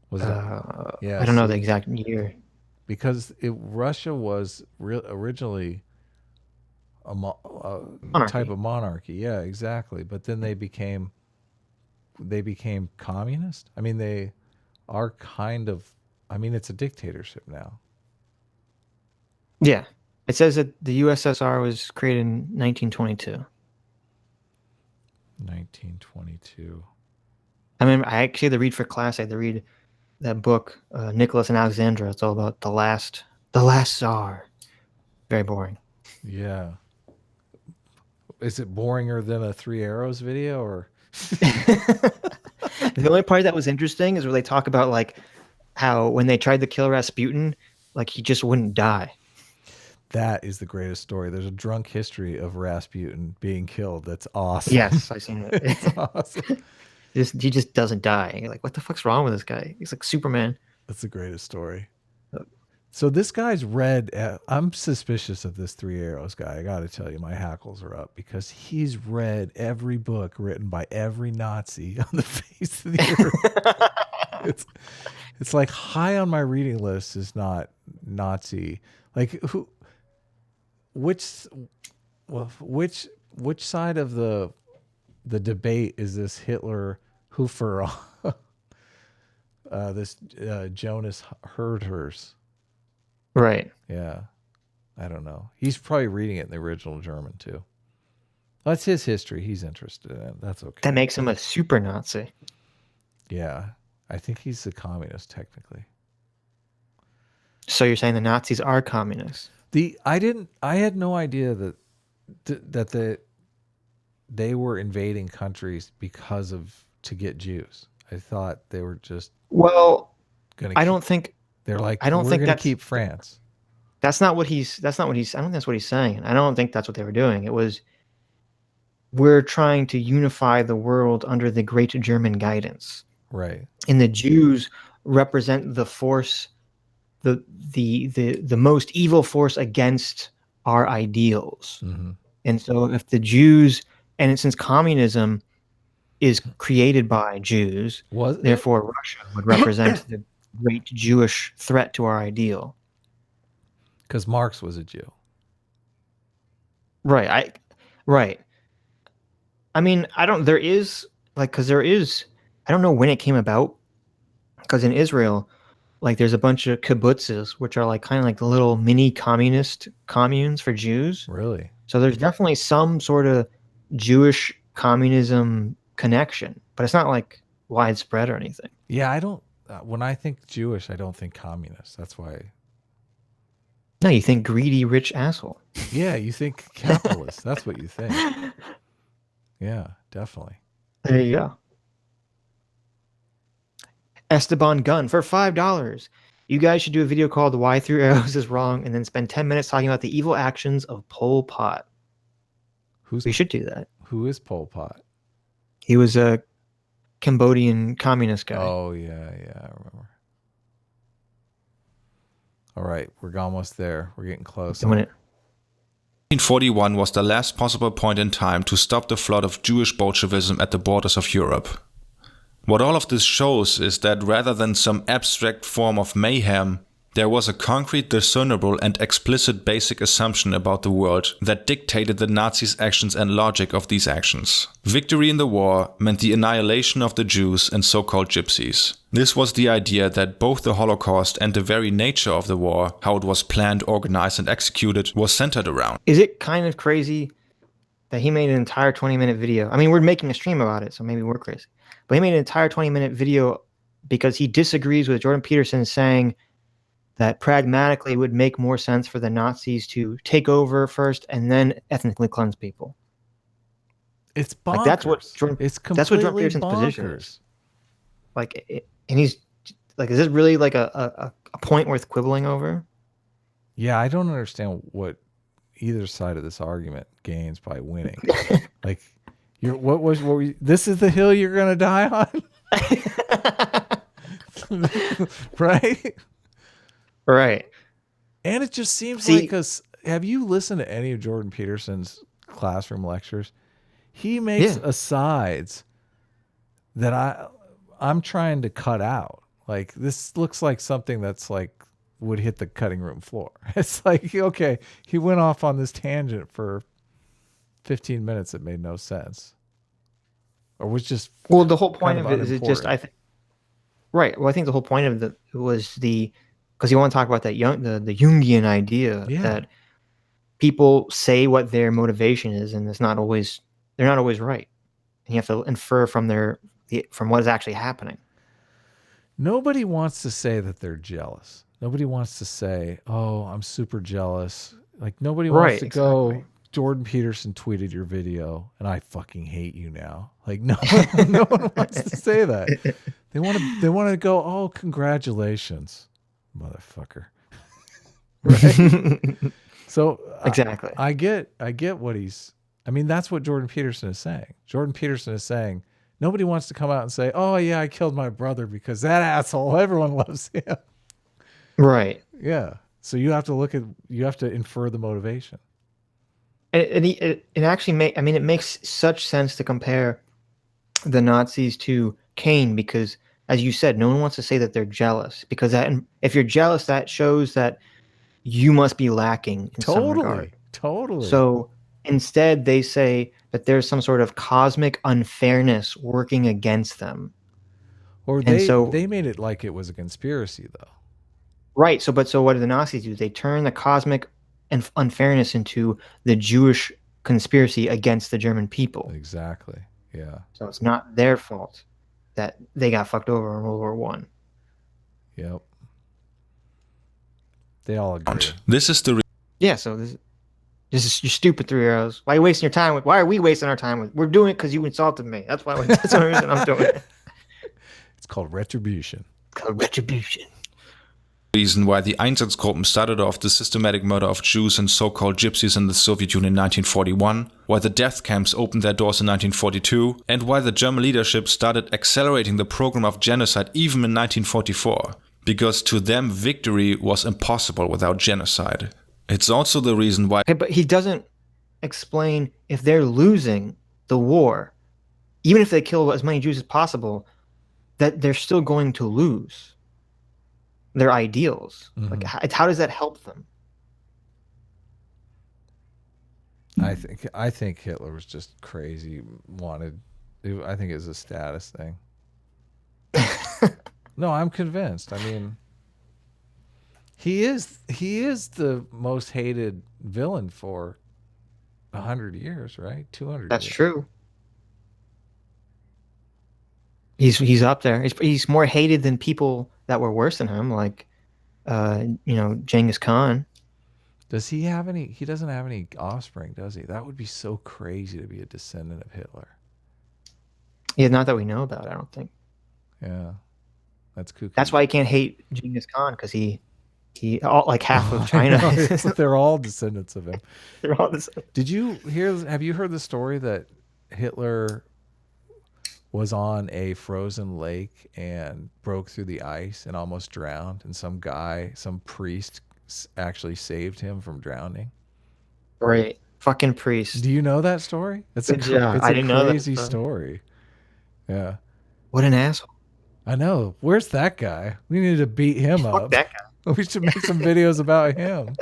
Was it? Yeah,
I don't know the exact year.
Because Russia was originally a type of monarchy. Yeah, exactly. But then they became communist. I mean, they are kind of. I mean, it's a dictatorship now.
Yeah, it says that the USSR was created in 1922.
1922.
I mean, I actually had to read for class. I had to read that book, Nicholas and Alexandra. It's all about the last Tsar. Very boring.
Yeah. Is it boringer than a Three Arrows video, or?
The only part that was interesting is where they talk about like how when they tried to kill Rasputin, like he just wouldn't die.
That is the greatest story. There's a drunk history of Rasputin being killed. That's awesome.
Yes, I've seen it.
It's awesome.
He just doesn't die. And you're like, what the fuck's wrong with this guy? He's like Superman.
That's the greatest story. So this guy's read. I'm suspicious of this Three Arrows guy. I got to tell you, my hackles are up because he's read every book written by every Nazi on the face of the earth. It's like high on my reading list is not Nazi. Like who? Which side of the debate is this Hitler Hoofer? This Jonas Herders.
Right.
Yeah. I don't know. He's probably reading it in the original German too. That's his history. He's interested in it. That's okay.
That makes him a super Nazi.
Yeah. I think he's a communist technically.
So you're saying the Nazis are communists?
I had no idea that they were invading countries to get Jews. I thought they were just
I don't think
they're like
I don't
we're
think
gonna
that's
keep France.
That's not what he's I don't think that's what he's saying. I don't think that's what they were doing. It was we're trying to unify the world under the great German guidance.
Right.
And the Jews represent the force, the most evil force against our ideals.
Mm-hmm.
And so if the Jews, and since communism is created by Jews.
Was it?
Therefore, Russia would represent the great Jewish threat to our ideal.
Because Marx was a Jew.
Right. Right. I mean, I don't know when it came about, because in Israel, like, there's a bunch of kibbutzes, which are like kind of like the little mini communist communes for Jews.
Really?
So there's definitely some sort of Jewish communism connection, but it's not like widespread or anything.
Yeah, I don't. When I think Jewish, I don't think communist. That's why.
No, you think greedy, rich asshole.
Yeah, you think capitalist. That's what you think. Yeah, definitely.
There you go. Esteban Gunn for $5. You guys should do a video called "Why Through Arrows is Wrong," and then spend 10 minutes talking about the evil actions of Pol Pot. We should do that.
Who is Pol Pot?
He was a Cambodian communist guy.
Oh yeah, I remember. All right, we're almost there. We're getting close.
Doing it.
1941 was the last possible point in time to stop the flood of Jewish Bolshevism at the borders of Europe. What all of this shows is that rather than some abstract form of mayhem, there was a concrete, discernible, and explicit basic assumption about the world that dictated the Nazis' actions and logic of these actions. Victory in the war meant the annihilation of the Jews and so-called gypsies. This was the idea that both the Holocaust and the very nature of the war, how it was planned, organized, and executed, was centered around.
Is it kind of crazy that he made an entire 20-minute video? I mean, we're making a stream about it, so maybe we're crazy. But he made an entire 20-minute video because he disagrees with Jordan Peterson saying that pragmatically it would make more sense for the Nazis to take over first and then ethnically cleanse people.
It's bonkers.
Like, that's what Jordan Peterson's
bonkers.
position is. Like, and he's like, is this really like a point worth quibbling over?
Yeah, I don't understand what either side of this argument gains by winning. Like, this is the hill you're gonna die on, right?
Right.
And it just seems like have you listened to any of Jordan Peterson's classroom lectures? He makes asides that I'm trying to cut out. Like, this looks like something that's like would hit the cutting room floor. It's like, okay, he went off on this tangent for 15 minutes that made no sense. Or was just
the whole point of it is right. Well, I think the whole point of it was because you want to talk about that the Jungian idea that people say what their motivation is, and they're not always right. And you have to infer from what is actually happening.
Nobody wants to say that they're jealous. Nobody wants to say, "Oh, I'm super jealous." Like, nobody wants to go, Jordan Peterson tweeted your video and I fucking hate you now. Like, no one wants to say that. They want to go, "Oh, congratulations, motherfucker." Right? So
exactly.
I get what that's what Jordan Peterson is saying. Jordan Peterson is saying nobody wants to come out and say, "Oh yeah, I killed my brother because that asshole, everyone loves him."
Right.
Yeah. So you have to infer the motivation.
And it actually it makes such sense to compare the Nazis to Cain, because, as you said, no one wants to say that they're jealous, because if you're jealous, that shows that you must be lacking in some regard.
Totally.
So instead, they say that there's some sort of cosmic unfairness working against them.
Or they made it like it was a conspiracy, though.
Right. So what do the Nazis do? They turn the cosmic unfairness into the Jewish conspiracy against the German people.
Exactly. Yeah. So
it's not their fault that they got fucked over in World War I.
Yep. They all agree.
This is the
so this is your stupid 3 arrows. Why are you wasting your time with? Why are we wasting our time with? We're doing it because you insulted me. That's why. That's the reason I'm doing it.
It's called retribution.
Reason why the Einsatzgruppen started off the systematic murder of Jews and so-called gypsies in the Soviet Union in 1941, why the death camps opened their doors in 1942, and why the German leadership started accelerating the program of genocide even in 1944. Because to them, victory was impossible without genocide. It's also the reason why...
Okay, but he doesn't explain, if they're losing the war, even if they kill as many Jews as possible, that they're still going to lose their ideals. Like, how does that help them?
I think Hitler was just crazy. I think it was a status thing. No, I'm convinced. I mean, he is the most hated villain for 100 years, right? 200
That's
years.
true. He's up there. He's more hated than people that were worse than him, like Genghis Khan.
Does he have any? He doesn't have any offspring, does he? That would be so crazy to be a descendant of Hitler.
Yeah, not that we know about, I don't think.
Yeah, that's kooky.
That's why I can't hate Genghis Khan, because he like half of China.
They're all descendants of him.
They're all this.
Have you heard the story that Hitler was on a frozen lake and broke through the ice and almost drowned, and some priest actually saved him from drowning?
Right. Fucking priest.
Do you know that story? It's
I didn't know that
crazy story. Yeah.
What an asshole.
I know. Where's that guy? We need to beat him
Fuck
up.
that guy.
We should make some videos about him.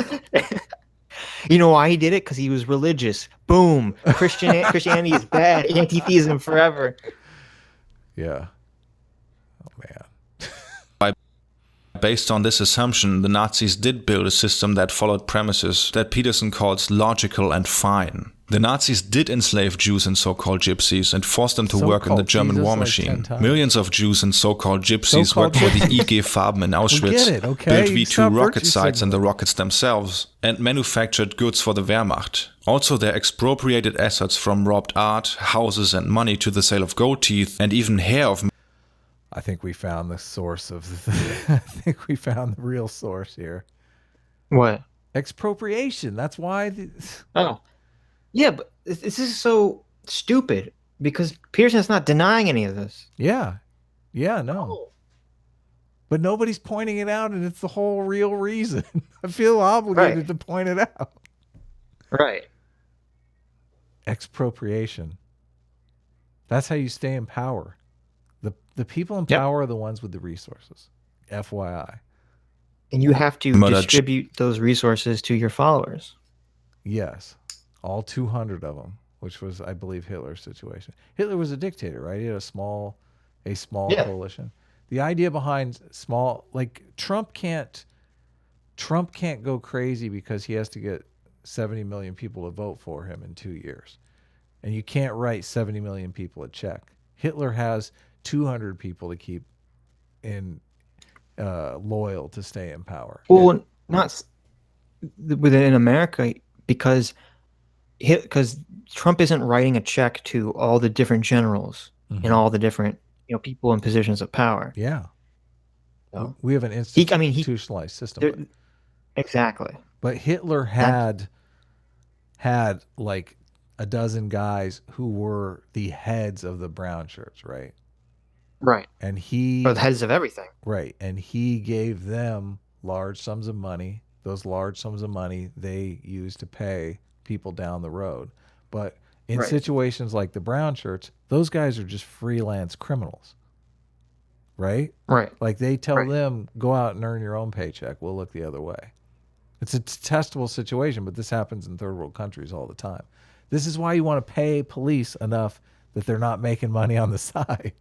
You know why he did it? Because he was religious. Boom. Christianity is bad. Anti-theism forever.
Yeah. Oh, man.
Based on this assumption, the Nazis did build a system that followed premises that Peterson calls logical and fine. The Nazis did enslave Jews and so-called gypsies and force them to work in the German war machine. Millions of Jews and so-called gypsies worked for the IG Farben in Auschwitz, built V2 rocket sites and the rockets themselves, and manufactured goods for the Wehrmacht. Also, they expropriated assets from robbed art, houses and money to the sale of goat teeth and even hair of...
I think we found the source of I think we found the real source here.
What?
Expropriation. That's why.
Oh. Yeah, but this is so stupid because Peterson's not denying any of this.
Yeah. Yeah, no. But nobody's pointing it out, and it's the whole real reason. I feel obligated to point it out.
Right.
Expropriation. That's how you stay in power. The people in power are the ones with the resources. FYI.
And you have to distribute those resources to your followers.
Yes. All 200 of them, which was, I believe, Hitler's situation. Hitler was a dictator, right? He had a small coalition. The idea behind small, like Trump can't go crazy because he has to get 70 million people to vote for him in 2 years. And you can't write 70 million people a check. Hitler has 200 people to keep loyal to stay in power.
Well, not within America, because Trump isn't writing a check to all the different generals and all the different people in positions of power.
Yeah.
So,
we have an institutionalized system.
Exactly.
But Hitler had like a dozen guys who were the heads of the brown shirts, right?
Right.
And
or the heads of everything.
Right. And he gave them large sums of money. Those large sums of money they used to pay people down the road. But in situations like the brown shirts, those guys are just freelance criminals. Right?
Right.
Like they tell them, go out and earn your own paycheck. We'll look the other way. It's a detestable situation, but this happens in third world countries all the time. This is why you want to pay police enough that they're not making money on the side.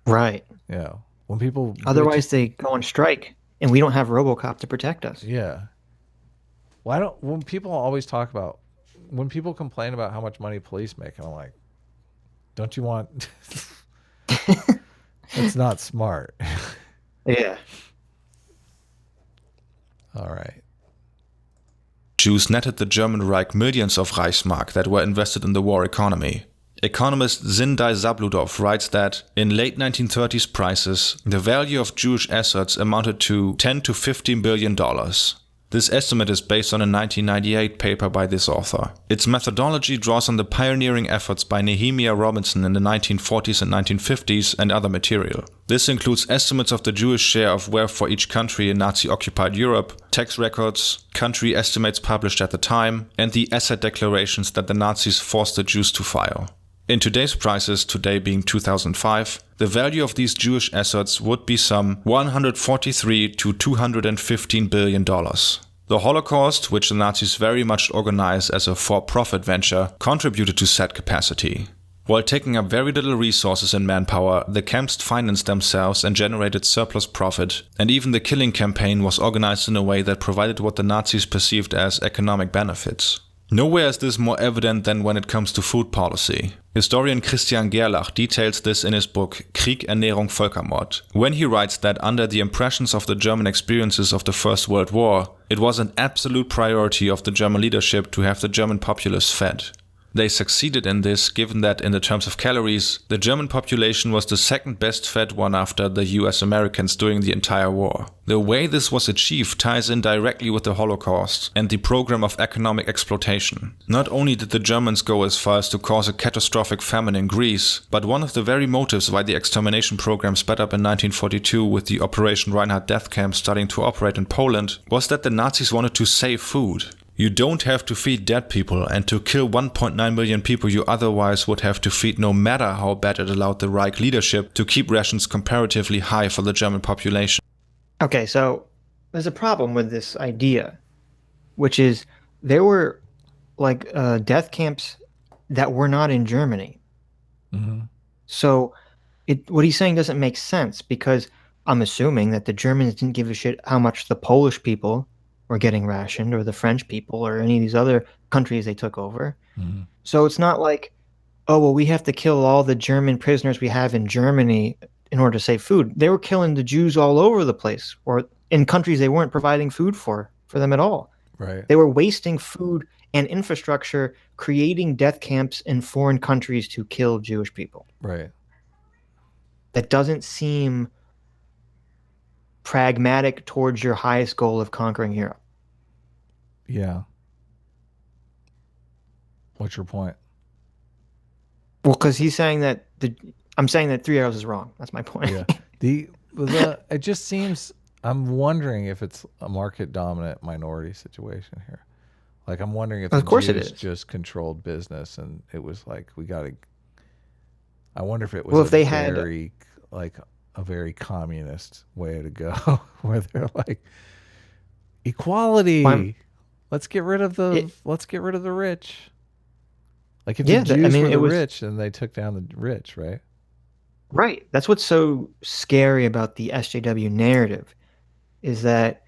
Right.
Yeah. When people
otherwise they go on strike and we don't have RoboCop to protect us.
Yeah. When people complain about how much money police make, and I'm like, don't you want it's not smart.
Yeah.
All right.
Jews netted the German Reich millions of Reichsmark that were invested in the war economy. Economist Zannyzander writes that in late 1930s prices, the value of Jewish assets amounted to $10 to $15 billion. This estimate is based on a 1998 paper by this author. Its methodology draws on the pioneering efforts by Nehemiah Robinson in the 1940s and 1950s and other material. This includes estimates of the Jewish share of wealth for each country in Nazi-occupied Europe, tax records, country estimates published at the time, and the asset declarations that the Nazis forced the Jews to file. In today's prices, today being 2005, the value of these Jewish assets would be some $143 to $215 billion. The Holocaust, which the Nazis very much organized as a for-profit venture, contributed to said capacity. While taking up very little resources and manpower, the camps financed themselves and generated surplus profit, and even the killing campaign was organized in a way that provided what the Nazis perceived as economic benefits. Nowhere is this more evident than when it comes to food policy. Historian Christian Gerlach details this in his book Krieg, Ernährung, Völkermord, when he writes that under the impressions of the German experiences of the First World War, it was an absolute priority of the German leadership to have the German populace fed. They succeeded in this, given that in the terms of calories, the German population was the second best fed one after the US Americans during the entire war. The way this was achieved ties in directly with the Holocaust and the program of economic exploitation. Not only did the Germans go as far as to cause a catastrophic famine in Greece, but one of the very motives why the extermination program sped up in 1942 with the Operation Reinhard death camp starting to operate in Poland was that the Nazis wanted to save food. You don't have to feed dead people, and to kill 1.9 million people you otherwise would have to feed, no matter how bad it allowed the Reich leadership to keep rations comparatively high for the German population.
Okay, so there's a problem with this idea, which is there were like death camps that were not in Germany.
Mm-hmm.
So what he's saying doesn't make sense, because I'm assuming that the Germans didn't give a shit how much the Polish people were getting rationed, or the French people, or any of these other countries they took over.
Mm-hmm.
So it's not like, oh, well, we have to kill all the German prisoners we have in Germany in order to save food. They were killing the Jews all over the place, or in countries they weren't providing food for them at all.
Right.
They were wasting food and infrastructure, creating death camps in foreign countries to kill Jewish people.
Right.
That doesn't seem pragmatic towards your highest goal of conquering Europe.
Yeah. What's your point?
Well, because he's saying that I'm saying that 3 Arrows is wrong. That's my point.
Yeah. It just seems, I'm wondering if it's a market dominant minority situation here. Like, I'm wondering if
of course
Jews
it is.
just controlled business, and it was like, I wonder if it was a very communist way to go, where they're like, equality. Let's get rid of the rich. Like, if the Jews were the rich, then they took down the rich, right?
Right. That's what's so scary about the SJW narrative, is that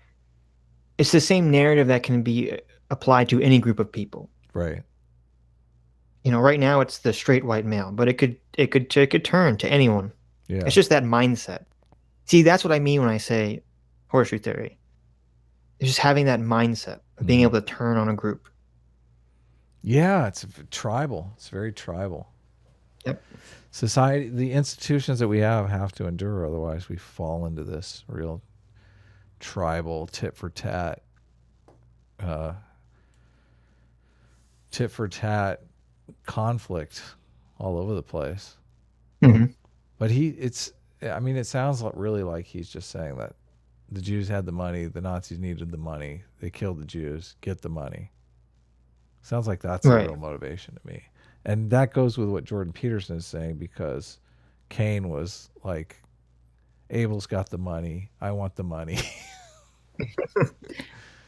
it's the same narrative that can be applied to any group of people.
Right.
You know, right now it's the straight white male, but it could turn to anyone.
Yeah.
It's just that mindset. See, that's what I mean when I say horseshoe theory. It's just having that mindset of being able to turn on a group.
Yeah, it's tribal. It's very tribal.
Yep.
Society, the institutions that we have to endure, otherwise we fall into this real tribal tit for tat conflict all over the place.
Mm-hmm.
But it sounds really like he's just saying that the Jews had the money, the Nazis needed the money, they killed the Jews, get the money. Sounds like that's the real motivation to me. And that goes with what Jordan Peterson is saying, because Cain was like, Abel's got the money, I want the money.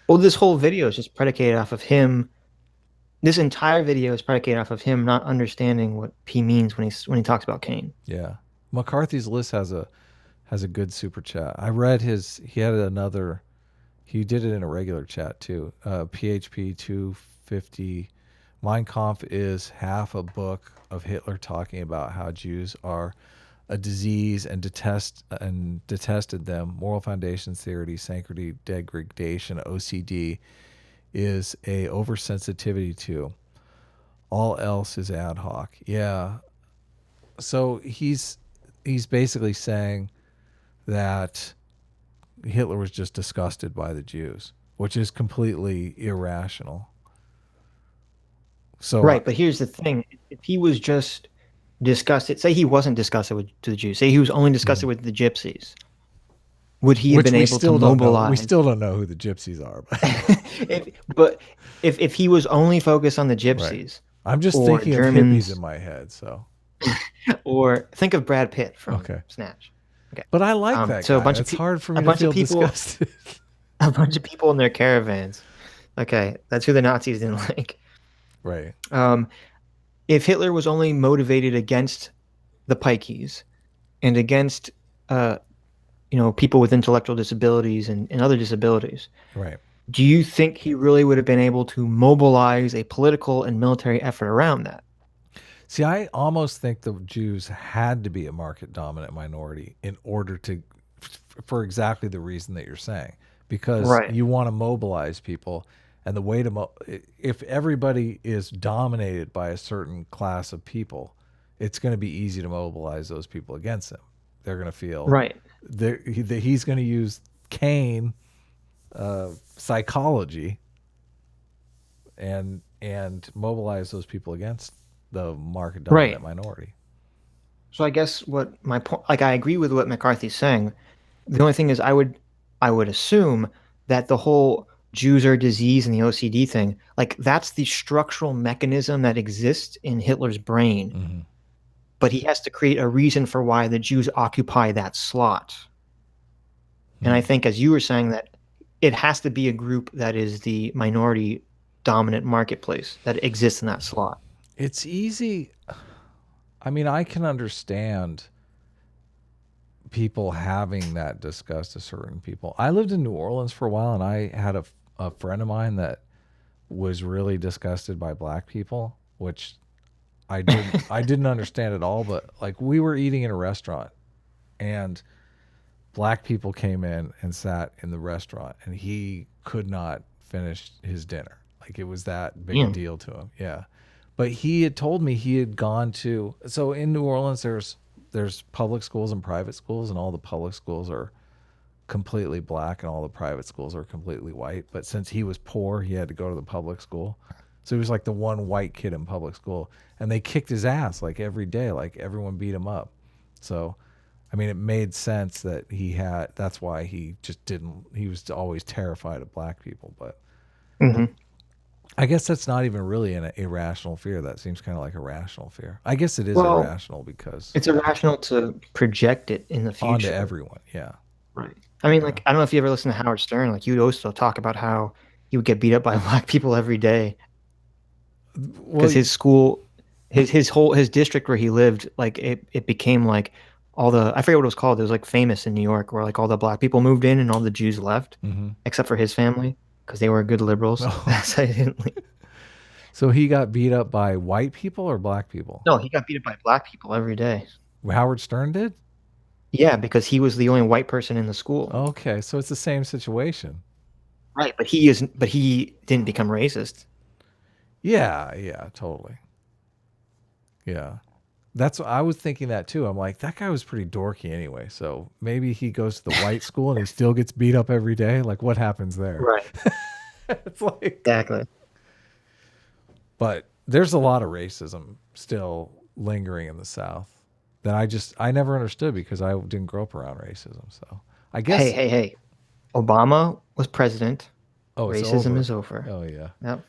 Well, this whole video is just predicated off of him. This entire video is predicated off of him not understanding what P means when he talks about Cain.
Yeah. McCarthy's List has a good super chat. I read he did it in a regular chat too. PHP 250. Mein Kampf is half a book of Hitler talking about how Jews are a disease and detested them. Moral foundation theory, sanctity, degradation, OCD is a oversensitivity to. All else is ad hoc. Yeah. So he's basically saying that Hitler was just disgusted by the Jews, which is completely irrational. So
right, but here's the thing: if he was just disgusted, say he wasn't disgusted with the Jews, say he was only disgusted with the Gypsies, would he have been able to mobilize?
We still don't know who the Gypsies are,
but if he was only focused on the Gypsies,
I'm just
or
thinking of
Germans,
hippies in my head. So
or think of Brad Pitt from
Okay.
Snatch. Okay.
but I like that
So
guy.
a bunch of
It's hard for me
a
to
bunch
feel
of people,
disgusted.
a bunch of people in their caravans. Okay, that's who the Nazis didn't like.
Right.
If Hitler was only motivated against the pikeys and against, people with intellectual disabilities and other disabilities,
Right.
do you think he really would have been able to mobilize a political and military effort around that?
See, I almost think the Jews had to be a market dominant minority in order to, for exactly the reason that you're saying, because
Right.
you want to mobilize people. And the way to, if everybody is dominated by a certain class of people, it's going to be easy to mobilize those people against him. They're going to feel
Right.
that he's going to use Cain psychology and mobilize those people against the market dominant minority.
So I guess what my point, like I agree with what McCarthy's saying. The only thing is I would assume that the whole Jews are disease and the OCD thing, like that's the structural mechanism that exists in Hitler's brain.
Mm-hmm.
But he has to create a reason for why the Jews occupy that slot. And I think, as you were saying, that it has to be a group that is the minority dominant marketplace that exists in that slot.
It's easy. I mean, I can understand people having that disgust to certain people. I lived in New Orleans for a while, and I had a friend of mine that was really disgusted by black people, which I didn't understand at all. But like, we were eating in a restaurant, and black people came in and sat in the restaurant, and he could not finish his dinner. Like, it was that big a deal to him. Yeah. But he had told me he had gone to, so in New Orleans, there's public schools and private schools, and all the public schools are completely black and all the private schools are completely white. But since he was poor, he had to go to the public school. So he was like the one white kid in public school, and they kicked his ass like every day. Like, everyone beat him up. So, I mean, it made sense that that's why he was always terrified of black people. But I guess that's not even really an irrational fear. That seems kind of like a rational fear. I guess it is irrational because
it's irrational to project it in the future
onto everyone. Yeah.
Right. I mean, like, I don't know if you ever listen to Howard Stern. Like, you'd also talk about how he would get beat up by black people every day because his school, his district where he lived, like it became like I forget what it was called. It was like famous in New York, where like all the black people moved in and all the Jews left, except for his family because they were good liberals. So he didn't leave.
So he got beat up by white people or black people?
No, he got beat up by black people every day.
Howard Stern did?
Yeah, because he was the only white person in the school.
Okay, so it's the same situation.
Right, but he didn't become racist.
Yeah, totally. Yeah. I was thinking that too. I'm like, that guy was pretty dorky anyway. So maybe he goes to the white school and he still gets beat up every day. Like, what happens there?
Right.
It's like,
exactly.
But there's a lot of racism still lingering in the South that I never understood because I didn't grow up around racism. So I guess.
Hey. Obama was president.
Oh,
racism is over.
Oh yeah.
Yep.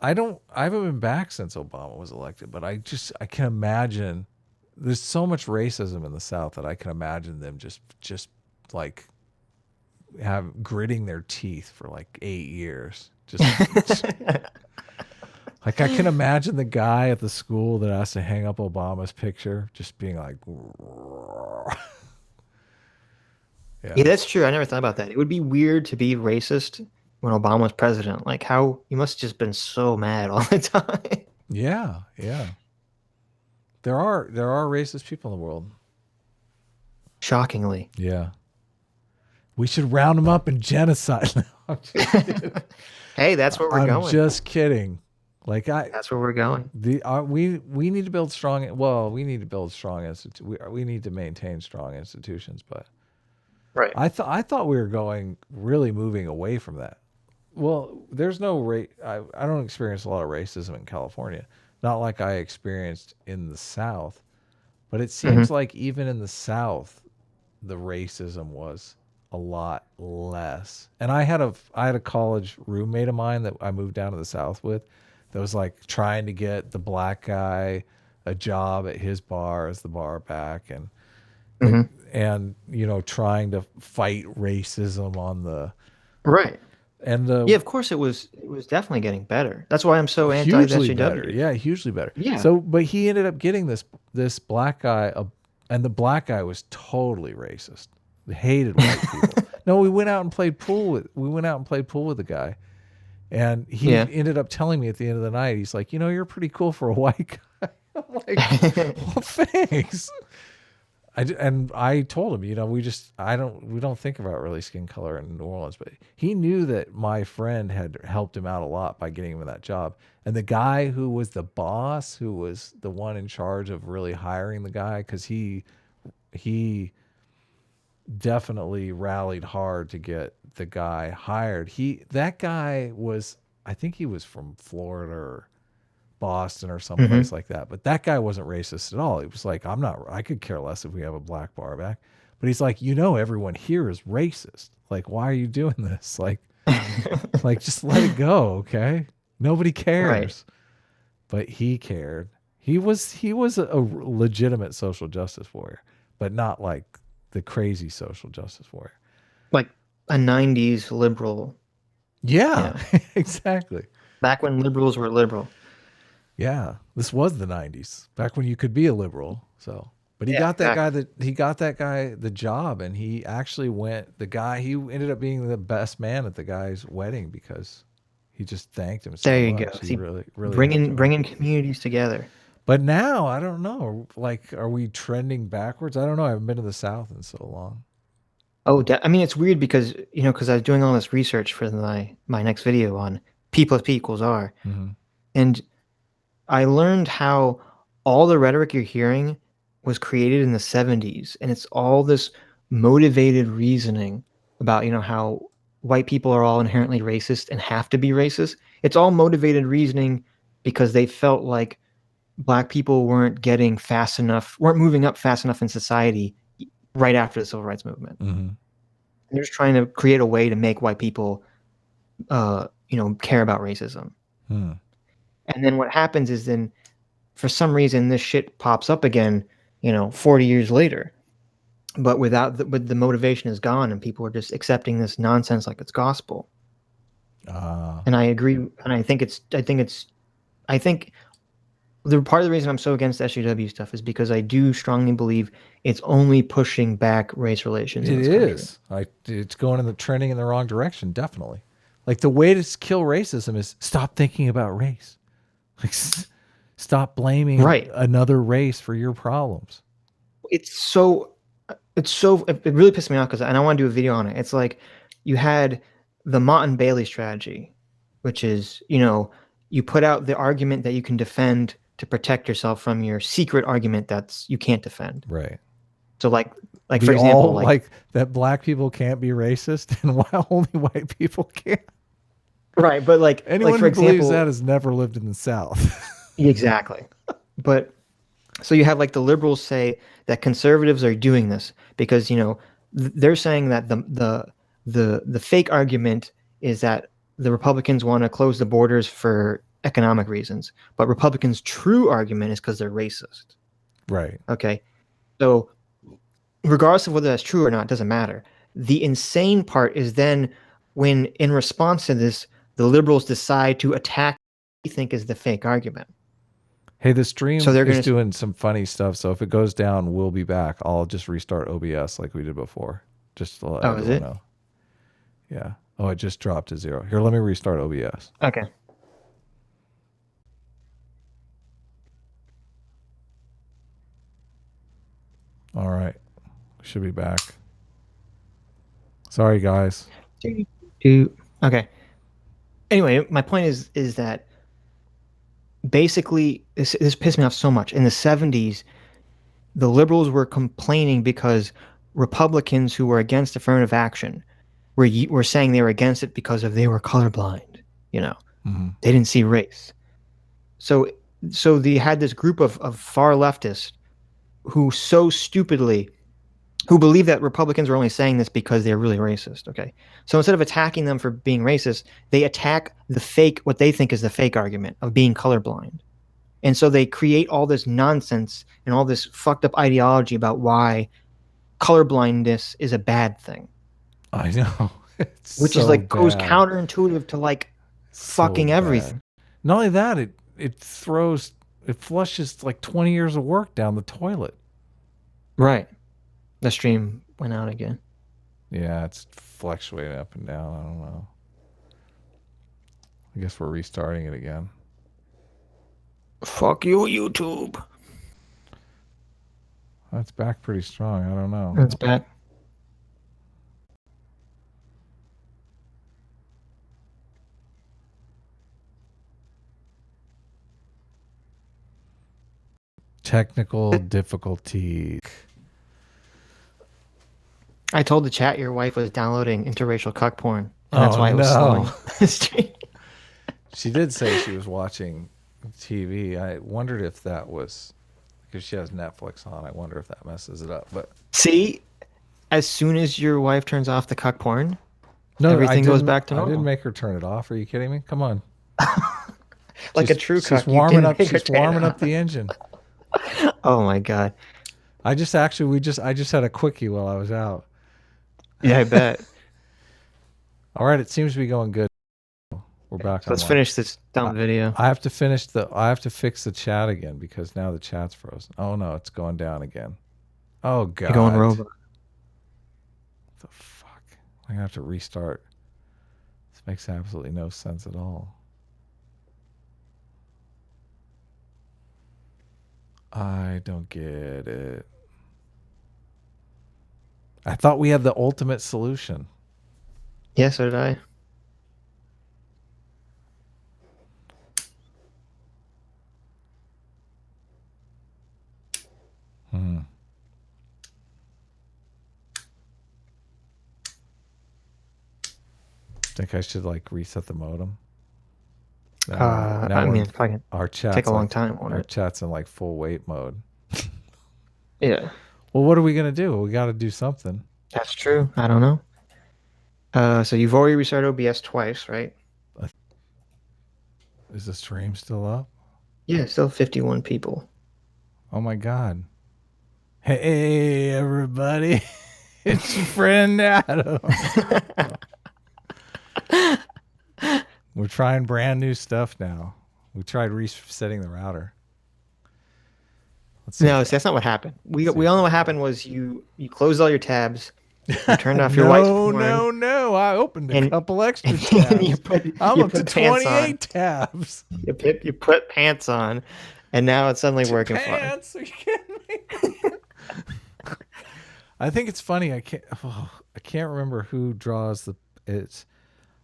I haven't been back since Obama was elected, but I can imagine there's so much racism in the South that I can imagine them just like gritting their teeth for like 8 years. Just like, I can imagine the guy at the school that has to hang up Obama's picture just being like,
yeah, that's true. I never thought about that. It would be weird to be racist when Obama was president. Like, how you must have just been so mad all the time.
Yeah. There are racist people in the world.
Shockingly.
Yeah. We should round them up and genocide. No,
hey, that's where we're going.
I'm just kidding. Like,
that's where we're going.
We need to build strong. Well, we need to build strong we need to maintain strong institutions. But
right,
I thought we were moving away from that. Well, there's no I don't experience a lot of racism in California. Not like I experienced in the South, but it seems like even in the South, the racism was a lot less. And I had a college roommate of mine that I moved down to the South with that was like trying to get the black guy a job at his bar as the bar back, and and you know, trying to fight racism on the
Right.
and the
Yeah, of course it was definitely getting better. That's why I'm so anti
hugely
SJW.
better. Yeah, hugely better.
Yeah.
So, but he ended up getting this black guy, and the black guy was totally racist. He hated white people. No, we went out and played pool with the guy, and he ended up telling me at the end of the night, he's like, you know, you're pretty cool for a white guy. I'm like, well, thanks. I told him, you know, we don't think about really skin color in New Orleans, but he knew that my friend had helped him out a lot by getting him that job. And the guy who was the boss, who was the one in charge of really hiring the guy, because he definitely rallied hard to get the guy hired. That guy was, I think he was from Florida or Boston or someplace like that. But that guy wasn't racist at all. He was like, I could care less if we have a black bar back. But he's like, you know, everyone here is racist. Like, why are you doing this? Like, just let it go. Okay. Nobody cares. Right. But he cared. He was a legitimate social justice warrior, but not like the crazy social justice warrior.
Like a 90s liberal.
Yeah. Exactly.
Back when liberals were liberal.
Yeah, this was the 90s, back when you could be a liberal. So, but he got that guy the job, and he actually he ended up being the best man at the guy's wedding because he just thanked him so much. There you go.
See,
really
bringing communities together.
But now I don't know. Like, are we trending backwards? I don't know. I haven't been to the South in so long.
Oh, I mean, it's weird because I was doing all this research for my next video on P plus P equals R, and I learned how all the rhetoric you're hearing was created in the 70s, and it's all this motivated reasoning about, how white people are all inherently racist and have to be racist. It's all motivated reasoning because they felt like black people weren't moving up fast enough in society right after the civil rights movement. They're just trying to create a way to make white people, care about racism. And then what happens is then, for some reason, this shit pops up again, 40 years later. But with the motivation is gone, and people are just accepting this nonsense like it's gospel. And I agree, and I think the part of the reason I'm so against SJW stuff is because I do strongly believe it's only pushing back race relations.
It is. It's trending in the wrong direction, definitely. Like, the way to kill racism is stop thinking about race. Like, stop blaming another race for your problems.
It really pissed me off and I want to do a video on it. It's like you had the Mott and Bailey strategy, which is, you put out the argument that you can defend to protect yourself from your secret argument you can't defend.
Right.
So like for example,
like that black people can't be racist and only white people can.
Right, but
anyone
for
who
example, believes
that has never lived in the South.
Exactly. But so you have the liberals say that conservatives are doing this because they're saying that the fake argument is that the Republicans want to close the borders for economic reasons, but Republicans' true argument is because they're racist.
Right.
Okay. So regardless of whether that's true or not, it doesn't matter. The insane part is then when, in response to this, the liberals decide to attack what they think is the fake argument.
Hey, the stream is doing some funny stuff, so if it goes down, we'll be back. I'll just restart OBS like we did before. Just to let everyone know. Yeah. Oh, it just dropped to 0. Here, let me restart OBS.
Okay.
All right. Should be back. Sorry, guys.
Okay. Anyway, my point is that basically this pissed me off so much. In the 70s, the liberals were complaining because Republicans who were against affirmative action were saying they were against it because they were colorblind. They didn't see race. So they had this group of far leftists who so stupidly who believe that Republicans are only saying this because they're really racist. Okay, so instead of attacking them for being racist, they attack what they think is the fake argument of being colorblind. And so they create all this nonsense and all this fucked up ideology about why colorblindness is a bad thing.
I know.
Which is like goes counterintuitive to like fucking everything.
Not only that, it flushes like 20 years of work down the toilet.
Right. The stream went out again.
Yeah, it's fluctuating up and down. I don't know. I guess we're restarting it again.
Fuck you, YouTube.
That's back pretty strong. I don't know.
It's back.
Technical difficulty.
I told the chat your wife was downloading interracial cuck porn. And that's why it was slowing the stream.
She did say she was watching TV. I wondered if that was because she has Netflix on. I wonder if that messes it up. But
see, as soon as your wife turns off the cuck porn,
everything
goes back to normal.
I didn't make her turn it off. Are you kidding me? Come on.
Like a true cuck.
She's warming up. She's warming up the engine.
Oh my god!
I just had a quickie while I was out.
Yeah, I bet.
All right, it seems to be going good. We're back.
Let's finish this dumb video.
I have to fix the chat again because now the chat's frozen. Oh no, it's going down again. Oh god.
You're going robot.
What the fuck? I'm gonna have to restart. This makes absolutely no sense at all. I don't get it. I thought we had the ultimate solution.
Yeah, so did I.
Think I should like reset the modem?
I mean, fucking
our chat's
take a long time.
Our chat's in like full wait mode.
Yeah.
Well, what are we gonna do? We got to do something.
That's true. I don't know. So you've already restarted OBS twice, right?
Is the stream still up?
Yeah, still 51 people.
Oh my god. Hey everybody. It's your friend Adam. We're trying brand new stuff now. We tried resetting the router.
No, see, that's not what happened. We all know what happened was you closed all your tabs, you turned off your wife's porn.
No. I opened a couple extra tabs. I'm up to 28 tabs.
You put pants on, and now it's suddenly working fine.
Pants? Are you kidding me? I think it's funny. I can't remember who draws it's.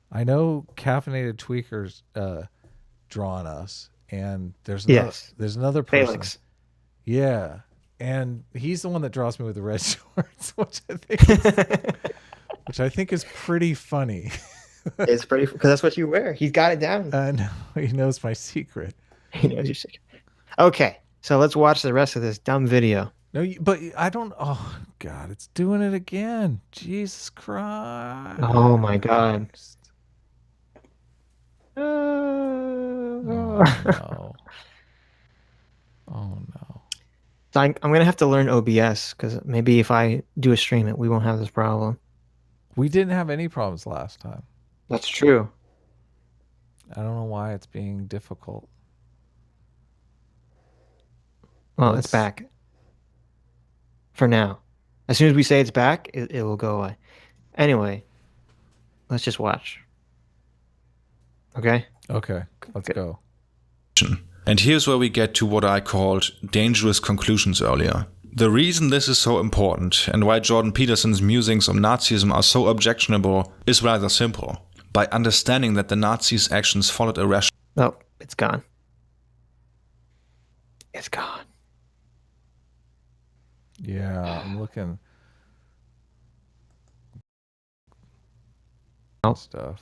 I know Caffeinated Tweakers drawn us, and there's another person.
Felix.
Yeah, and he's the one that draws me with the red shorts, which I think is pretty funny.
It's pretty because that's what you wear. He's got it down.
No, he knows my secret.
He knows your secret. Okay, so let's watch the rest of this dumb video.
No, but I don't. Oh God, it's doing it again. Jesus Christ!
Oh my God.
Oh no! Oh no!
So I'm gonna have to learn OBS because maybe if I do a stream, we won't have this problem.
We didn't have any problems last time.
That's true.
I don't know why it's being difficult.
Well, it's back. For now. As soon as we say it's back, it will go away. Anyway, let's just watch. Okay?
Okay, let's go.
And here's where we get to what I called dangerous conclusions earlier. The reason this is so important and why Jordan Peterson's musings on Nazism are so objectionable is rather simple. By understanding that the Nazis' actions followed a rational...
Oh, it's gone. It's gone.
Yeah, I'm looking. Stuff.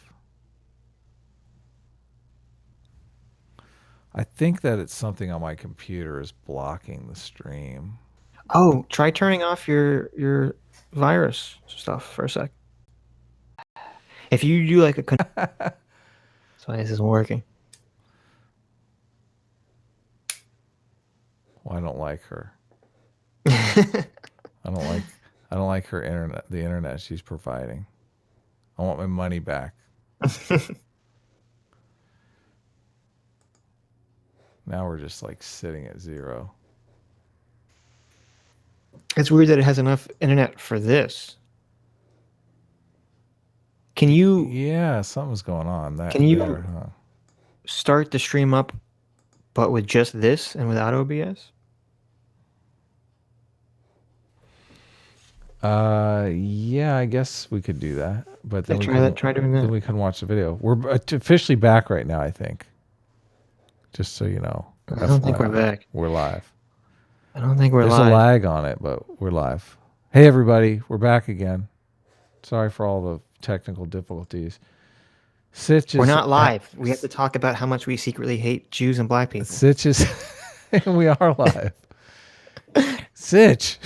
I think that it's something on my computer is blocking the stream.
Oh, try turning off your virus stuff for a sec. If you do like a that's why this isn't working.
Well, I don't like her. I don't like her internet, the internet she's providing. I want my money back. Now we're just like sitting at 0.
It's weird that it has enough internet for this. Can you
Yeah, something's going on. That
Can you-
there, huh?
start the stream up, but with just this and without OBS?
Yeah, I guess we could do that. But then
Try doing that.
Then we can watch the video. We're officially back right now, I think. Just so you know.
I don't think we're
FYI.
back.
We're live.
I don't think we're
There's
live.
a lag on it, but we're live. Hey, everybody. We're back again. Sorry for all the technical difficulties. SITCH is...
We're not live. We have to talk about how much we secretly hate Jews and black people.
SITCH is... we are live. SITCH.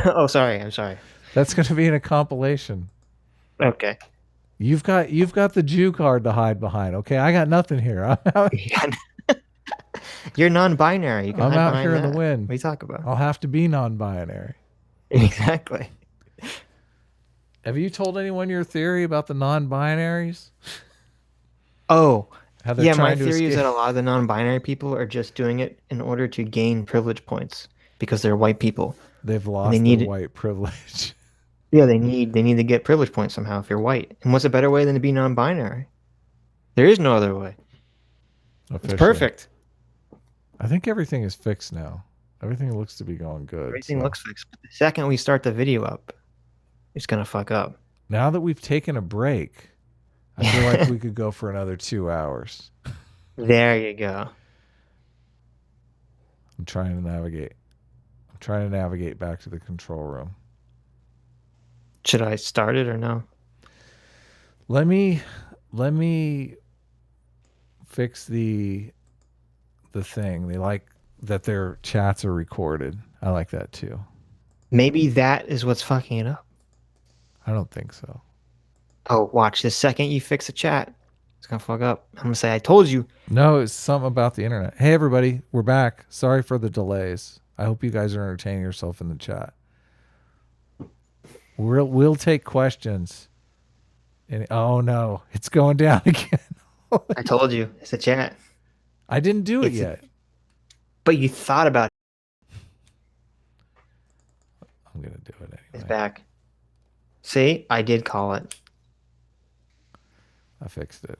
Oh, sorry. I'm sorry.
That's going to be in a compilation.
Okay.
You've got the Jew card to hide behind. Okay, I got nothing here. I'm out,
You're non-binary. You can
I'm
hide
out
behind
here in
that.
the wind.
What are you talking about?
I'll have to be non-binary.
Exactly.
Have you told anyone your theory about the non-binaries?
Oh,
How they're
yeah. My
trying to
theory is
escape?
that a lot of the non-binary people are just doing it in order to gain privilege points because they're white people.
They've lost
they
their
need it.
white privilege.
Yeah, they need to get privilege points somehow if you're white. And what's a better way than to be non-binary? There is no other way. It's
Officially.
perfect.
I think everything is fixed now. Everything looks to be going good.
Everything
so.
looks fixed. But the second we start the video up, it's gonna fuck up.
Now that we've taken a break, I feel like we could go for another 2 hours.
There you go.
I'm trying to navigate. I'm trying to navigate back to the control room.
Should I start it or no?
Let me fix the thing. They like that their chats are recorded. I like that too.
Maybe that is what's fucking it up.
I don't think so.
Oh, watch. The second you fix the chat, it's gonna fuck up. I'm gonna say, I told you.
No, it's something about the internet. Hey everybody, we're back. Sorry for the delays. I hope you guys are entertaining yourself in the chat. We'll take questions. And oh no, it's going down again.
I told you. It's a chat.
I didn't do it
It's-
yet.
But you thought about it.
I'm gonna do it anyway.
It's back. See? I did call it.
I fixed it.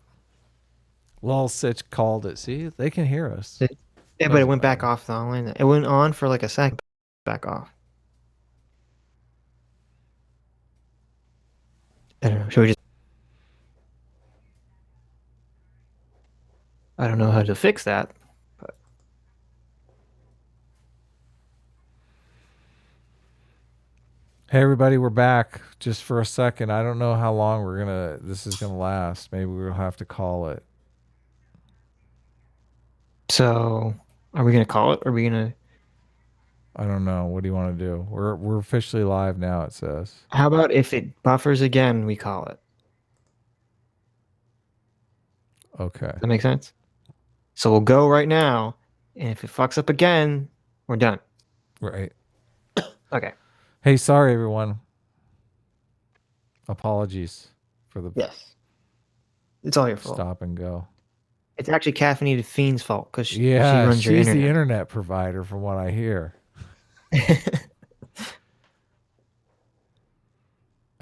Lol Sitch called it. See, they can hear us.
Yeah, but it
Doesn't
went back
matter.
off the online. It went on for like a second. Back off. I don't know. Should we just... I don't know how to fix that. But...
Hey everybody, we're back. Just for a second. I don't know how long this is gonna last. Maybe we'll have to call it.
So, are we gonna call it? Or are we gonna...
I don't know. What do you want to do? We're officially live now, it says.
How about if it buffers again, we call it?
Okay.
Does that make sense? So we'll go right now, and if it fucks up again, we're done.
Right.
Okay.
Hey, sorry everyone. Apologies for the
Yes. It's all your fault.
stop and go.
It's actually Caffeinated Fiend's fault because she
Yeah,
runs your
she's
internet.
the internet provider from what I hear. I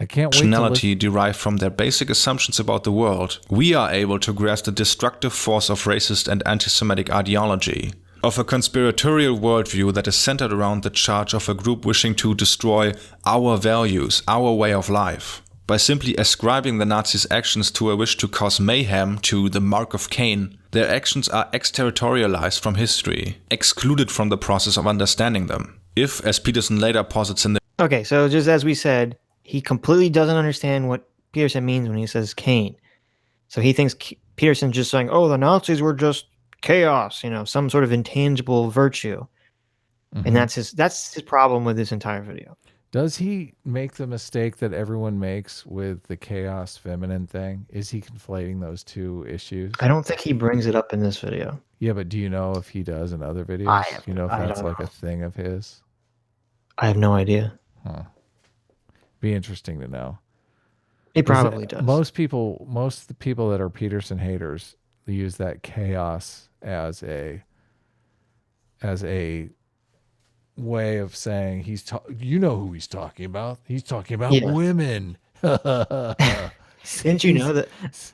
can't wait to
Functionality derived from their basic assumptions about the world, we are able to grasp the destructive force of racist and anti-Semitic ideology, of a conspiratorial worldview that is centered around the charge of a group wishing to destroy our values, our way of life. By simply ascribing the Nazis' actions to a wish to cause mayhem, to the mark of Cain, their actions are exterritorialized from history, excluded from the process of understanding them. If, as Peterson later posits in the
Okay, so just as we said, he completely doesn't understand what Peterson means when he says Cain. So he thinks Peterson's just saying, oh, the Nazis were just chaos, some sort of intangible virtue. And that's his problem with this entire video.
Does he make the mistake that everyone makes with the chaos feminine thing? Is he conflating those two issues?
I don't think he brings it up in this video.
Yeah, but do you know if he does in other videos? Do you know if that's like a thing of his?
I have no idea.
Huh. Be interesting to know.
He probably does.
Most of the people that are Peterson haters use that chaos as a way of saying you know who he's talking about. He's talking about women.
Didn't you know that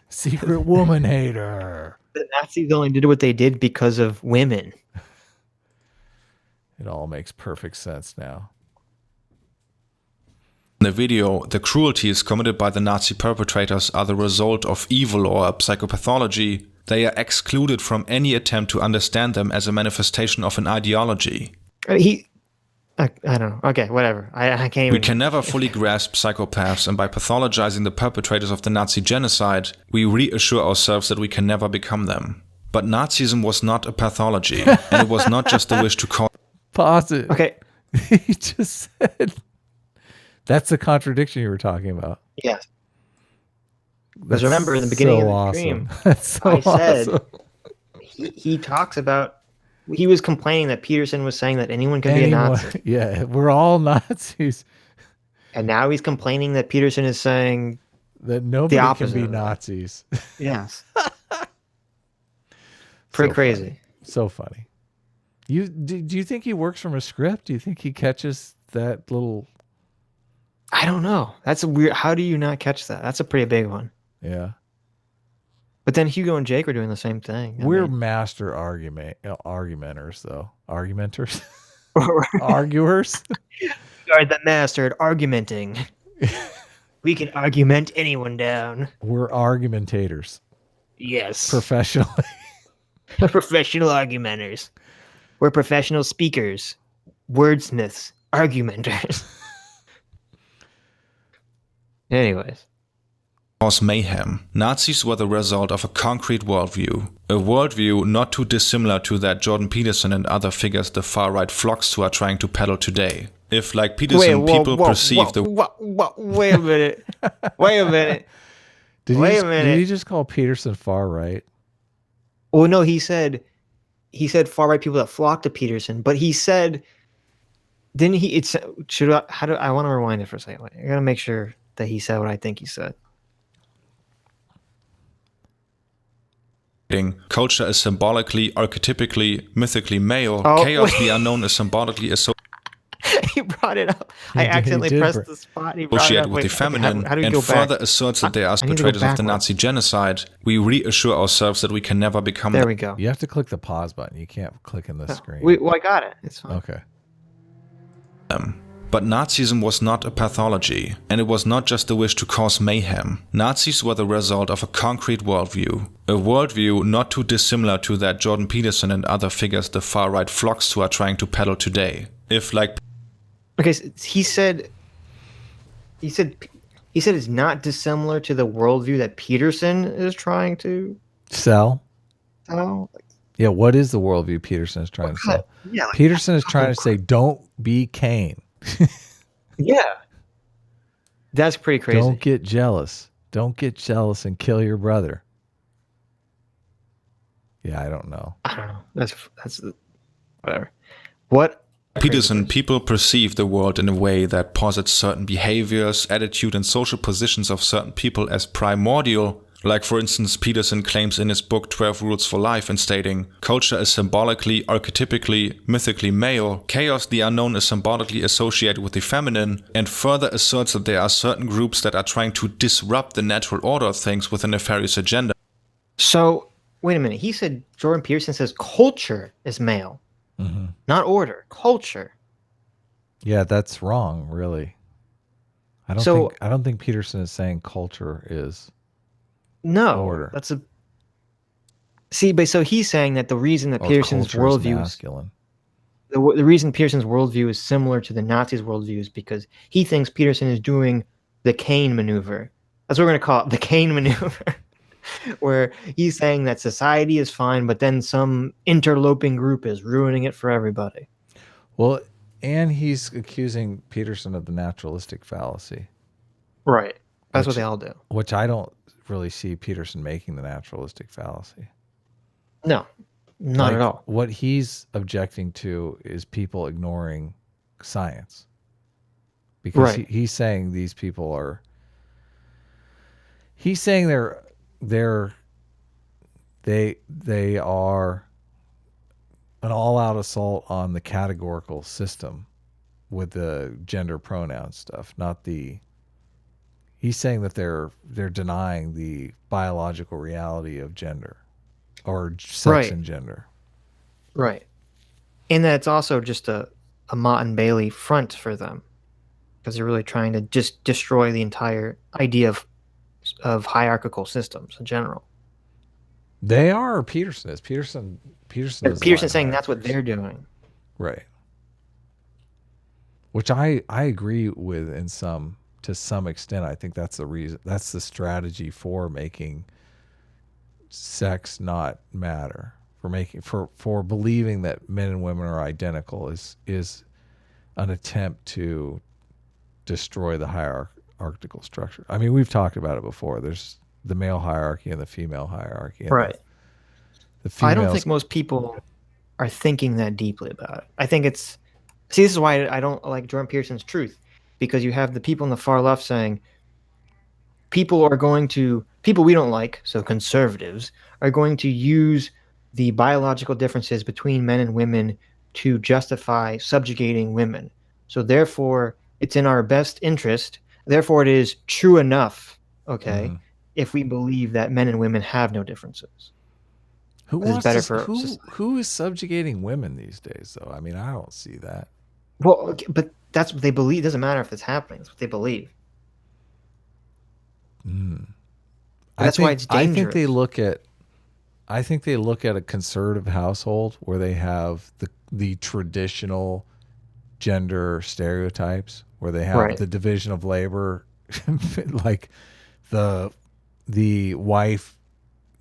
secret woman hater?
The Nazis only did what they did because of women.
It all makes perfect sense now.
In the video, the cruelties committed by the Nazi perpetrators are the result of evil or psychopathology. They are excluded from any attempt to understand them as a manifestation of an ideology.
I don't know. Okay, whatever. I can't even...
We can never fully grasp psychopaths, and by pathologizing the perpetrators of the Nazi genocide, we reassure ourselves that we can never become them. But Nazism was not a pathology, and it was not just a wish to cause...
Pause it.
Okay.
He just said... That's the contradiction you were talking about.
Yes. Because remember, in the beginning of the stream, I said he talks about... He was complaining that Peterson was saying that anyone can be a Nazi.
Yeah, we're all Nazis.
And now he's complaining that Peterson is saying
that nobody can be Nazis.
Yes. Pretty crazy.
Funny. So funny. Do you think he works from a script? Do you think he catches that little...
I don't know. That's a weird... How do you not catch that? That's a pretty big one.
Yeah.
But then Hugo and Jake are doing the same thing.
We're master argumenters, though. Argumenters? Arguers?
We are the master at argumenting. We can argument anyone down.
We're argumentators.
Yes.
Professionally.
Professional argumenters. We're professional speakers. Wordsmiths. Argumenters. Anyways.
Cause mayhem. Nazis were the result of a concrete worldview. A worldview not too dissimilar to that Jordan Peterson and other figures the far-right flocks to are trying to peddle today. If, like Peterson, people perceive the...
Wait a minute. Wait a minute.
Did he just call Peterson far-right?
Well, no, he said far-right people that flock to Peterson, but he said... Didn't he... I want to rewind it for a second. I gotta make sure that he said what I think he said.
Culture is symbolically, archetypically, mythically male. Chaos, the unknown, is symbolically associated.
He brought it up. I accidentally pressed the spot. He brought it up.
With the feminine,
how do we
and
go
further
back?
asserts that they are perpetrators of the Nazi genocide. We reassure ourselves that we can never become
them.
There
we go.
You have to click the pause button. You can't click in the screen.
Well, I got it. It's fine.
Okay.
But Nazism was not a pathology, and it was not just a wish to cause mayhem. Nazis were the result of a concrete worldview. A worldview not too dissimilar to that Jordan Peterson and other figures the far-right flocks to are trying to peddle today. If, like...
Okay, so he said it's not dissimilar to the worldview that Peterson is trying to
sell.
Yeah,
what is the worldview Peterson is trying to sell?
Yeah,
Peterson is trying to say, don't be Cain.
Yeah. That's pretty crazy.
Don't get jealous. Don't get jealous and kill your brother. Yeah, I don't know.
I don't know. That's whatever. What?
Peterson, people perceive the world in a way that posits certain behaviors, attitude, and social positions of certain people as primordial. Like, for instance, Peterson claims in his book 12 Rules for Life in stating, culture is symbolically, archetypically, mythically male, chaos, the unknown, is symbolically associated with the feminine, and further asserts that there are certain groups that are trying to disrupt the natural order of things with a nefarious agenda.
So, wait a minute. He said, Jordan Peterson says culture is male, not order, culture.
Yeah, that's wrong, really. I don't think Peterson is saying culture is...
No,
order.
That's a... See, but so he's saying that the reason that Peterson's worldview is... The reason Peterson's worldview is similar to the Nazis' worldview is because he thinks Peterson is doing the Cain maneuver. That's what we're going to call it, the Cain maneuver. Where he's saying that society is fine, but then some interloping group is ruining it for everybody.
Well, and he's accusing Peterson of the naturalistic fallacy.
Right. That's what
Which-
they all do.
Which I don't really see Peterson making the naturalistic fallacy.
No, not at
Like,
all.
What he's objecting to is people ignoring science. Because
Right.
he's saying these people are. He's saying they are an all-out assault on the categorical system with the gender pronoun stuff, not the. He's saying that they're denying the biological reality of gender, or sex
Right.
and gender.
Right. And that's also just a Mott and Bailey front for them, because they're really trying to just destroy the entire idea of hierarchical systems in general.
They are, or Peterson is. Peterson is
Peterson's saying that's what they're doing.
right. Which I agree with to some extent. I think that's the reason. That's the strategy for making sex not matter. For believing that men and women are identical is an attempt to destroy the hierarchical structure. I mean, we've talked about it before. There's the male hierarchy and the female hierarchy. And
Right.
The
I don't
females-
think most people are thinking that deeply about it. I think it's... See, this is why I don't like Jordan Peterson's truth, because you have the people on the far left saying people we don't like, so conservatives, are going to use the biological differences between men and women to justify subjugating women. So therefore, it's in our best interest. Therefore, it is true enough, okay, if we believe that men and women have no differences.
Who
This is
wants
better
to,
for
who is subjugating women these days, though? I mean, I don't see that.
Well, okay, but that's what they believe. It doesn't matter if it's happening. It's what they believe. That's why it's dangerous.
I think they look at a conservative household where they have the traditional gender stereotypes, where they have
Right.
the division of labor, like the wife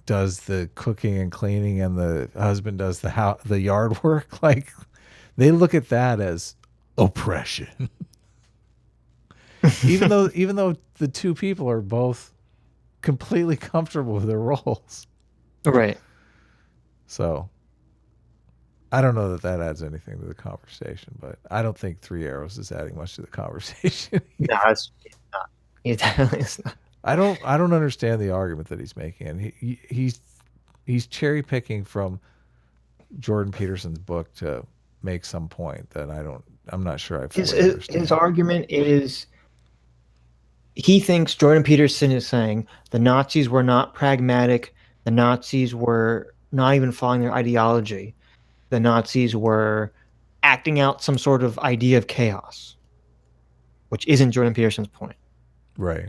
does the cooking and cleaning and the husband does the yard work. Like, they look at that as oppression. even though the two people are both completely comfortable with their roles.
Right.
So I don't know that adds anything to the conversation, but I don't think Three Arrows is adding much to the conversation.
No, it's not. It's not.
I don't understand the argument that he's making, and he's cherry picking from Jordan Peterson's book to make some point that I'm not sure I fully understand.
His argument is he thinks Jordan Peterson is saying the Nazis were not pragmatic. The Nazis were not even following their ideology. The Nazis were acting out some sort of idea of chaos, which isn't Jordan Peterson's point.
Right.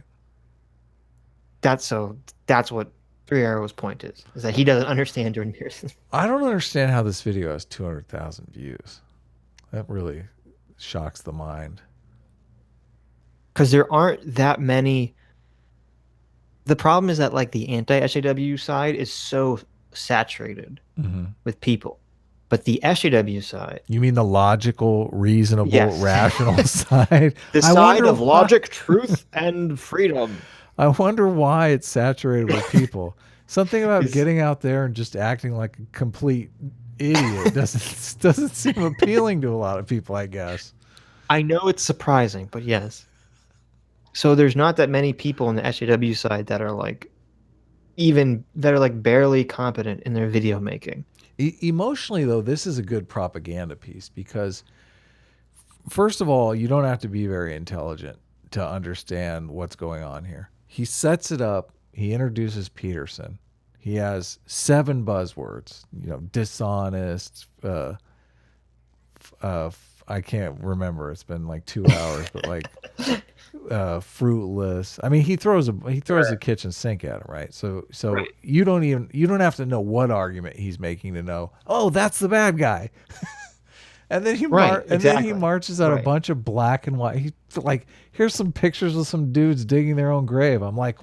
That's what Three Arrows' point is that he doesn't understand Jordan Peterson.
I don't understand how this video has 200,000 views. That really shocks the mind.
Because there aren't that many. The problem is that like the anti-SJW side is so saturated with people, but the SJW side,
You mean the logical, reasonable,
Yes.
rational side?
the
I
side
wonder
of
why-
logic, truth, and freedom.
I wonder why it's saturated with people. Something about getting out there and just acting like a complete idiot doesn't seem appealing to a lot of people, I guess.
I know it's surprising, but yes. So there's not that many people on the SJW side that are like barely competent in their video making.
Emotionally, though, this is a good propaganda piece because, first of all, you don't have to be very intelligent to understand what's going on here. He sets it up. He introduces Peterson. He has 7 buzzwords, dishonest, I can't remember. It's been like 2 hours, but like fruitless. I mean, he throws a kitchen sink at him, right? So
Right.
you don't have to know what argument he's making to know, oh, that's the bad guy. And then he marches out a
Right.
bunch of black and white. He's like, here's some pictures of some dudes digging their own grave. I'm like,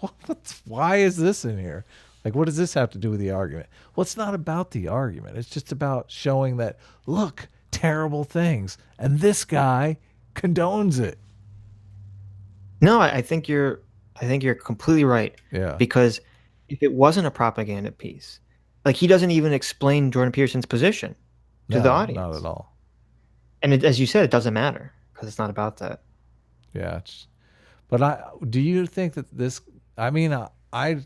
why is this in here? Like, what does this have to do with the argument? Well, it's not about the argument. It's just about showing that, look, terrible things, and this guy condones it.
No, I think you're completely right.
Yeah.
Because if it wasn't a propaganda piece, like he doesn't even explain Jordan Peterson's position to the audience.
Not at all.
And as you said, it doesn't matter because it's not about that.
Yeah. Do you think that this? I mean, I'm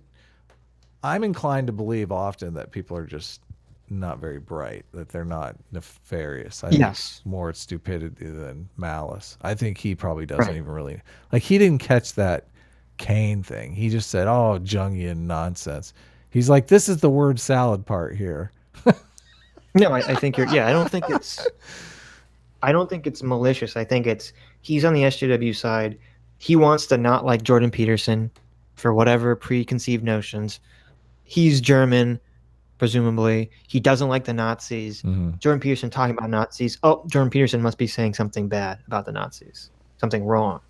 inclined to believe often that people are just not very bright, that they're not nefarious. I think it's more stupidity than malice. I think he probably doesn't even really like. He didn't catch that Kane thing. He just said, "Oh, Jungian nonsense." He's like, "This is the word salad part here."
No, I think you're. Yeah, I don't think it's malicious. I think he's on the SJW side. He wants to not like Jordan Peterson for whatever preconceived notions. He's German, presumably. He doesn't like the Nazis. Jordan Peterson talking about Nazis. Oh, Jordan Peterson must be saying something bad about the Nazis, something wrong.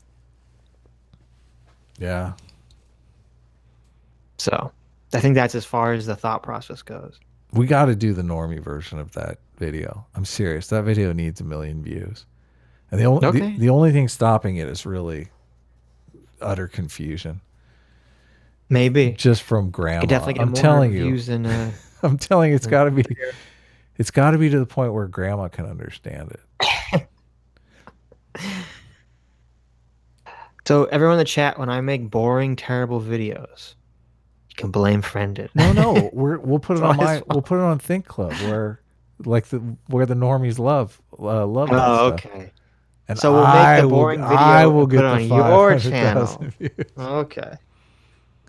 Yeah.
So I think that's as far as the thought process goes.
We got to do the normie version of that video. I'm serious. That video needs 1 million views. And the only thing stopping it is really utter confusion.
Maybe.
Just from grandma.
Could definitely get
I'm
more
telling
views
you.
than,
I'm telling you, it's got to be to the point where grandma can understand it.
So everyone in the chat, when I make boring, terrible videos, you can blame Friended.
No, we'll put it on we'll put it on Think Club where the normies love that stuff.
Okay.
And
so we'll make the boring video
I will get
put
the
on your channel.
Views.
Okay.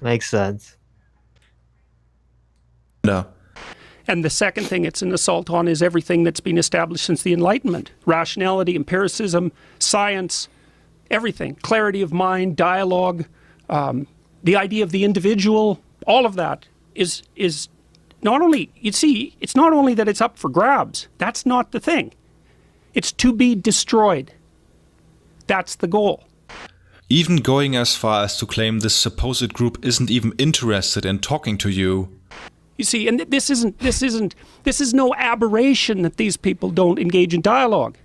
Makes sense.
No.
And the second thing it's an assault on is everything that's been established since the Enlightenment. Rationality, empiricism, science, everything. Clarity of mind, dialogue, the idea of the individual, all of that is not only, it's not only that it's up for grabs. That's not the thing. It's to be destroyed. That's the goal.
Even going as far as to claim this supposed group isn't even interested in talking to you.
You see, and this is no aberration that these people don't engage in dialogue.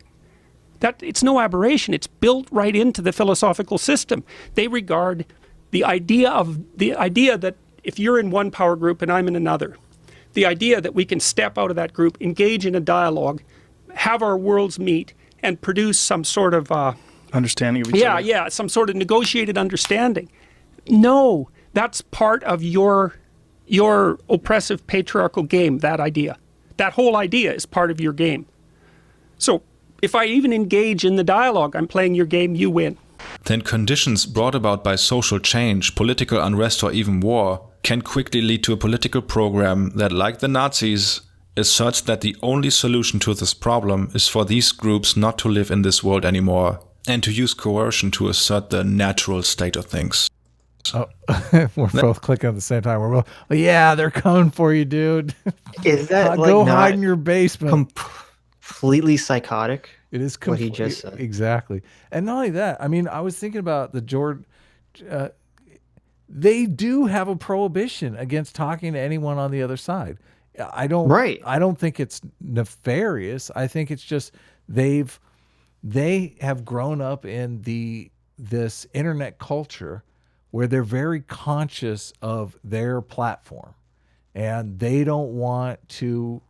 It's no aberration. It's built right into the philosophical system. They regard the idea that if you're in one power group and I'm in another, the idea that we can step out of that group, engage in a dialogue, have our worlds meet, and produce some sort of
understanding of each other.
Yeah, some sort of negotiated understanding. No, that's part of your oppressive patriarchal game, that idea. That whole idea is part of your game. So if I even engage in the dialogue, I'm playing your game, you win.
Then conditions brought about by social change, political unrest, or even war can quickly lead to a political program that, like the Nazis, is such that the only solution to this problem is for these groups not to live in this world anymore and to use coercion to assert the natural state of things.
Oh, we're both clicking at the same time. We're both, oh, yeah, they're coming for you, dude.
Is that
go hide in your basement?
Completely psychotic.
It is
what he just said.
Exactly. And not only that, I mean, I was thinking about the Jordan. They do have a prohibition against talking to anyone on the other side. I don't think it's nefarious. I think it's just they have grown up in this internet culture where they're very conscious of their platform, and they don't want to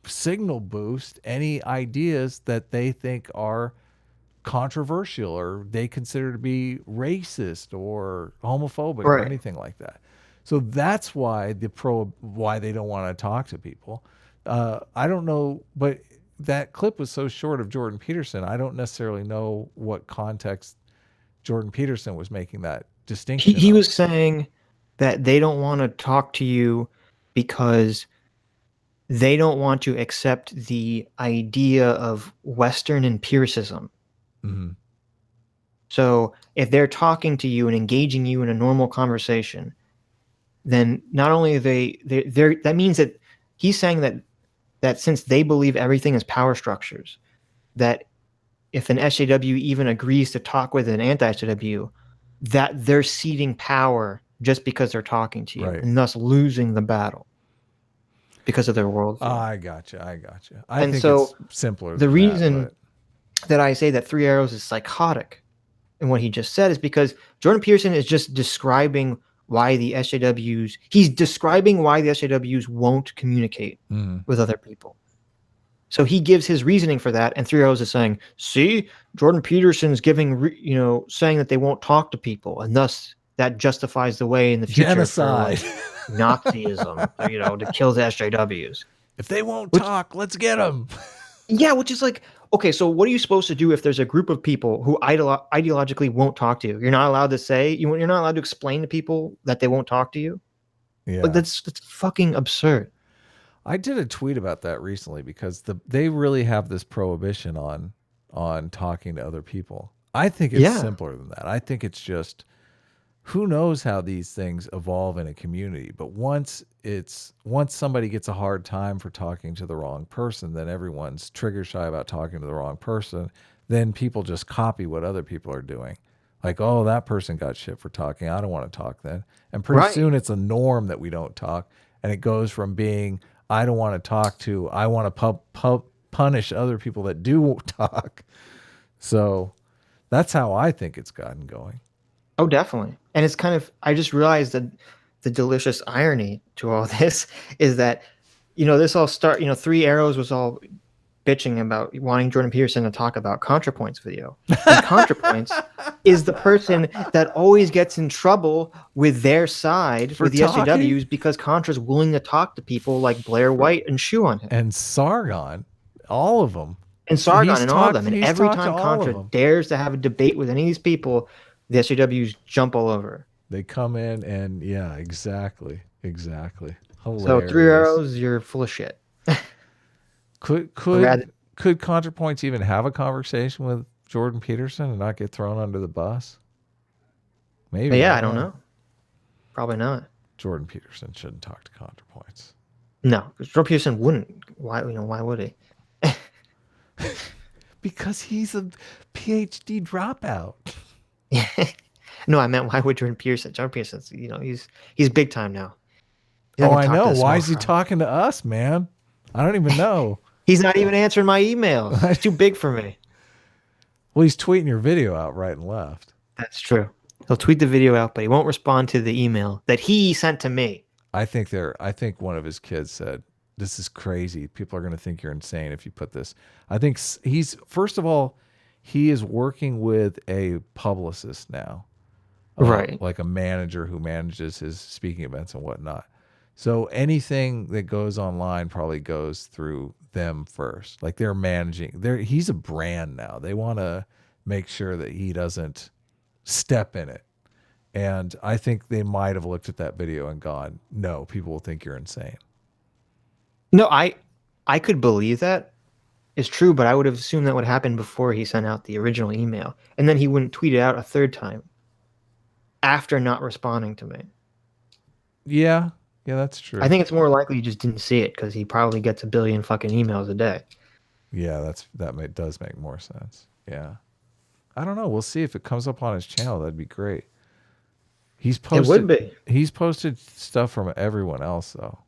signal boost any ideas that they think are controversial or they consider to be racist or homophobic or anything like that. So that's why why they don't want to talk to people. I don't know, but that clip was so short of Jordan Peterson. I don't necessarily know what context Jordan Peterson was making that distinction.
He was saying that they don't want to talk to you because they don't want to accept the idea of Western empiricism.
Mm-hmm.
So if they're talking to you and engaging you in a normal conversation, then not only that means that he's saying that since they believe everything is power structures, that if an SJW even agrees to talk with an anti-SJW, that they're ceding power just because they're talking to you, and thus losing the battle. because of their worldview.
I gotcha. I
And
think
so
it's simpler.
the
than
reason
that,
that I say that Three Arrows is psychotic and what he just said is because Jordan Peterson is just describing why the SJWs, he's describing why the SJWs won't communicate with other people. So he gives his reasoning for that, and Three Arrows is saying, see, Jordan Peterson's giving, saying that they won't talk to people, and thus that justifies the way in the future
genocide,
for Nazism, to kill the SJWs.
If they won't talk, let's get them.
Yeah, which is like, okay, so what are you supposed to do if there's a group of people who ideologically won't talk to you? You're not allowed to say, you're not allowed to explain to people that they won't talk to you?
Yeah.
Like, that's fucking absurd.
I did a tweet about that recently because they really have this prohibition on talking to other people. I think it's simpler than that. I think it's just, who knows how these things evolve in a community, but once somebody gets a hard time for talking to the wrong person, then everyone's trigger shy about talking to the wrong person. Then people just copy what other people are doing. Like, oh, that person got shit for talking. I don't want to talk then. And pretty soon it's a norm that we don't talk. And it goes from being, I don't want to talk to, I want to punish other people that do talk. So that's how I think it's gotten going.
Oh, definitely. And it's kind of, I just realized that the delicious irony to all this is that, this all Three Arrows was all bitching about wanting Jordan Peterson to talk about ContraPoint's video. And ContraPoints is the person that always gets in trouble with their side with the SJWs because Contra's willing to talk to people like Blair White and shoe on him.
And Sargon, all of them.
And Sargon and all of them. And every time Contra dares to have a debate with any of these people, the SJWs jump all over.
They come in and exactly. Hilarious.
So Three Arrows, you're full of shit.
Could ContraPoints even have a conversation with Jordan Peterson and not get thrown under the bus? Maybe.
Yeah, I don't know. Probably not.
Jordan Peterson shouldn't talk to ContraPoints.
No, because Jordan Peterson wouldn't. Why would he?
Because he's a PhD dropout.
No, I meant why would Jordan Peterson? Jordan Peterson's, he's big time now.
Oh, I know. Why is he talking to us, man? I don't even know.
He's not even answering my emails. It's too big for me.
Well, he's tweeting your video out right and left.
That's true. He'll tweet the video out, but he won't respond to the email that he sent to me.
I think one of his kids said, "This is crazy. People are going to think you're insane if you put this." I think first of all, he is working with a publicist now.
Right.
Like a manager who manages his speaking events and whatnot. So anything that goes online probably goes through them first. Like they're managing. He's a brand now. They want to make sure that he doesn't step in it. And I think they might have looked at that video and gone, no, people will think you're insane.
No, I could believe that is true, but I would have assumed that would happen before he sent out the original email. And then he wouldn't tweet it out a third time after not responding to me.
Yeah, that's true.
I think it's more likely he just didn't see it because he probably gets a billion fucking emails a day.
Yeah, does make more sense. Yeah. I don't know. We'll see if it comes up on his channel. That'd be great. It would be. He's posted stuff from everyone else though.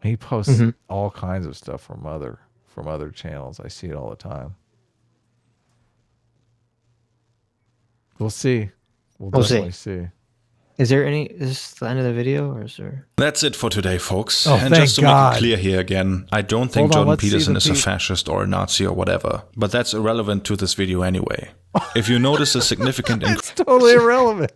He posts all kinds of stuff from other channels. I see it all the time. We'll see. We'll definitely see.
Is this the end of the video or is there?
That's it for today, folks.
Oh,
and just to make it clear here again, I don't think Jordan Peterson is a fascist or a Nazi or whatever, but that's irrelevant to this video anyway. If you notice a significant
it's totally irrelevant.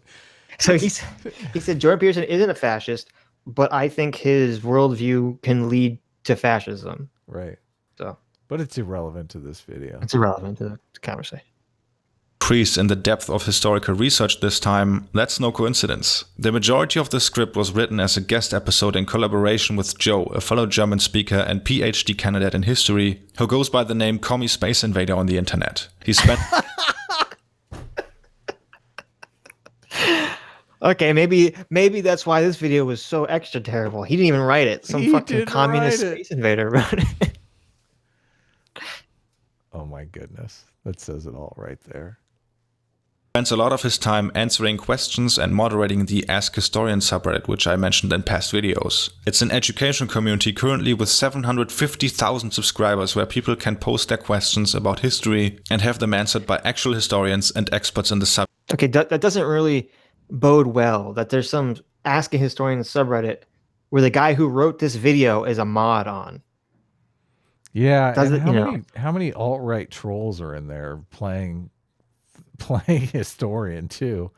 So he said Jordan Peterson isn't a fascist, but I think his worldview can lead to fascism.
Right.
So,
but it's irrelevant to this video.
It's irrelevant to the conversation.
Increase in the depth of historical research this time, that's no coincidence. The majority of the script was written as a guest episode in collaboration with Joe, a fellow German speaker and PhD candidate in history, who goes by the name Commie Space Invader on the internet. He spent...
Okay, maybe that's why this video was so extra terrible. He didn't even write it. Some fucking communist space invader wrote it.
Oh my goodness. That says it all right there.
spends a lot of his time answering questions and moderating the Ask Historian subreddit, which I mentioned in past videos. It's an educational community currently with 750,000 subscribers where people can post their questions about history and have them answered by actual historians and experts in the subject.
Okay, that doesn't really bode well that there's some Ask a Historian subreddit where the guy who wrote this video is a mod on.
Yeah, and how many alt-right trolls are in there playing historian too?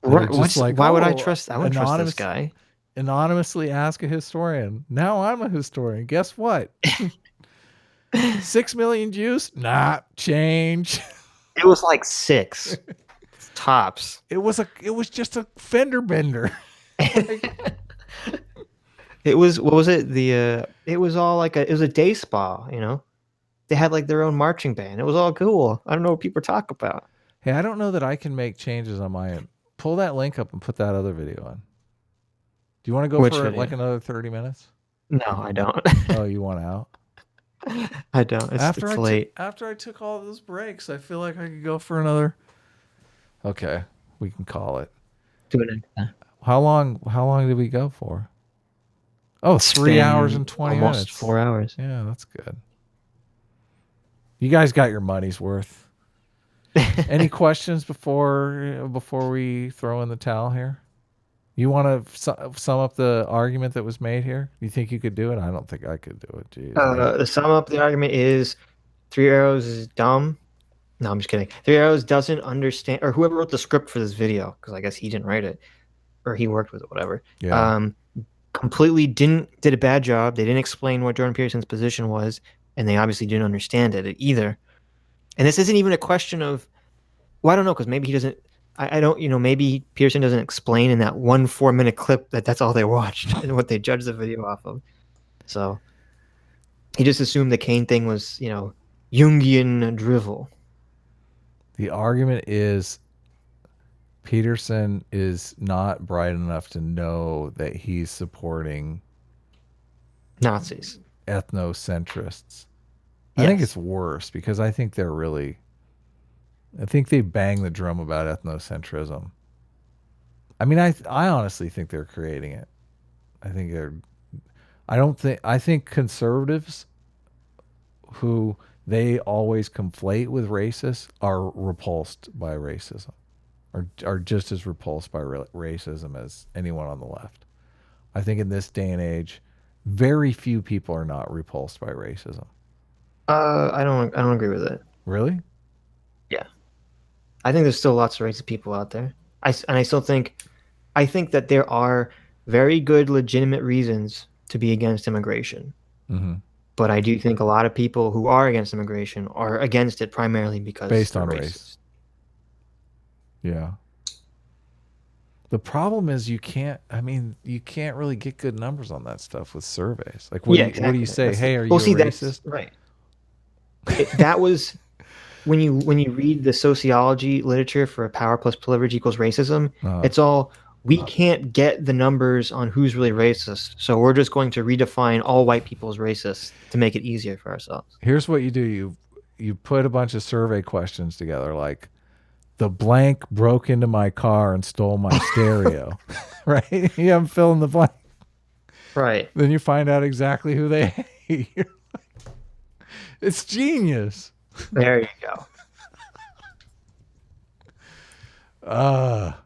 Right, why would I trust? I wouldn't trust this guy.
Anonymously ask a historian. Now I'm a historian. Guess what? 6 million Jews? Nah, change.
It was like 6 tops.
It was just a fender bender.
It was, what was it? It was all like it was a day spa, you know? They had like their own marching band. It was all cool. I don't know what people talk about.
Hey, I don't know that I can make changes on my end. Pull that link up and put that other video on. Do you want to go for like another 30 minutes?
No, I don't.
Oh, you want out?
I don't. It's late.
After I took all those breaks, I feel like I could go for another. Okay, we can call it.
Do it.
How long did we go for? Oh, 3 hours and 20 minutes.
Almost 4 hours.
Yeah, that's good. You guys got your money's worth. Any questions before we throw in the towel here? You want to sum up the argument that was made here? You think you could do it? I don't think I could do it. Jeez.
The sum up the argument is 3 Arrows is dumb. No, I'm just kidding. 3 Arrows doesn't understand, or whoever wrote the script for this video, because I guess he didn't write it, or he worked with it, whatever.
Yeah.
Completely did a bad job. They didn't explain what Jordan Peterson's position was, and they obviously didn't understand it either. And this isn't even a question of, well, I don't know, because maybe he doesn't. I don't, maybe Peterson doesn't explain in that 1 4-minute clip that's all they watched and what they judged the video off of. So he just assumed the Kane thing was, Jungian drivel.
The argument is Peterson is not bright enough to know that he's supporting
Nazis,
ethnocentrists. I think it's worse because I think I think they bang the drum about ethnocentrism. I mean, I honestly think they're creating it. I think conservatives who they always conflate with racists are repulsed by racism, or are just as repulsed by racism as anyone on the left. I think in this day and age, very few people are not repulsed by racism.
I don't agree with it.
Really?
Yeah. I think there's still lots of racist people out there. I think that there are very good legitimate reasons to be against immigration.
Mm-hmm.
But I do think a lot of people who are against immigration are against it primarily because
based on race. Yeah. The problem is you can't really get good numbers on that stuff with surveys. Like what do you say? Hey, are you a racist?
Right. That was when you read the sociology literature for power plus privilege equals racism, it's all, we can't get the numbers on who's really racist, so we're just going to redefine all white people as racist to make it easier for ourselves.
Here's what you do. You put a bunch of survey questions together, like the blank broke into my car and stole my stereo. Right? You have them fill in the blank.
Right.
Then you find out exactly who they hate. It's genius.
There you go.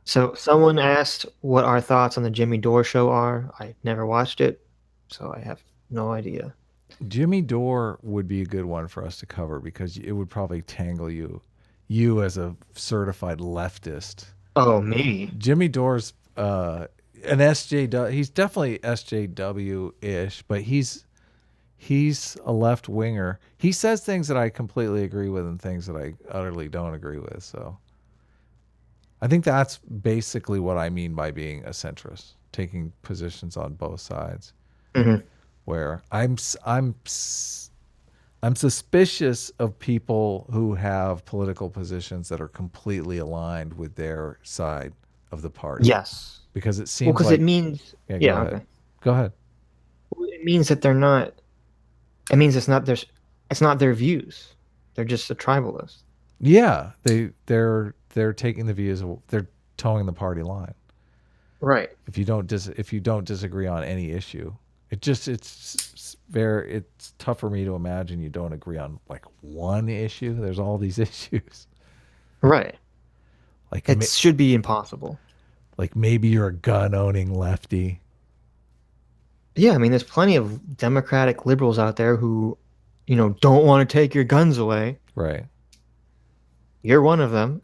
So someone asked what our thoughts on the Jimmy Dore show are. I never watched it, so I have no idea.
Jimmy Dore would be a good one for us to cover because it would probably tangle you as a certified leftist.
Oh, me.
Jimmy Dore's an SJW. He's definitely SJW-ish, but he's a left winger. He says things that I completely agree with and things that I utterly don't agree with. So I think that's basically what I mean by being a centrist, taking positions on both sides.
Mm-hmm.
Where I'm suspicious of people who have political positions that are completely aligned with their side of the party.
Yes.
Because it seems
because it means
okay. Go ahead.
It means that they're not. It means it's not their views. They're just a tribalist.
Yeah, they're taking the views of, they're towing the party line.
Right.
If you don't disagree on any issue, it's tough for me to imagine you don't agree on like one issue. There's all these issues.
Right.
Like
it should be impossible.
Like maybe you're a gun-owning lefty.
Yeah, I mean, there's plenty of Democratic liberals out there who, don't want to take your guns away.
Right.
You're one of them.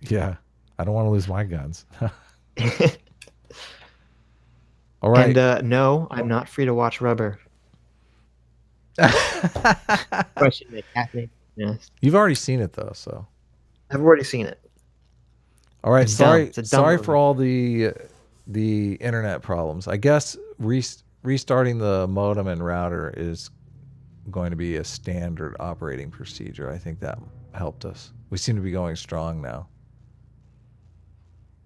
Yeah. I don't want to lose my guns. All right.
And no, I'm not free to watch Rubber. Question make happening. Yes.
You've already seen it though, so.
I've already seen it.
All right. Sorry
movie.
for all the internet problems. I guess restarting the modem and router is going to be a standard operating procedure. I think that helped us. We seem to be going strong now.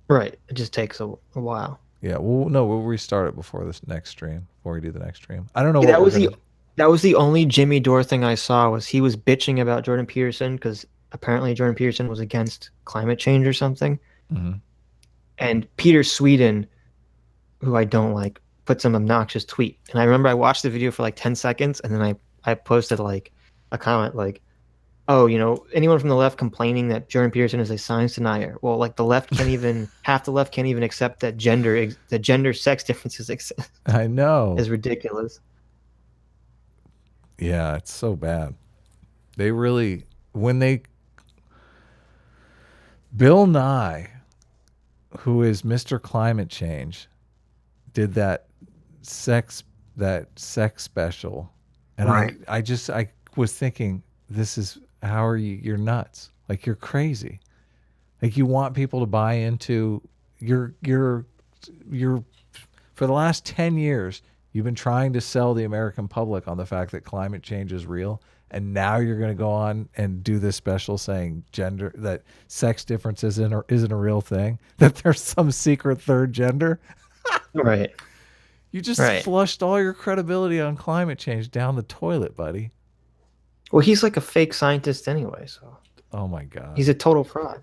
Right. It just takes a while.
Yeah. We'll restart it before this next stream. Before we do the next stream. I don't know.
Yeah, that was the only Jimmy Dore thing I saw. Was he was bitching about Jordan Peterson because apparently Jordan Peterson was against climate change or something.
Mm-hmm.
And Peter Sweden, who I don't like, put some obnoxious tweet. And I remember I watched the video for like 10 seconds and then I posted like a comment like, oh, anyone from the left complaining that Jordan Peterson is a science denier. Well, like the left can't even, half the left can't even accept that gender sex differences exist.
I know.
It's ridiculous.
Yeah, it's so bad. They really, Bill Nye, who is Mr. Climate Change, did that sex special. And right. I was thinking, how are you? You're nuts. Like you're crazy. Like you want people to buy into you're for the last 10 years, you've been trying to sell the American public on the fact that climate change is real. And now you're going to go on and do this special saying that sex difference isn't a real thing, that there's some secret third gender.
Right.
You just flushed all your credibility on climate change down the toilet, buddy.
Well, he's like a fake scientist anyway, so.
Oh my God.
He's a total fraud.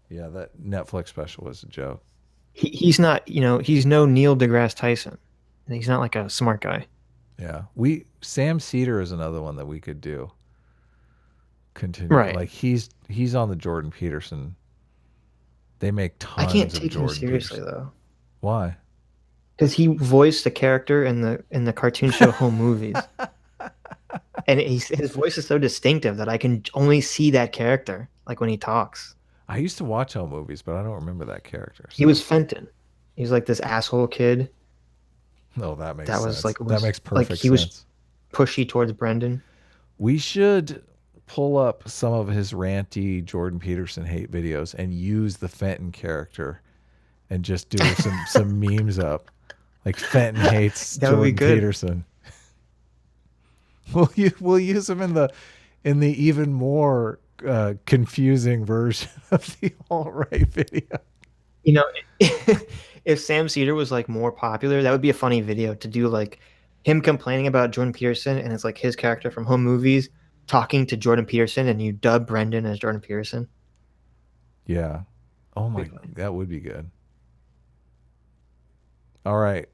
Yeah, that Netflix special was a joke.
He's not, he's no Neil deGrasse Tyson. He's not like a smart guy.
Yeah. Sam Cedar is another one that we could do. Continue.
Right.
Like he's on the Jordan Peterson. They make tons of Jordan
I can't take him seriously
Peterson.
Though.
Why?
Because he voiced the character in the cartoon show Home Movies. And his voice is so distinctive that I can only see that character, like when he talks.
I used to watch Home Movies, but I don't remember that character. So.
He was Fenton. He was like this asshole kid.
No, that makes sense. That makes perfect
like he
sense.
Was pushy towards Brendan.
We should pull up some of his ranty Jordan Peterson hate videos and use the Fenton character and just do some memes up. Like Fenton hates Jordan Peterson. We'll use him in the even more confusing version of the alt-right video.
If Sam Cedar was like more popular, that would be a funny video to do, like him complaining about Jordan Peterson, and it's like his character from Home Movies talking to Jordan Peterson, and you dub Brendan as Jordan Peterson.
Yeah. Oh my, that would be good. All right.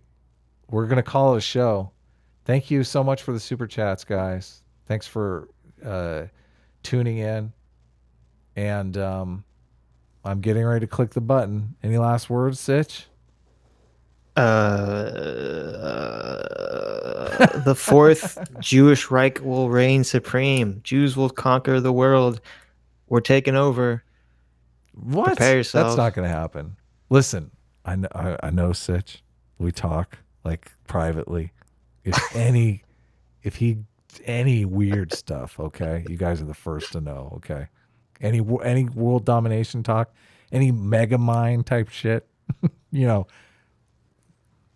We're going to call it a show. Thank you so much for the super chats, guys. Thanks for tuning in. And I'm getting ready to click the button. Any last words, Sitch?
The fourth Jewish Reich will reign supreme. Jews will conquer the world. We're taking over.
What?
Prepare yourselves.
That's not going to happen. Listen, I know Sitch. We talk like privately. If any weird stuff, okay, you guys are the first to know, okay. Any world domination talk, any mega mind type shit,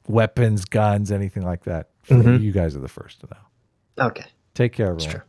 weapons, guns, anything like that. You guys are the first to know.
Okay.
Take care, everyone.